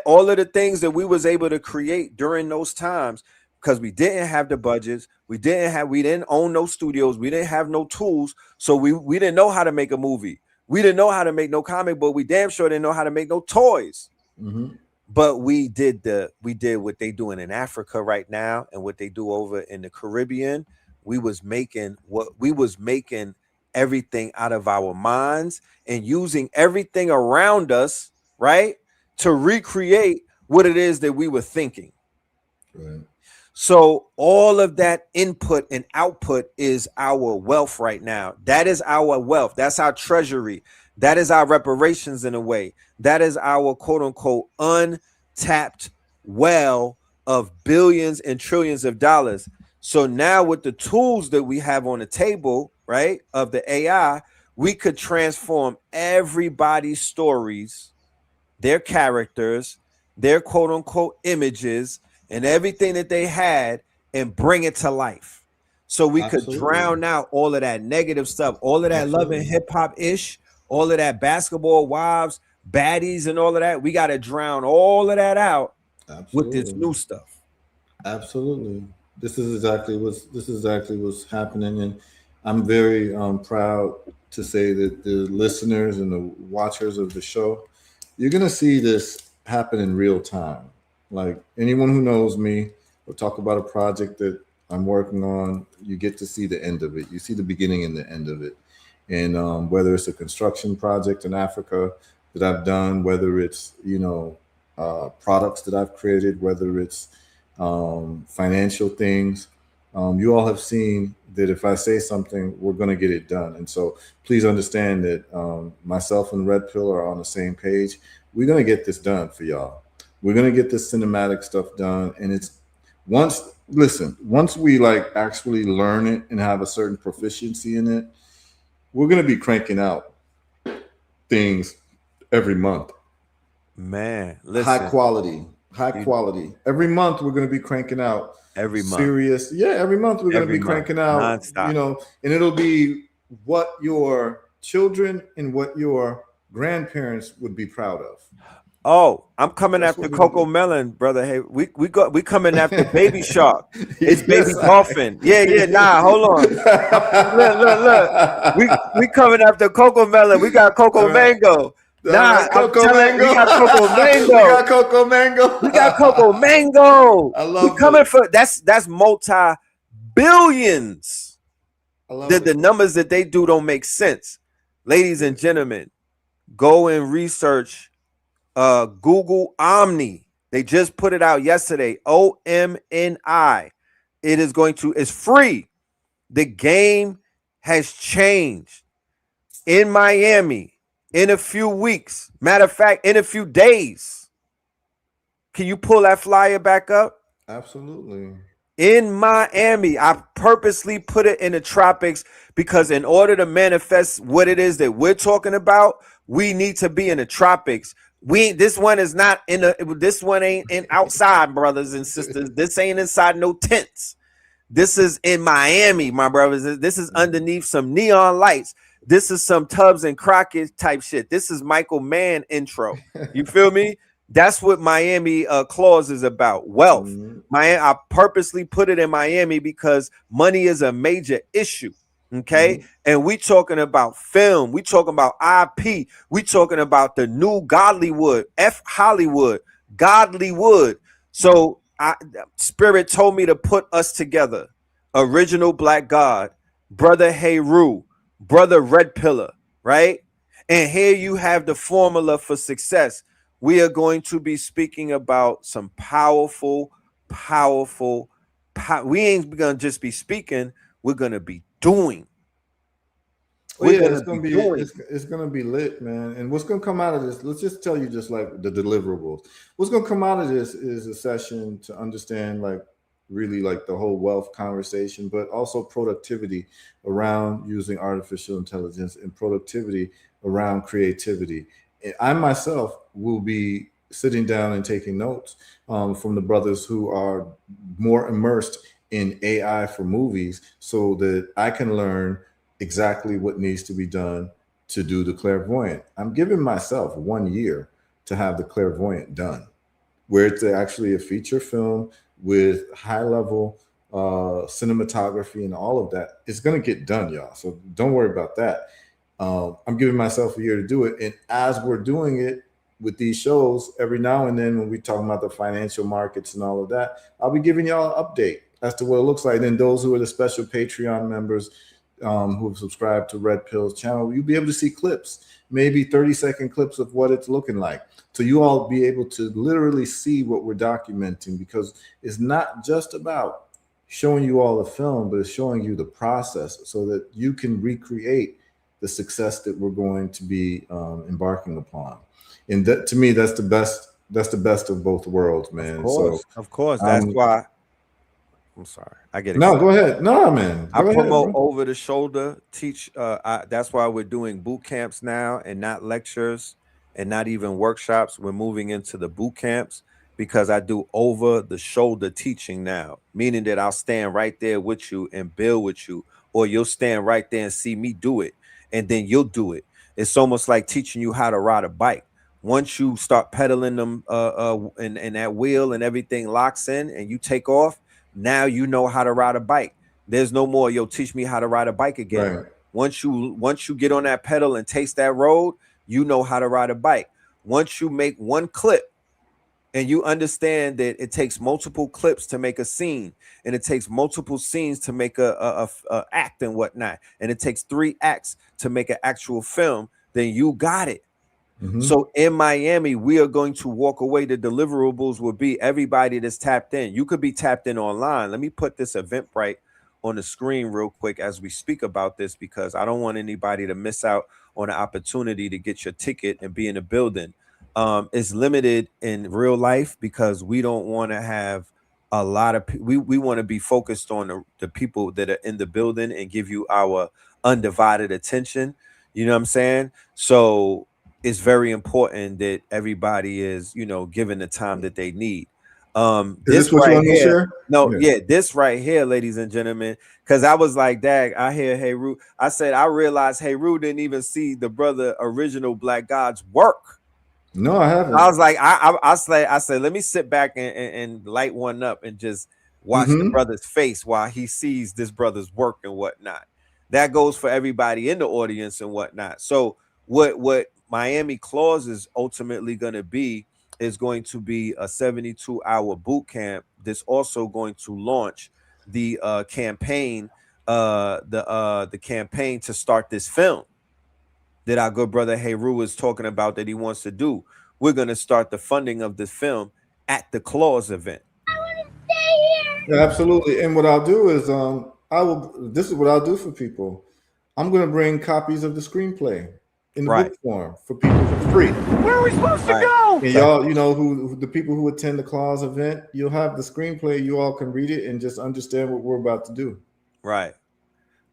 all of the things that we was able to create during those times, because we didn't have the budgets. We didn't own no studios. We didn't have no tools. So we didn't know how to make a movie. We didn't know how to make no comic book. We damn sure didn't know how to make no toys. But we did what they doing in Africa right now, and what they do over in the Caribbean. We was making everything out of our minds and using everything around us, right, to recreate what it is that we were thinking. Right. So all of that input and output is our wealth right now. That is our wealth. That's our treasury. That is our reparations in a way. That is our quote unquote untapped well of billions and trillions of dollars. So now with the tools that we have on the table, right, of the AI, we could transform everybody's stories, their characters, their quote unquote images, and everything that they had and bring it to life. So we could drown out all of that negative stuff, all of that love and hip hop ish, all of that basketball wives, baddies, and all of that. We got to drown all of that out with this new stuff. Absolutely. This is exactly what's happening, and I'm very proud to say that the listeners and the watchers of the show, you're gonna see this happen in real time. Like anyone who knows me, we'll talk about a project that I'm working on. You get to see the end of it. You see the beginning and the end of it, and whether it's a construction project in Africa that I've done, whether it's products that I've created, whether it's financial things. You all have seen that if I say something, we're going to get it done. And so please understand that myself and Red Pill are on the same page. We're going to get this done for y'all. We're going to get this cinematic stuff done. And it's once we like actually learn it and have a certain proficiency in it, we're going to be cranking out things every month. Man, listen. High quality. Every month we're going to be cranking out every month. Serious. Yeah, every month we're going to be cranking out nonstop. And it'll be what your children and what your grandparents would be proud of. Oh, I'm coming after Coco Melon, brother. Hey, we coming after Baby Shark. It's Baby Dolphin. Yeah. Nah, hold on. Look. We coming after Coco Melon. We got Coco Mango. Nah, Coco Mango. We got Coco Mango. We got Coco Mango. I love coming for that's multi-billions. The numbers that they do don't make sense. Ladies and gentlemen, go and research Google Omni. They just put it out yesterday. OMNI. It's free. The game has changed in Miami. In a few weeks, matter of fact, in a few days. Can you pull that flyer back up? Absolutely. In Miami, I purposely put it in the tropics because in order to manifest what it is that we're talking about, we need to be in the tropics. This one ain't in outside, brothers and sisters. This ain't inside no tents. This is in Miami, my brothers. This is underneath some neon lights. This is some Tubbs and Crockett type shit. This is Michael Mann intro. You feel me? That's what Miami clause is about. Wealth. I purposely put it in Miami because money is a major issue. Okay. And we talking about film. We talking about IP. We talking about the new Godlywood, Hollywood, Godlywood. So Spirit told me to put us together. Original Black God, Brother HERU, Brother Red Pillar, right? And here you have the formula for success. We are going to be speaking about some powerful. We ain't gonna just be speaking. We're gonna be doing. It's gonna be lit, man. And what's gonna come out of this? Let's just tell you, just like the deliverables. What's gonna come out of this is a session to understand, like, really like the whole wealth conversation, but also productivity around using artificial intelligence and productivity around creativity. And I myself will be sitting down and taking notes from the brothers who are more immersed in AI for movies so that I can learn exactly what needs to be done to do the clairvoyant. I'm giving myself 1 year to have the clairvoyant done, where it's actually a feature film with high level cinematography and all of that. It's going to get done, y'all. So don't worry about that. I'm giving myself a year to do it. And as we're doing it with these shows, every now and then when we talk about the financial markets and all of that, I'll be giving y'all an update as to what it looks like. And then those who are the special Patreon members who have subscribed to Red Pill's channel, you'll be able to see clips, maybe 30-second clips of what it's looking like. So you all be able to literally see what we're documenting, because it's not just about showing you all the film, but it's showing you the process so that you can recreate the success that we're going to be embarking upon. And that, to me, that's the best. That's the best of both worlds, man. Of course. That's why. I'm sorry. I get it. No, go ahead. No, man. I promote over the shoulder teach. That's why we're doing boot camps now and not lectures and not even workshops. We're moving into the boot camps because I do over the shoulder teaching now, meaning that I'll stand right there with you and build with you, or you'll stand right there and see me do it, and then you'll do it. It's almost like teaching you how to ride a bike. Once you start pedaling them and that wheel and everything locks in and you take off, now you know how to ride a bike. There's no more, yo, teach me how to ride a bike again. Right. Once you get on that pedal and taste that road, you know how to ride a bike. Once you make one clip and you understand that it takes multiple clips to make a scene, and it takes multiple scenes to make a act and whatnot, and it takes 3 acts to make an actual film, then you got it. Mm-hmm. So in Miami, we are going to walk away. The deliverables will be everybody that's tapped in. You could be tapped in online. Let me put this Eventbrite on the screen real quick as we speak about this, because I don't want anybody to miss out on the opportunity to get your ticket and be in the building. It's limited in real life because we don't want to have a lot of we want to be focused on the people that are in the building and give you our undivided attention. You know what I'm saying? So it's very important that everybody is, given the time that they need. This right here, this right here, ladies and gentlemen, because I was like, dag, I hear HERU. I said, I realized HERU didn't even see the brother original Black God's work. No, I haven't. I was like, I said, let me sit back and light one up and just watch the brother's face while he sees this brother's work and whatnot. That goes for everybody in the audience and whatnot. So what Miami Clause is ultimately going to be is going to be a 72-hour boot camp that's also going to launch the campaign, the campaign to start this film that our good brother HERU is talking about that he wants to do. We're going to start the funding of this film at the Clause event. I want to stay here. Yeah, absolutely. And what I'll do is this is what I'll do for people. I'm going to bring copies of the screenplay in the book form for people for free. Where are we supposed to go? And y'all, who the people who attend the Clause event, you'll have the screenplay. You all can read it and just understand what we're about to do. Right.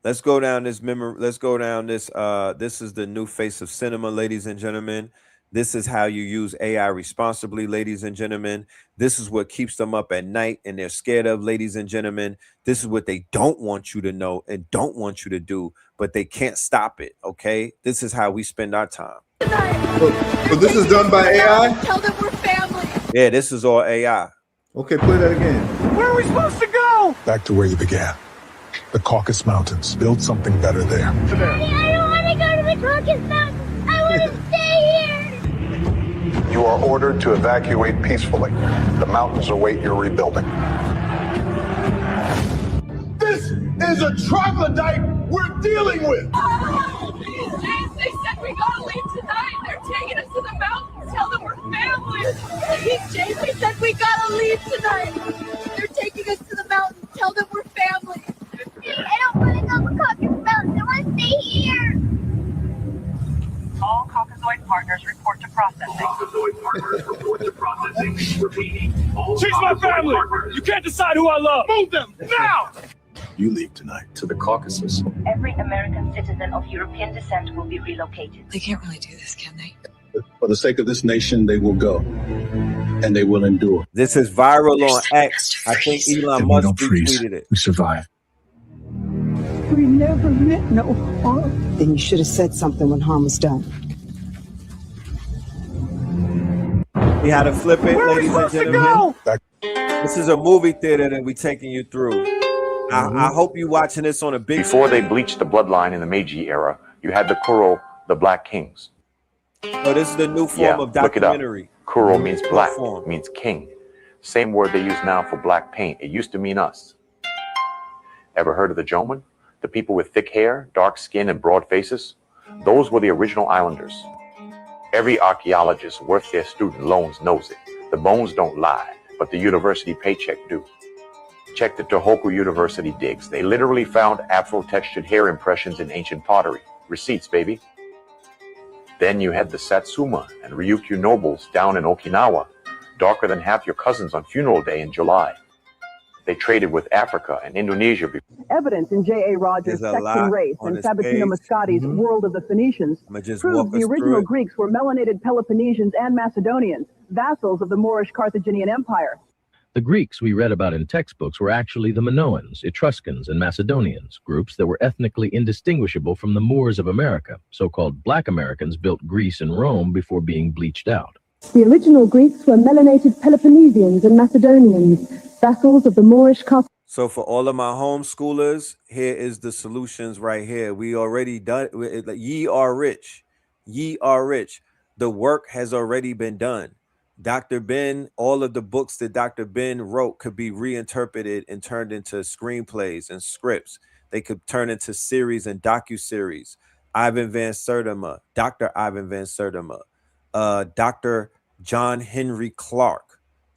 Let's go down this memory. Let's go down this. This is the new face of cinema, ladies and gentlemen. This is how you use AI responsibly, ladies and gentlemen. This is what keeps them up at night and they're scared of, ladies and gentlemen. This is what they don't want you to know and don't want you to do, but they can't stop it, okay? This is how we spend our time. So this is done by AI? Tell them we're family. Yeah, this is all AI. Okay, play that again. Where are we supposed to go? Back to where you began. The Caucasus Mountains. Build something better there. Daddy, I don't want to go to the Caucasus Mountains. I want to stay here. You are ordered to evacuate peacefully. The mountains await your rebuilding. This is a troglodyte we're dealing with. James, they said we gotta leave tonight. They're taking us to the mountains. Tell them we're family. Please, James, they said we gotta leave tonight. They're taking us to the mountains. Tell them we're family. I don't want to go to Caucasus Mountains. I want to stay here. All Caucasoid partners report to processing. Caucasoid partners report to processing. Repeating. She's my family. You can't decide who I love. Move them now. You leave tonight to the Caucasus. Every American citizen of European descent will be relocated. They can't really do this, can they? For the sake of this nation, they will go. And they will endure. This is viral on X. I think Elon Musk retweeted it. We survive. We never meant no harm. Then you should have said something when harm was done. We had to flip it, ladies and gentlemen. This is a movie theater that we're taking you through. I hope you're watching this on a big Before they bleached the bloodline in the Meiji era, you had the Kuro, the Black Kings. Oh, this is the new form of documentary. Look it up. Kuro means black, means king. Same word they use now for black paint. It used to mean us. Ever heard of the Joman? The people with thick hair, dark skin, and broad faces? Those were the original islanders. Every archaeologist worth their student loans knows it. The bones don't lie, but the university paycheck do. Check the Tohoku University digs. They literally found Afro-textured hair impressions in ancient pottery. Receipts, baby. Then you had the Satsuma and Ryukyu nobles down in Okinawa, darker than half your cousins on funeral day in July. They traded with Africa and Indonesia. Evidence in J.A. Rogers' Section Race and Sabatino Mascati's World of the Phoenicians proves the original Greeks were melanated Peloponnesians and Macedonians, vassals of the Moorish Carthaginian Empire. The Greeks we read about in textbooks were actually the Minoans, Etruscans, and Macedonians, groups that were ethnically indistinguishable from the Moors of America. So-called Black Americans built Greece and Rome before being bleached out. The original Greeks were melanated Peloponnesians and Macedonians, vassals of the Moorish Carthaginian. So for all of my homeschoolers, here is the solutions right here. We already done. Ye are rich. Ye are rich. The work has already been done. Dr. Ben, all of the books that Dr. Ben wrote could be reinterpreted and turned into screenplays and scripts. They could turn into series and docuseries. Ivan Van Sertima, Dr. Ivan Van Sertima, Dr. John Henry Clark.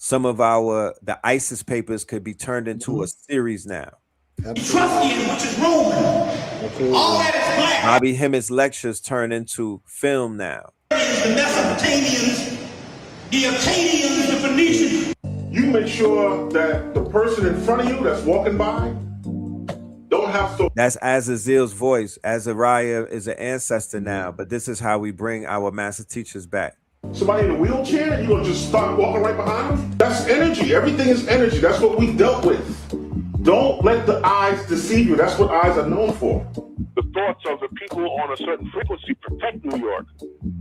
Some of the ISIS papers could be turned into a series now. Etruscan, which is Roman. All that is black. Bobby Hemmett's lectures turn into film now. The Mesopotamians, the Akkadians, the Phoenicians. You make sure that the person in front of you that's walking by don't have so. That's Azazil's voice. Azariah is an ancestor now, but this is how we bring our master teachers back. Somebody in a wheelchair and you're gonna just start walking right behind them? That's energy. Everything is energy. That's what we dealt with. Don't let the eyes deceive you. That's what eyes are known for. The thoughts of the people on a certain frequency protect New York,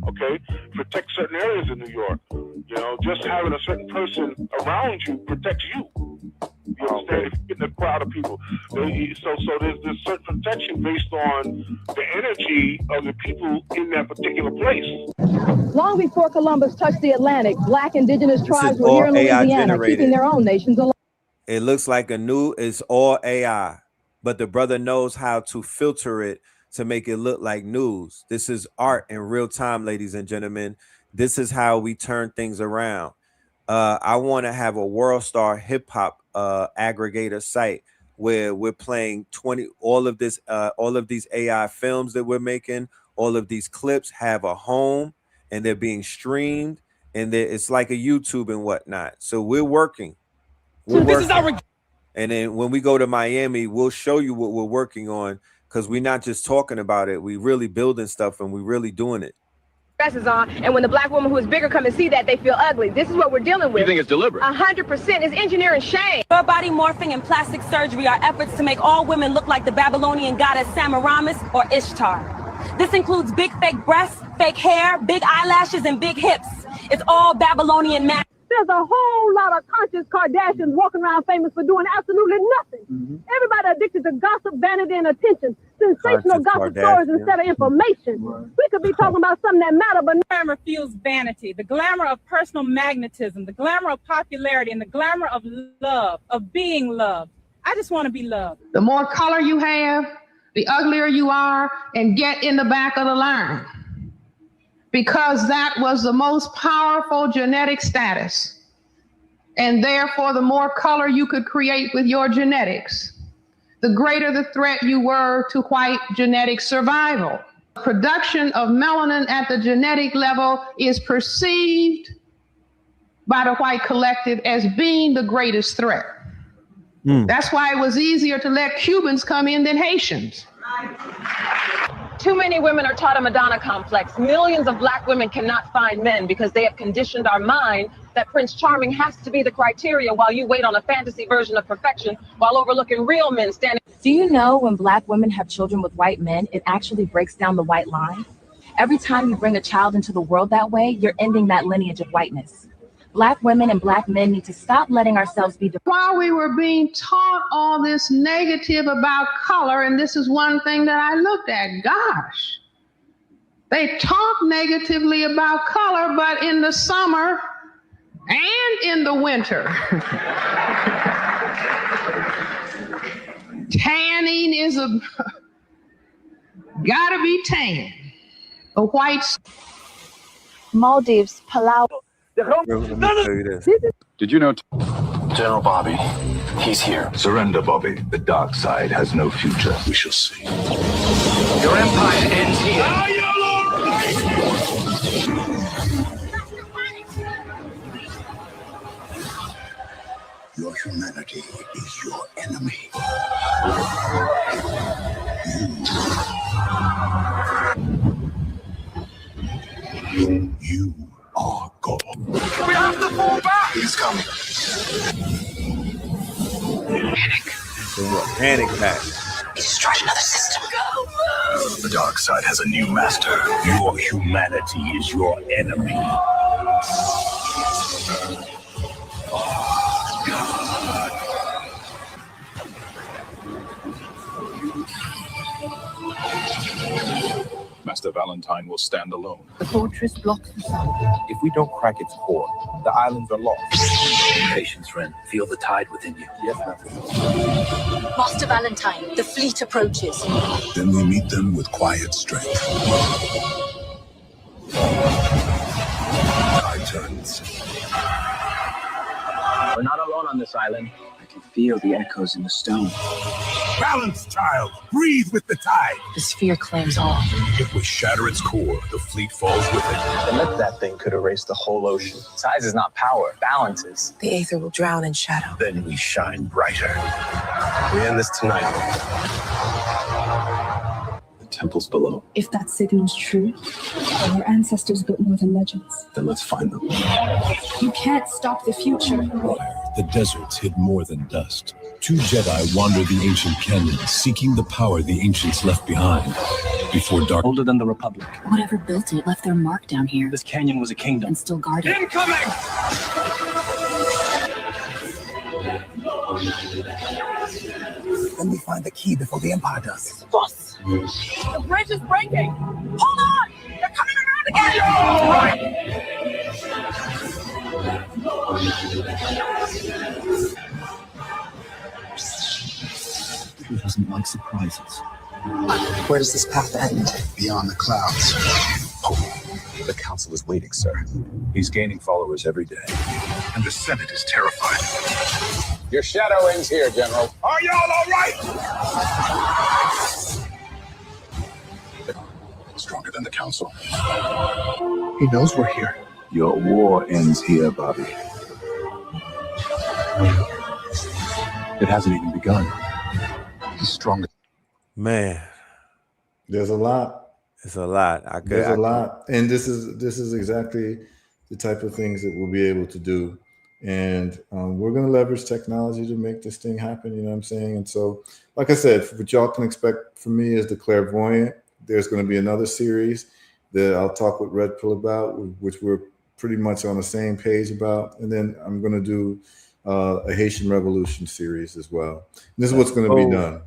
okay? Protect certain areas of New York. You know, just having a certain person around you protects you. You understand? If you get in a crowd of people. So there's this certain protection based on the energy of the people in that particular place. Long before Columbus touched the Atlantic, black indigenous tribes were here in Louisiana, keeping their own nations alive. It looks like it's all AI, but the brother knows how to filter it to make it look like news. This is art in real time, ladies and gentlemen. This is how we turn things around. I want to have a World Star hip hop aggregator site where we're playing all of these AI films that we're making. All of these clips have a home and they're being streamed, and it's like a YouTube and whatnot. So we're working. And then when we go to Miami, we'll show you what we're working on, because we're not just talking about it. We really building stuff and we really doing it. Dresses on, and when the black woman who is bigger come and see that, they feel ugly. This is what we're dealing with. You think it's deliberate? 100% is engineering shame. Your body morphing and plastic surgery are efforts to make all women look like the Babylonian goddess Semiramis or Ishtar. This includes big fake breasts, fake hair, big eyelashes, and big hips. It's all Babylonian magic. There's a whole lot of conscious Kardashians walking around famous for doing absolutely nothing. Everybody addicted to gossip, vanity, and attention. Sensational gossip stories instead of information. We could be talking about something that matters, but glamour fuels vanity, the glamour of personal magnetism, the glamour of popularity, and the glamour of love, of being loved. I just want to be loved. The more color you have, the uglier you are, and get in the back of the line. Because that was the most powerful genetic status. And therefore, the more color you could create with your genetics, the greater the threat you were to white genetic survival. Production of melanin at the genetic level is perceived by the white collective as being the greatest threat. That's why it was easier to let Cubans come in than Haitians. too many women are taught a Madonna complex. Millions of black women cannot find men because they have conditioned our mind that Prince Charming has to be the criteria while you wait on a fantasy version of perfection while overlooking real men standing. Do you know when black women have children with white men, it actually breaks down the white line? Every time you bring a child into the world that way, you're ending that lineage of whiteness. Black women and black men need to stop letting ourselves be. While we were being taught all this negative about color, and this is one thing that I looked at, gosh, they talk negatively about color, but in the summer and in the winter, tanning is gotta be tan. A white. Maldives, Palau. Let me tell you this. Did you know General Bobby? He's here. Surrender, Bobby. The dark side has no future. We shall see. Your empire ends here. Your humanity is your enemy. You are God. We have to fall back! He's coming. Panic. Panic back. He destroyed another system. Go! The dark side has a new master. Your humanity is your enemy. Master Valentine will stand alone. The fortress blocks the sun. If we don't crack its core, the islands are lost. Patience, friend. Feel the tide within you. Yes, Master. Master Valentine, the fleet approaches. Then we meet them with quiet strength. Tide turns. We're not alone on this island. I can feel the echoes in the stone. Balance, child. Breathe with the tide. The sphere claims all. If we shatter its core, the fleet falls with it. The lift that thing could erase the whole ocean. Size is not power. Balance is. The Aether will drown in shadow. Then we shine brighter. We end this tonight. The temple's below. If that signal's true, our ancestors built more than legends. Then let's find them. You can't stop the future. The deserts hid more than dust. Two Jedi wander the ancient canyons, seeking the power the ancients left behind. Before dark. Older than the Republic. Whatever built it left their mark down here. This canyon was a kingdom. And still guarded. Incoming! Then we find the key before the Empire does. Boss! The bridge is breaking. Hold on! They're coming around again! He doesn't like surprises. Where does this path end? Beyond the clouds. The council is waiting, sir. He's gaining followers every day. And the Senate is terrified. Your shadow ends here, General. Are y'all all right? Stronger than the council. He knows we're here. Your war ends here, Bobby. It hasn't even begun. He's stronger. Man, There's a lot. it's a lot. There's a lot, and this is exactly the type of things that we'll be able to do. And we're going to leverage technology to make this thing happen. You know what I'm saying? And so, like I said, what y'all can expect from me is the clairvoyant. There's going to be another series that I'll talk with Red Pill about, which we're pretty much on the same page about. And then I'm going to do a Haitian Revolution series as well. And this is what's going to be done.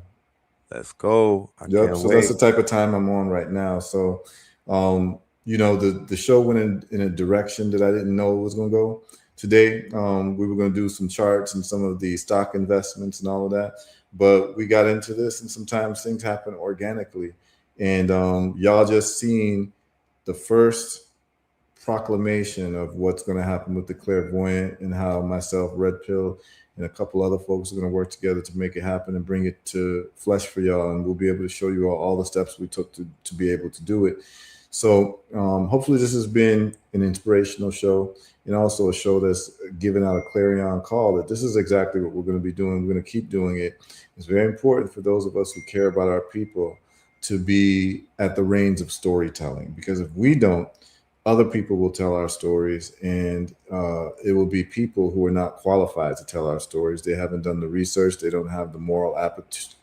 Let's go. Yep. So that's the type of time I'm on right now. So, you know, the show went in a direction that I didn't know it was going to go. Today, we were going to do some charts and some of the stock investments and all of that. But we got into this, and sometimes things happen organically. And y'all just seen the first proclamation of what's going to happen with the clairvoyant, and how myself, Red Pill, and a couple other folks are going to work together to make it happen and bring it to flesh for y'all. And we'll be able to show you all the steps we took to be able to do it. So hopefully this has been an inspirational show, and also a show that's given out a clarion call that this is exactly what we're going to be doing. We're going to keep doing it. It's very important for those of us who care about our people to be at the reins of storytelling, because if we don't, other people will tell our stories, and it will be people who are not qualified to tell our stories. They haven't done the research, they don't have the moral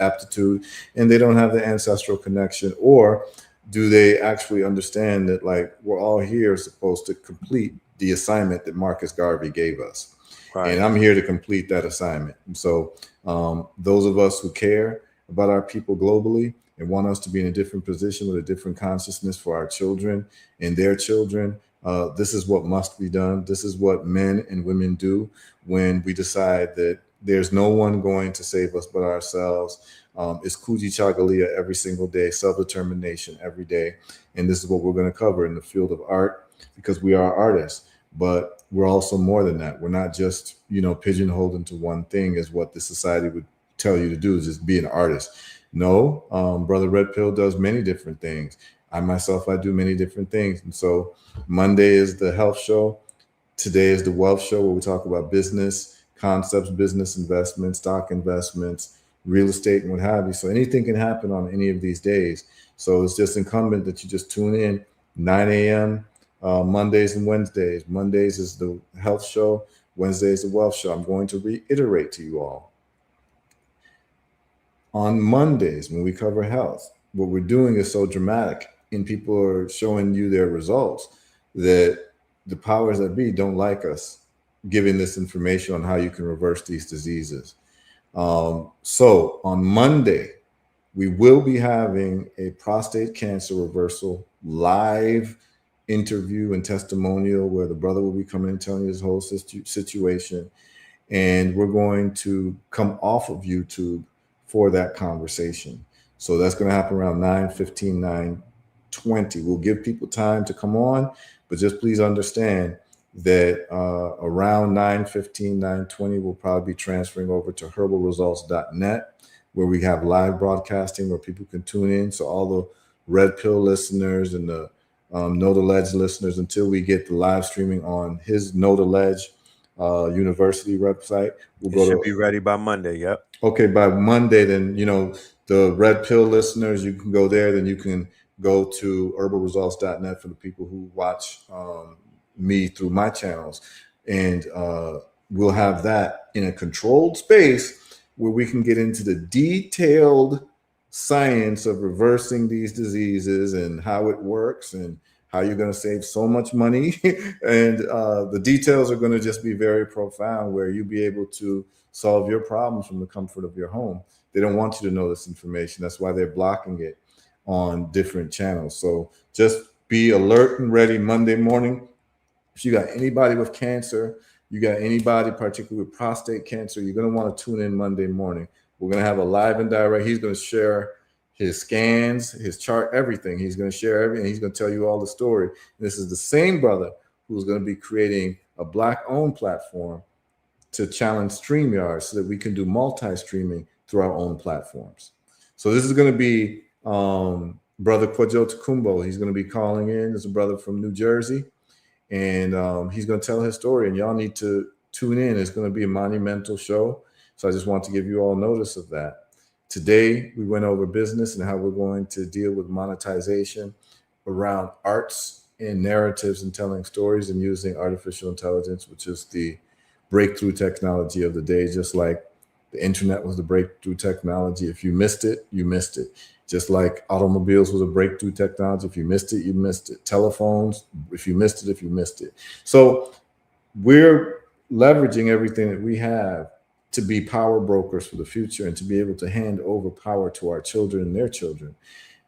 aptitude, and they don't have the ancestral connection, or do they actually understand that, like, we're all here supposed to complete the assignment that Marcus Garvey gave us. Right. And I'm here to complete that assignment. And so those of us who care about our people globally and want us to be in a different position with a different consciousness for our children and their children, this is what must be done. This is what men and women do when we decide that there's no one going to save us but ourselves. It's Kuji Chagalia every single day, self-determination every day. And this is what we're going to cover in the field of art, because we are artists. But we're also more than that. We're not just, pigeonholed into one thing as what the society would tell you to do, is just be an artist. No, Brother Red Pill does many different things. I do many different things. And so Monday is the health show. Today is the wealth show, where we talk about business concepts, business investments, stock investments, real estate, and what have you. So anything can happen on any of these days. So it's just incumbent that you just tune in 9 a.m. Mondays and Wednesdays. Mondays is the health show. Wednesdays is the wealth show. I'm going to reiterate to you all. On Mondays, when we cover health, what we're doing is so dramatic, and people are showing you their results, that the powers that be don't like us giving this information on how you can reverse these diseases. So on Monday, we will be having a prostate cancer reversal live interview and testimonial, where the brother will be coming and telling you his whole situation. And we're going to come off of YouTube for that conversation. So that's going to happen around 9:15, 9:20. We'll give people time to come on, but just please understand that around 9:15, 9:20, we'll probably be transferring over to herbalresults.net, where we have live broadcasting where people can tune in. So all the Red Pill listeners and the Know the Ledge listeners, until we get the live streaming on his Know the Ledge University website, It should be ready by Monday. Yep. Okay, by Monday, then, the Red Pill listeners, you can go there. Then you can go to herbalresults.net for the people who watch me through my channels. And we'll have that in a controlled space where we can get into the detailed science of reversing these diseases and how it works and how you're going to save so much money. And the details are going to just be very profound, where you'll be able to solve your problems from the comfort of your home. They don't want you to know this information. That's why they're blocking it on different channels. So just be alert and ready Monday morning. If you got anybody with cancer, you got anybody particularly with prostate cancer, you're going to want to tune in Monday morning. We're going to have a live and direct. He's going to share his scans, his chart, everything. He's going to share everything. He's going to tell you all the story. And this is the same brother who's going to be creating a Black-owned platform to challenge StreamYard so that we can do multi-streaming through our own platforms. So this is going to be Brother Kwajo Takumbo. He's going to be calling in. There's a brother from New Jersey, and he's going to tell his story, and y'all need to tune in. It's going to be a monumental show. So I just want to give you all notice of that. Today, we went over business and how we're going to deal with monetization around arts and narratives and telling stories and using artificial intelligence, which is the breakthrough technology of the day. Just like the internet was the breakthrough technology. If you missed it, you missed it. Just like automobiles was a breakthrough technology. If you missed it, you missed it. Telephones, if you missed it, you missed it. So we're leveraging everything that we have to be power brokers for the future and to be able to hand over power to our children and their children.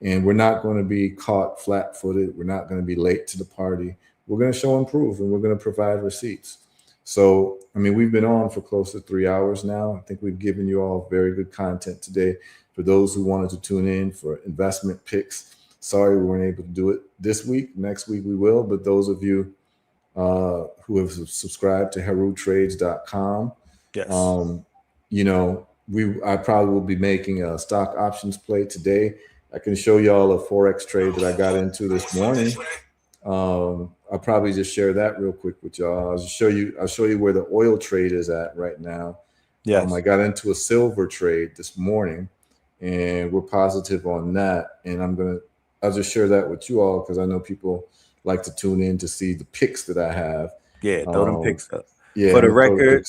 And we're not going to be caught flat-footed. We're not going to be late to the party. We're going to show and prove, and we're going to provide receipts. So, we've been on for close to 3 hours now. I think we've given you all very good content today. For those who wanted to tune in for investment picks, sorry we weren't able to do it this week. Next week we will. But those of you who have subscribed to HERUtrades.com, yes. I probably will be making a stock options play today. I can show y'all a Forex trade that I got into this morning. I'll probably just share that real quick with y'all. I'll show you where the oil trade is at right now. Yes. I got into a silver trade this morning, and we're positive on that. And I'll just share that with you all because I know people like to tune in to see the picks that I have. Yeah, throw them picks up. Yeah, for the record.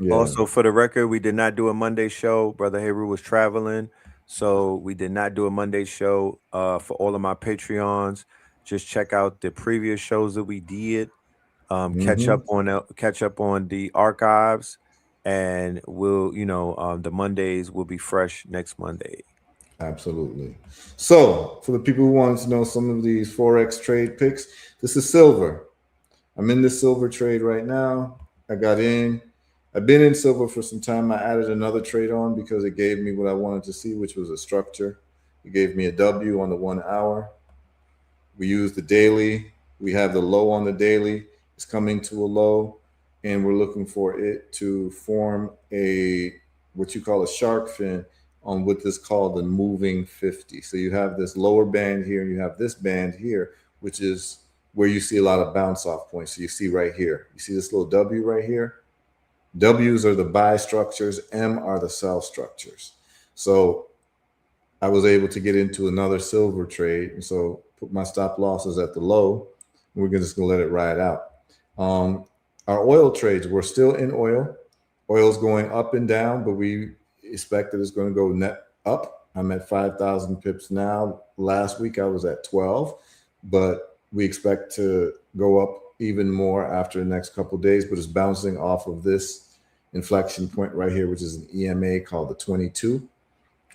Yeah. Also, for the record, we did not do a Monday show. Brother Heru was traveling, so we did not do a Monday show. For all of my Patreons, just check out the previous shows that we did. Catch up on the archives, and we'll the Mondays will be fresh next Monday. Absolutely. So for the people who wanted to know some of these Forex trade picks, this is silver. I'm in this silver trade right now. I got in. I've been in silver for some time. I added another trade on because it gave me what I wanted to see, which was a structure. It gave me a W on the 1 hour. We used the daily We have the low on the daily. It's coming to a low, and we're looking for it to form what you call a shark fin on what is called the moving 50. So you have this lower band here, and you have this band here, which is where you see a lot of bounce off points. So you see right here, you see this little W right here? W's are the buy structures, M are the sell structures. So I was able to get into another silver trade, and so put my stop losses at the low. We're just gonna let it ride out. Our oil trades, we're still in oil. Oil's going up and down, but we expect that it's going to go net up. I'm at 5,000 pips now. Last week I was at 12, but we expect to go up even more after the next couple of days, but it's bouncing off of this inflection point right here, which is an EMA called the 22.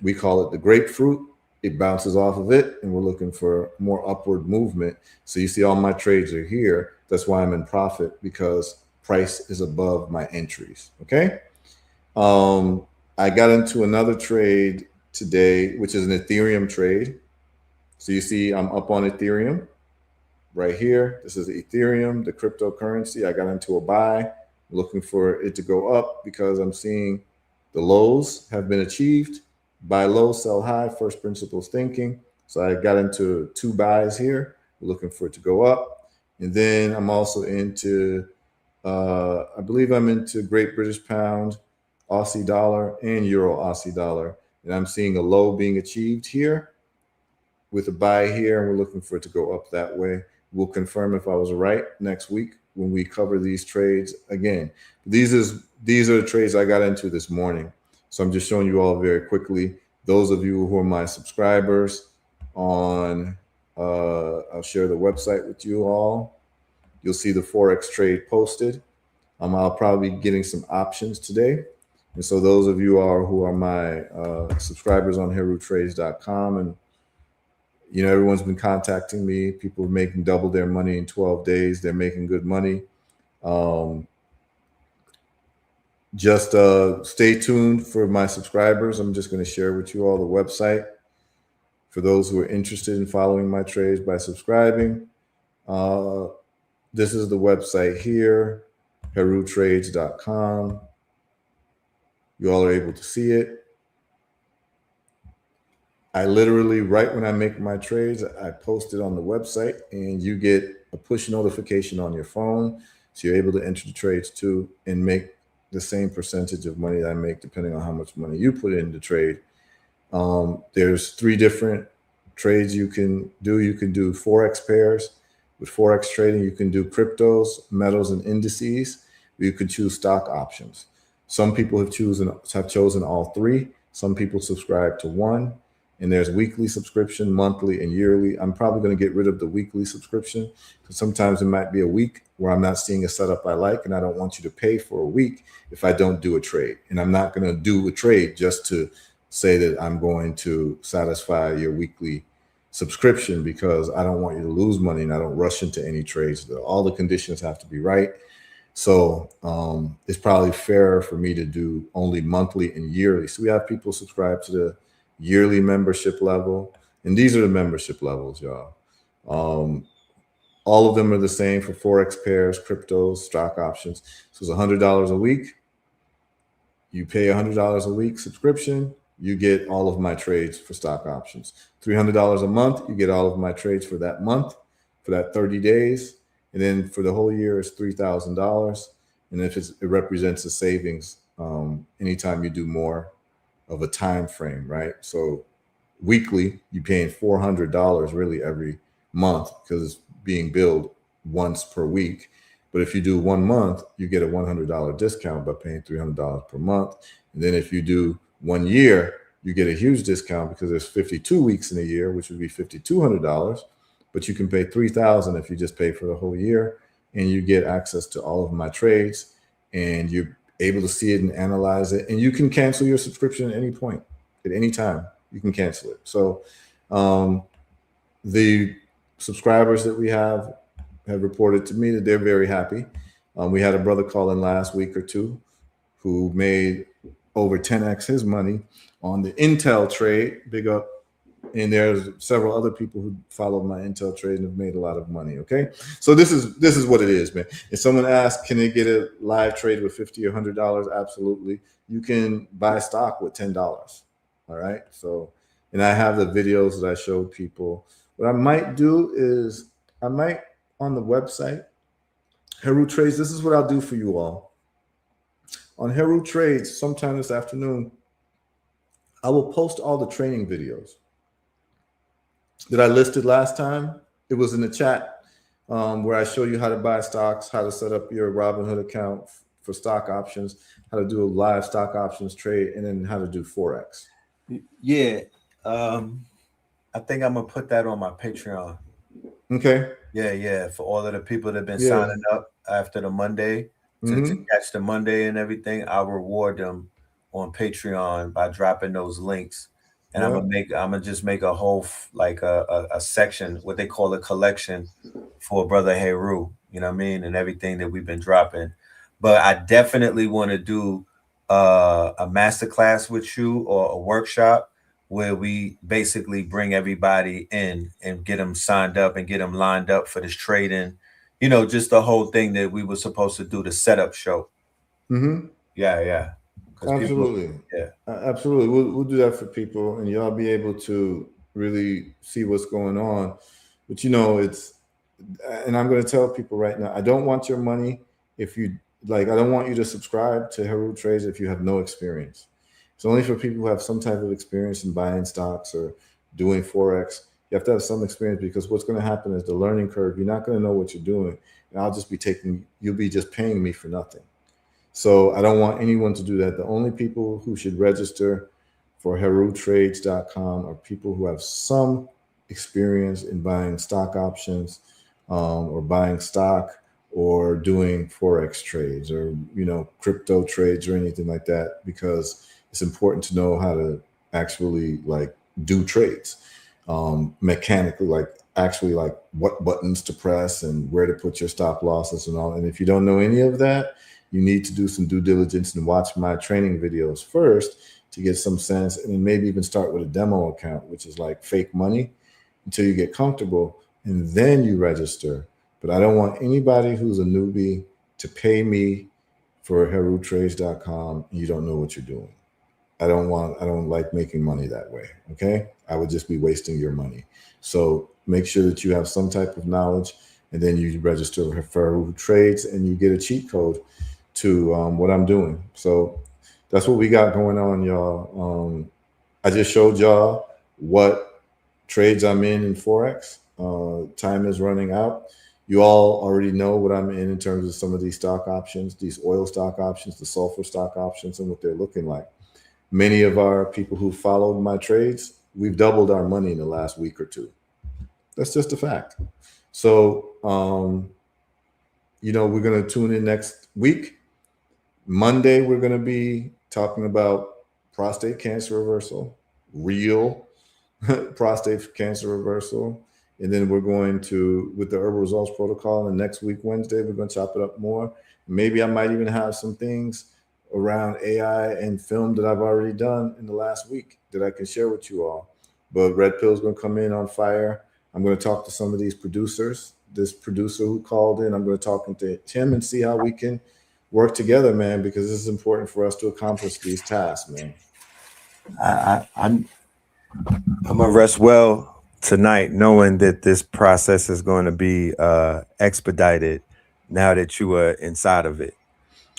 We call it the grapefruit. It bounces off of it, and we're looking for more upward movement. So you see all my trades are here. That's why I'm in profit, because price is above my entries. Okay. I got into another trade today, which is an Ethereum trade. So you see I'm up on Ethereum right here. This is Ethereum, the cryptocurrency. I got into a buy, looking for it to go up because I'm seeing the lows have been achieved. Buy low, sell high, first principles thinking. So I got into 2 buys here, looking for it to go up. And then I'm also into, I believe I'm into Great British Pound, Aussie dollar, and Euro Aussie dollar. And I'm seeing a low being achieved here with a buy here, and we're looking for it to go up that way. We'll confirm if I was right next week when we cover these trades again. These are the trades I got into this morning. So I'm just showing you all very quickly. Those of you who are my subscribers on, I'll share the website with you all. You'll see the Forex trade posted. I'll probably be getting some options today. And so those of you who are my subscribers on HERUTrades.com, and everyone's been contacting me. People are making double their money in 12 days. They're making good money. Just stay tuned for my subscribers. I'm just going to share with you all the website for those who are interested in following my trades by subscribing. This is the website here, HERUTrades.com. You all are able to see it. I literally, right when I make my trades, I post it on the website, and you get a push notification on your phone. So you're able to enter the trades too and make the same percentage of money that I make, depending on how much money you put in the trade. There's 3 different trades you can do. You can do Forex pairs. With Forex trading, you can do cryptos, metals, and indices. You can choose stock options. Some people have chosen all 3. Some people subscribe to 1. And there's weekly subscription, monthly, and yearly. I'm probably going to get rid of the weekly subscription, because sometimes it might be a week where I'm not seeing a setup I like, and I don't want you to pay for a week if I don't do a trade. And I'm not going to do a trade just to say that I'm going to satisfy your weekly subscription, because I don't want you to lose money, and I don't rush into any trades. All the conditions have to be right. So it's probably fairer for me to do only monthly and yearly. So we have people subscribe to the yearly membership level, and these are the membership levels, y'all. All of them are the same for Forex pairs, cryptos, stock options. So it's $100 a week. You pay $100 a week subscription, you get all of my trades for stock options. $300 a month, you get all of my trades for that month, for that 30 days. And then for the whole year, it's $3,000. And if it represents a savings anytime you do more of a time frame, right? So weekly, you're paying $400 really every month, because it's being billed once per week. But if you do 1 month, you get a $100 discount by paying $300 per month. And then if you do 1 year, you get a huge discount, because there's 52 weeks in a year, which would be $5,200. But you can pay $3,000 if you just pay for the whole year, and you get access to all of my trades, and you're able to see it and analyze it. And you can cancel your subscription at any point, at any time. You can cancel it. So the subscribers that we have reported to me that they're very happy. We had a brother call in last week or 2 who made over 10x his money on the Intel trade. Big up And there's several other people who follow my Intel trade and have made a lot of money. Okay, so this is what it is, man. If someone asks, can they get a live trade with $50 or $100? Absolutely. You can buy stock with $10. All right. So, and I have the videos that I showed people. What I might do is I might on the website, HERU Trades. This is what I'll do for you all. On HERU Trades, sometime this afternoon, I will post all the training videos that I listed last time. It was in the chat where I show you how to buy stocks, how to set up your Robinhood account for stock options, how to do a live stock options trade, and then how to do Forex. Yeah. I think I'm going to put that on my Patreon. Okay. Yeah. For all of the people that have been signing up after the Monday to catch the Monday and everything, I'll reward them on Patreon by dropping those links. And I'm gonna just make a whole like a section, what they call a collection for Brother HERU, you know what I mean, and everything that we've been dropping. But I definitely want to do a masterclass with you or a workshop where we basically bring everybody in and get them signed up and get them lined up for this trading, you know, just the whole thing that we were supposed to do, the setup show. Yeah. Absolutely. Absolutely. We'll do that for people, and y'all be able to really see what's going on. But you know, and I'm going to tell people right now, I don't want your money if you like. I don't want you to subscribe to HERU Trades if you have no experience. It's only for people who have some type of experience in buying stocks or doing Forex. You have to have some experience, because what's going to happen is the learning curve. You're not going to know what you're doing, and I'll just be you'll be just paying me for nothing. So I don't want anyone to do that. The only people who should register for HERUTrades.com are people who have some experience in buying stock options or buying stock or doing Forex trades or, you know, crypto trades or anything like that, because it's important to know how to actually like do trades mechanically, like actually like what buttons to press and where to put your stop losses and all. And if you don't know any of that, you need to do some due diligence and watch my training videos first to get some sense, and then maybe even start with a demo account, which is like fake money, until you get comfortable, and then you register. But I don't want anybody who's a newbie to pay me for HERUTrades.com and you don't know what you're doing. I don't like making money that way. Okay. I would just be wasting your money. So make sure that you have some type of knowledge, and then you register for HERU Trades and you get a cheat code to what I'm doing. So that's what we got going on, y'all. I just showed y'all what trades I'm in Forex. Time is running out. You all already know what I'm in terms of some of these stock options, these oil stock options, the sulfur stock options, and what they're looking like. Many of our people who followed my trades, we've doubled our money in the last week or two. That's just a fact. So, you know, we're going to tune in next week. Monday, we're going to be talking about prostate cancer reversal, real prostate cancer reversal. And then we're going to, with the herbal results protocol, and next week, Wednesday, we're going to chop it up more. Maybe I might even have some things around AI and film that I've already done in the last week that I can share with you all. But Red Pill's going to come in on fire. I'm going to talk to some of these producers. This producer who called in, I'm going to talk to him and see how we can work together, man, because this is important for us to accomplish these tasks, man. I'm gonna rest well tonight, knowing that this process is going to be expedited now that you are inside of it.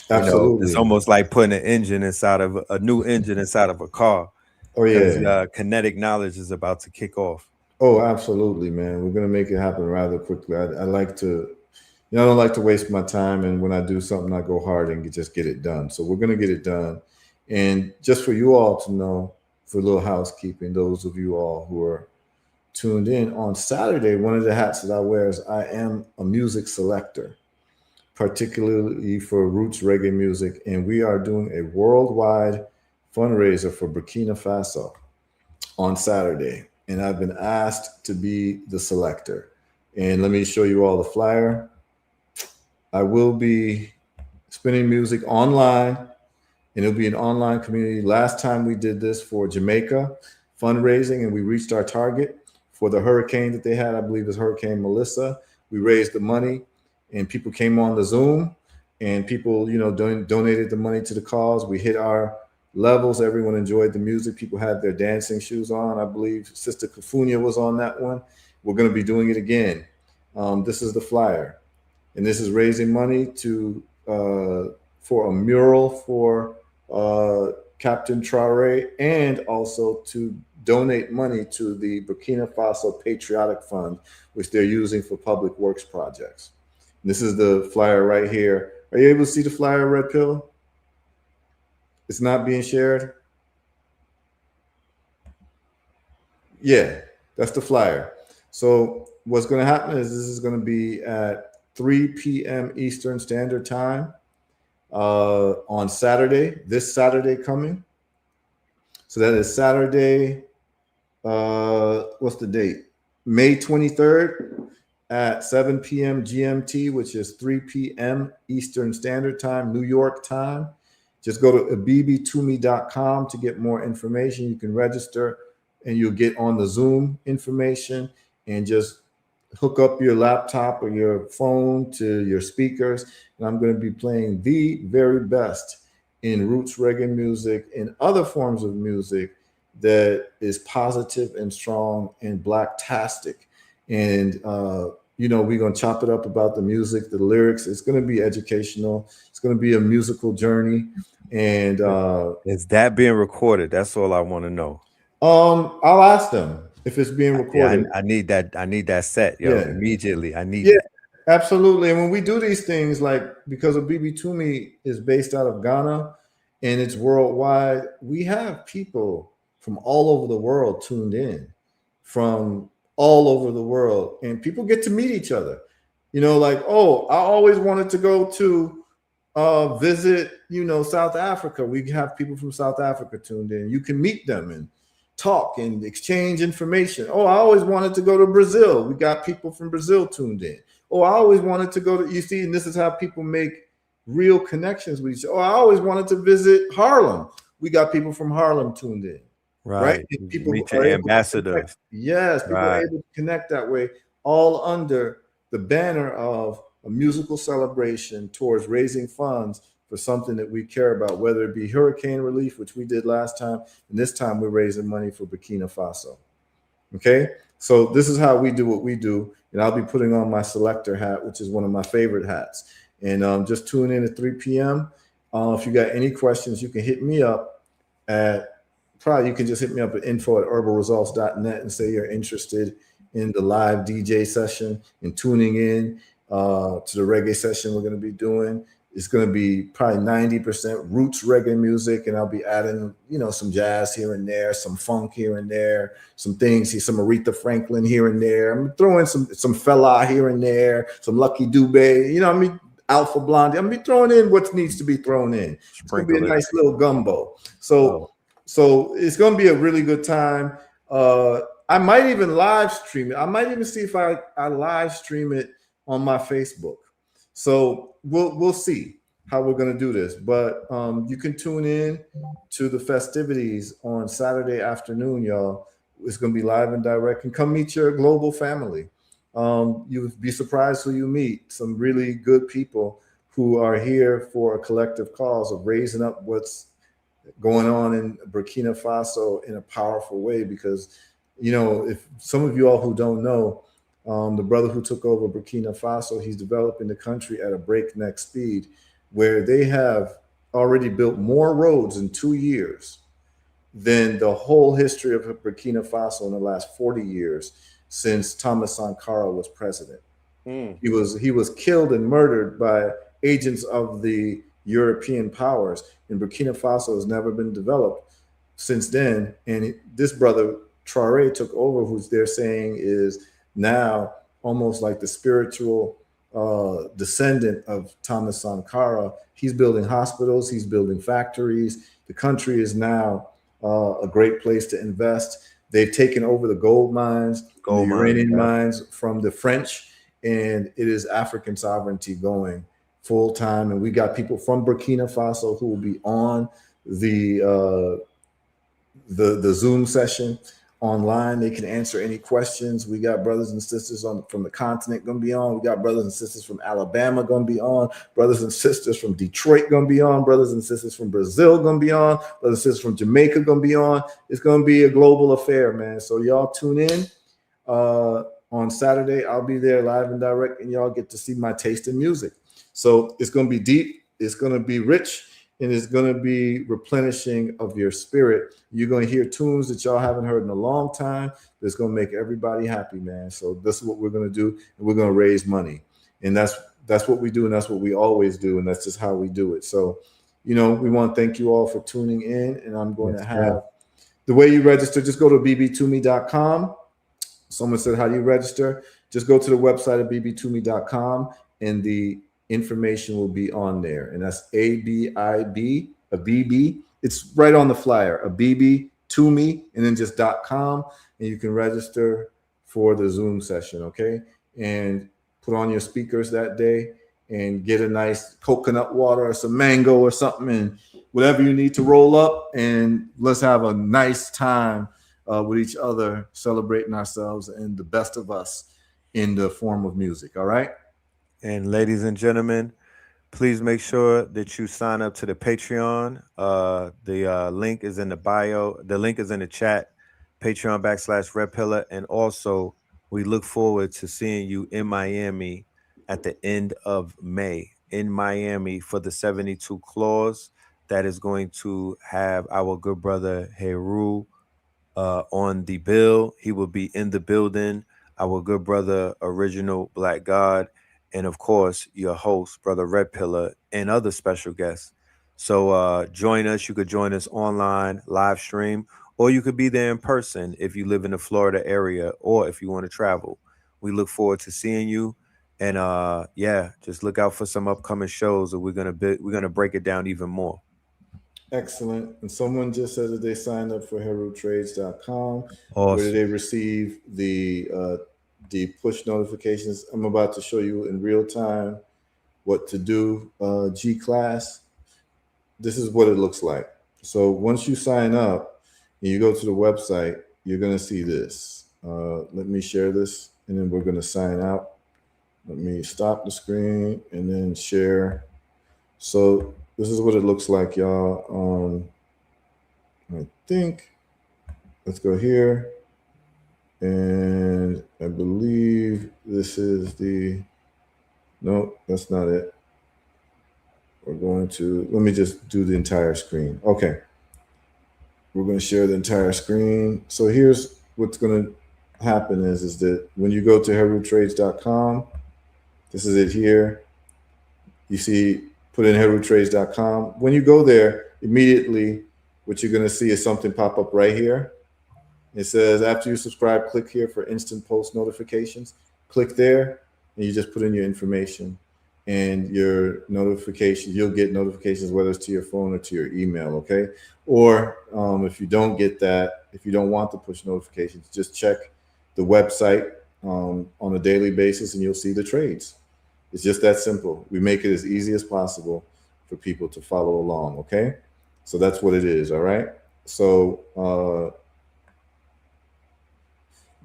Absolutely. You know, it's almost like putting an engine inside of a new engine inside of a car. Oh yeah. Kinetic knowledge is about to kick off. Oh, absolutely, man. We're gonna make it happen rather quickly. I like to, I don't like to waste my time, and when I do something, I go hard and just get it done. So we're gonna get it done. And just for you all to know, for a little housekeeping, those of you all who are tuned in, on Saturday, one of the hats that I wear is I am a music selector, particularly for roots reggae music. And we are doing a worldwide fundraiser for Burkina Faso on Saturday. And I've been asked to be the selector. And let me show you all the flyer. I will be spinning music online, and it'll be an online community. Last time we did this for Jamaica, fundraising, and we reached our target for the hurricane that they had. I believe it was Hurricane Melissa. We raised the money, and people came on the Zoom, and people, donated the money to the cause. We hit our levels. Everyone enjoyed the music. People had their dancing shoes on. I believe Sister Kafunia was on that one. We're going to be doing it again. This is the flyer, and this is raising money for a mural for Captain Traoré, and also to donate money to the Burkina Faso Patriotic Fund, which they're using for public works projects. And this is the flyer right here. Are you able to see the flyer, Red Pill? It's not being shared? Yeah, that's the flyer. So what's going to happen is this is going to be at 3 p.m. Eastern Standard Time on Saturday, this Saturday coming. So that is Saturday, what's the date? May 23rd at 7 p.m. GMT, which is 3 p.m. Eastern Standard Time, New York time. Just go to abibitumi.com to get more information. You can register and you'll get on the Zoom information, and just hook up your laptop or your phone to your speakers. And I'm going to be playing the very best in roots reggae music and other forms of music that is positive and strong and blacktastic. And, we're going to chop it up about the music, the lyrics. It's going to be educational. It's going to be a musical journey. And is that being recorded? That's all I want to know. I'll ask them if it's being recorded. Yeah, I need that. I need that set, immediately. I need that. Absolutely. And when we do these things, like, because Abibitumi is based out of Ghana and it's worldwide, we have people from all over the world tuned in, from all over the world, and people get to meet each other. Like, oh, I always wanted to go to visit, South Africa. We have people from South Africa tuned in. You can meet them and talk and exchange information. Oh, I always wanted to go to Brazil. We got people from Brazil tuned in. Oh, I always wanted to go to, you see, and this is how people make real connections with each other. Oh, I always wanted to visit Harlem. We got people from Harlem tuned in. Right. And people meet your ambassadors. Yes, people are able to connect that way, all under the banner of a musical celebration towards raising funds for something that we care about, whether it be hurricane relief, which we did last time, and this time we're raising money for Burkina Faso. Okay, so this is how we do what we do, and I'll be putting on my selector hat, which is one of my favorite hats. And just tune in at 3 p.m. If you got any questions, you can hit me up at, you can just hit me up at info@herbalresults.net and say you're interested in the live DJ session and tuning in to the reggae session we're going to be doing. It's going to be probably 90% roots reggae music, and I'll be adding, some jazz here and there, some funk here and there, some things, some Aretha Franklin here and there. I'm throwing some Fela here and there, some Lucky Dube, Alpha Blondie. I'm going to be throwing in what needs to be thrown in. It's going to be a nice little gumbo. So it's going to be a really good time. I might even live stream it. I might even see if I live stream it on my Facebook. So we'll see how we're going to do this. But you can tune in to the festivities on Saturday afternoon, y'all. It's going to be live and direct. And come meet your global family. You'll be surprised who you meet. Some really good people who are here for a collective cause of raising up what's going on in Burkina Faso in a powerful way. Because, if some of you all who don't know, the brother who took over Burkina Faso, he's developing the country at a breakneck speed, where they have already built more roads in 2 years than the whole history of Burkina Faso in the last 40 years since Thomas Sankara was president. He was killed and murdered by agents of the European powers, and Burkina Faso has never been developed since then. And this brother Traoré took over, who's they're saying is now almost like the spiritual descendant of Thomas Sankara. He's building hospitals, he's building factories. The country is now a great place to invest. They've taken over the gold mines, the uranium mines from the French, and it is African sovereignty going full time. And we got people from Burkina Faso who will be on the the Zoom session online. They can answer any questions. We got brothers and sisters from the continent going to be on. We got brothers and sisters from Alabama going to be on. Brothers and sisters from Detroit going to be on. Brothers and sisters from Brazil going to be on. Brothers and sisters from Jamaica going to be on. It's going to be a global affair, man. So y'all tune in on Saturday. I'll be there live and direct, and y'all get to see my taste in music. So it's going to be deep. It's going to be rich. And it's going to be replenishing of your spirit. You're going to hear tunes that y'all haven't heard in a long time. That's going to make everybody happy, man. So this is what we're going to do, and we're going to raise money. And that's what we do, and that's what we always do, and that's just how we do it. So, we want to thank you all for tuning in, and I'm going to have the way you register. Just go to bb2me.com. Someone said, how do you register? Just go to the website at bb2me.com, and the information will be on there, and that's ABIB, a BB. It's right on the flyer, a BB to me, and then just .com, and you can register for the Zoom session, okay? And put on your speakers that day and get a nice coconut water or some mango or something, and whatever you need to roll up, and let's have a nice time with each other, celebrating ourselves and the best of us in the form of music, all right? And ladies and gentlemen, please make sure that you sign up to the Patreon. The link is in the bio. The link is in the chat, Patreon.com/Red Pillar. And also, we look forward to seeing you in Miami at the end of May in Miami for the 72 Claws. That is going to have our good brother HERU on the bill. He will be in the building. Our good brother, Original Black God. And of course, your host, Brother Red Pillar, and other special guests. So join us. You could join us online, live stream, or you could be there in person if you live in the Florida area, or if you want to travel. We look forward to seeing you. And just look out for some upcoming shows, and we're gonna break it down even more. Excellent. And someone just said that they signed up for HERUtrades.com, awesome. where they receive the push notifications. I'm about to show you in real time what to do. G-Class, this is what it looks like. So once you sign up and you go to the website, you're going to see this. Let me share this, and then we're going to sign out. Let me stop the screen and then share. So this is what it looks like, y'all. I think, let's go here. And I believe this is no, that's not it. We're going to, let me just do the entire screen. Okay. We're going to share the entire screen. So here's what's going to happen is that when you go to HERUtrades.com, this is it here. You see, put in HERUtrades.com. When you go there, immediately what you're going to see is something pop up right here. It says, after you subscribe, click here for instant post notifications. Click there, and you just put in your information and your notification. You'll get notifications, whether it's to your phone or to your email, okay? Or if you don't get that, if you don't want the push notifications, just check the website on a daily basis, and you'll see the trades. It's just that simple. We make it as easy as possible for people to follow along, okay? So that's what it is, all right? So,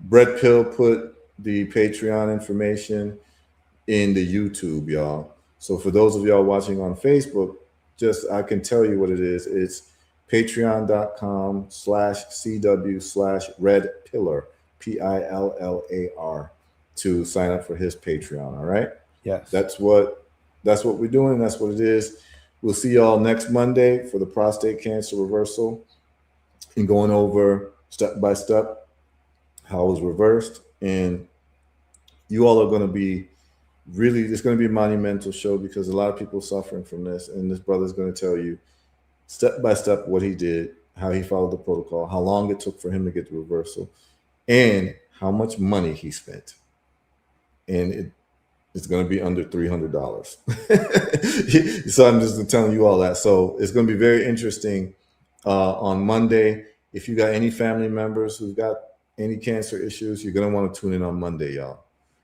Brett Pill put the Patreon information in the YouTube, y'all. So for those of y'all watching on Facebook, I can tell you what it is. It's patreon.com/CW/Red Pillar, PILLAR, to sign up for his Patreon. All right. Yes. That's what we're doing. That's what it is. We'll see y'all next Monday for the prostate cancer reversal and going over step by step how it was reversed. And you all are going to be it's going to be a monumental show, because a lot of people are suffering from this, and this brother's going to tell you step by step what he did, how he followed the protocol, how long it took for him to get the reversal, and how much money he spent. And it's going to be under $300. So I'm just telling you all that. So it's going to be very interesting on Monday. If you got any family members who've got any cancer issues, you're going to want to tune in on Monday, y'all,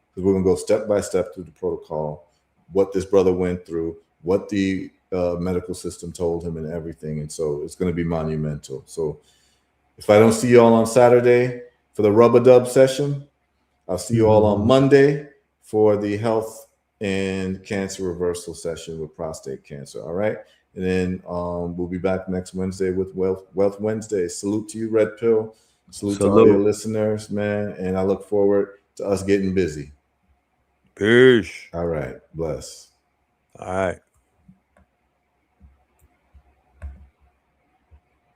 because we're going to go step by step through the protocol, what this brother went through, what the medical system told him, and everything. And so it's going to be monumental. So If I don't see you all on Saturday for the rub-a-dub session, I'll see you all on Monday for the health and cancer reversal session with prostate cancer. All right. And then we'll be back next Wednesday with Wealth Wednesday. Salute to you, Red Pill. Salute to all your listeners, man. And I look forward to us getting busy. Peace. All right. Bless. All right.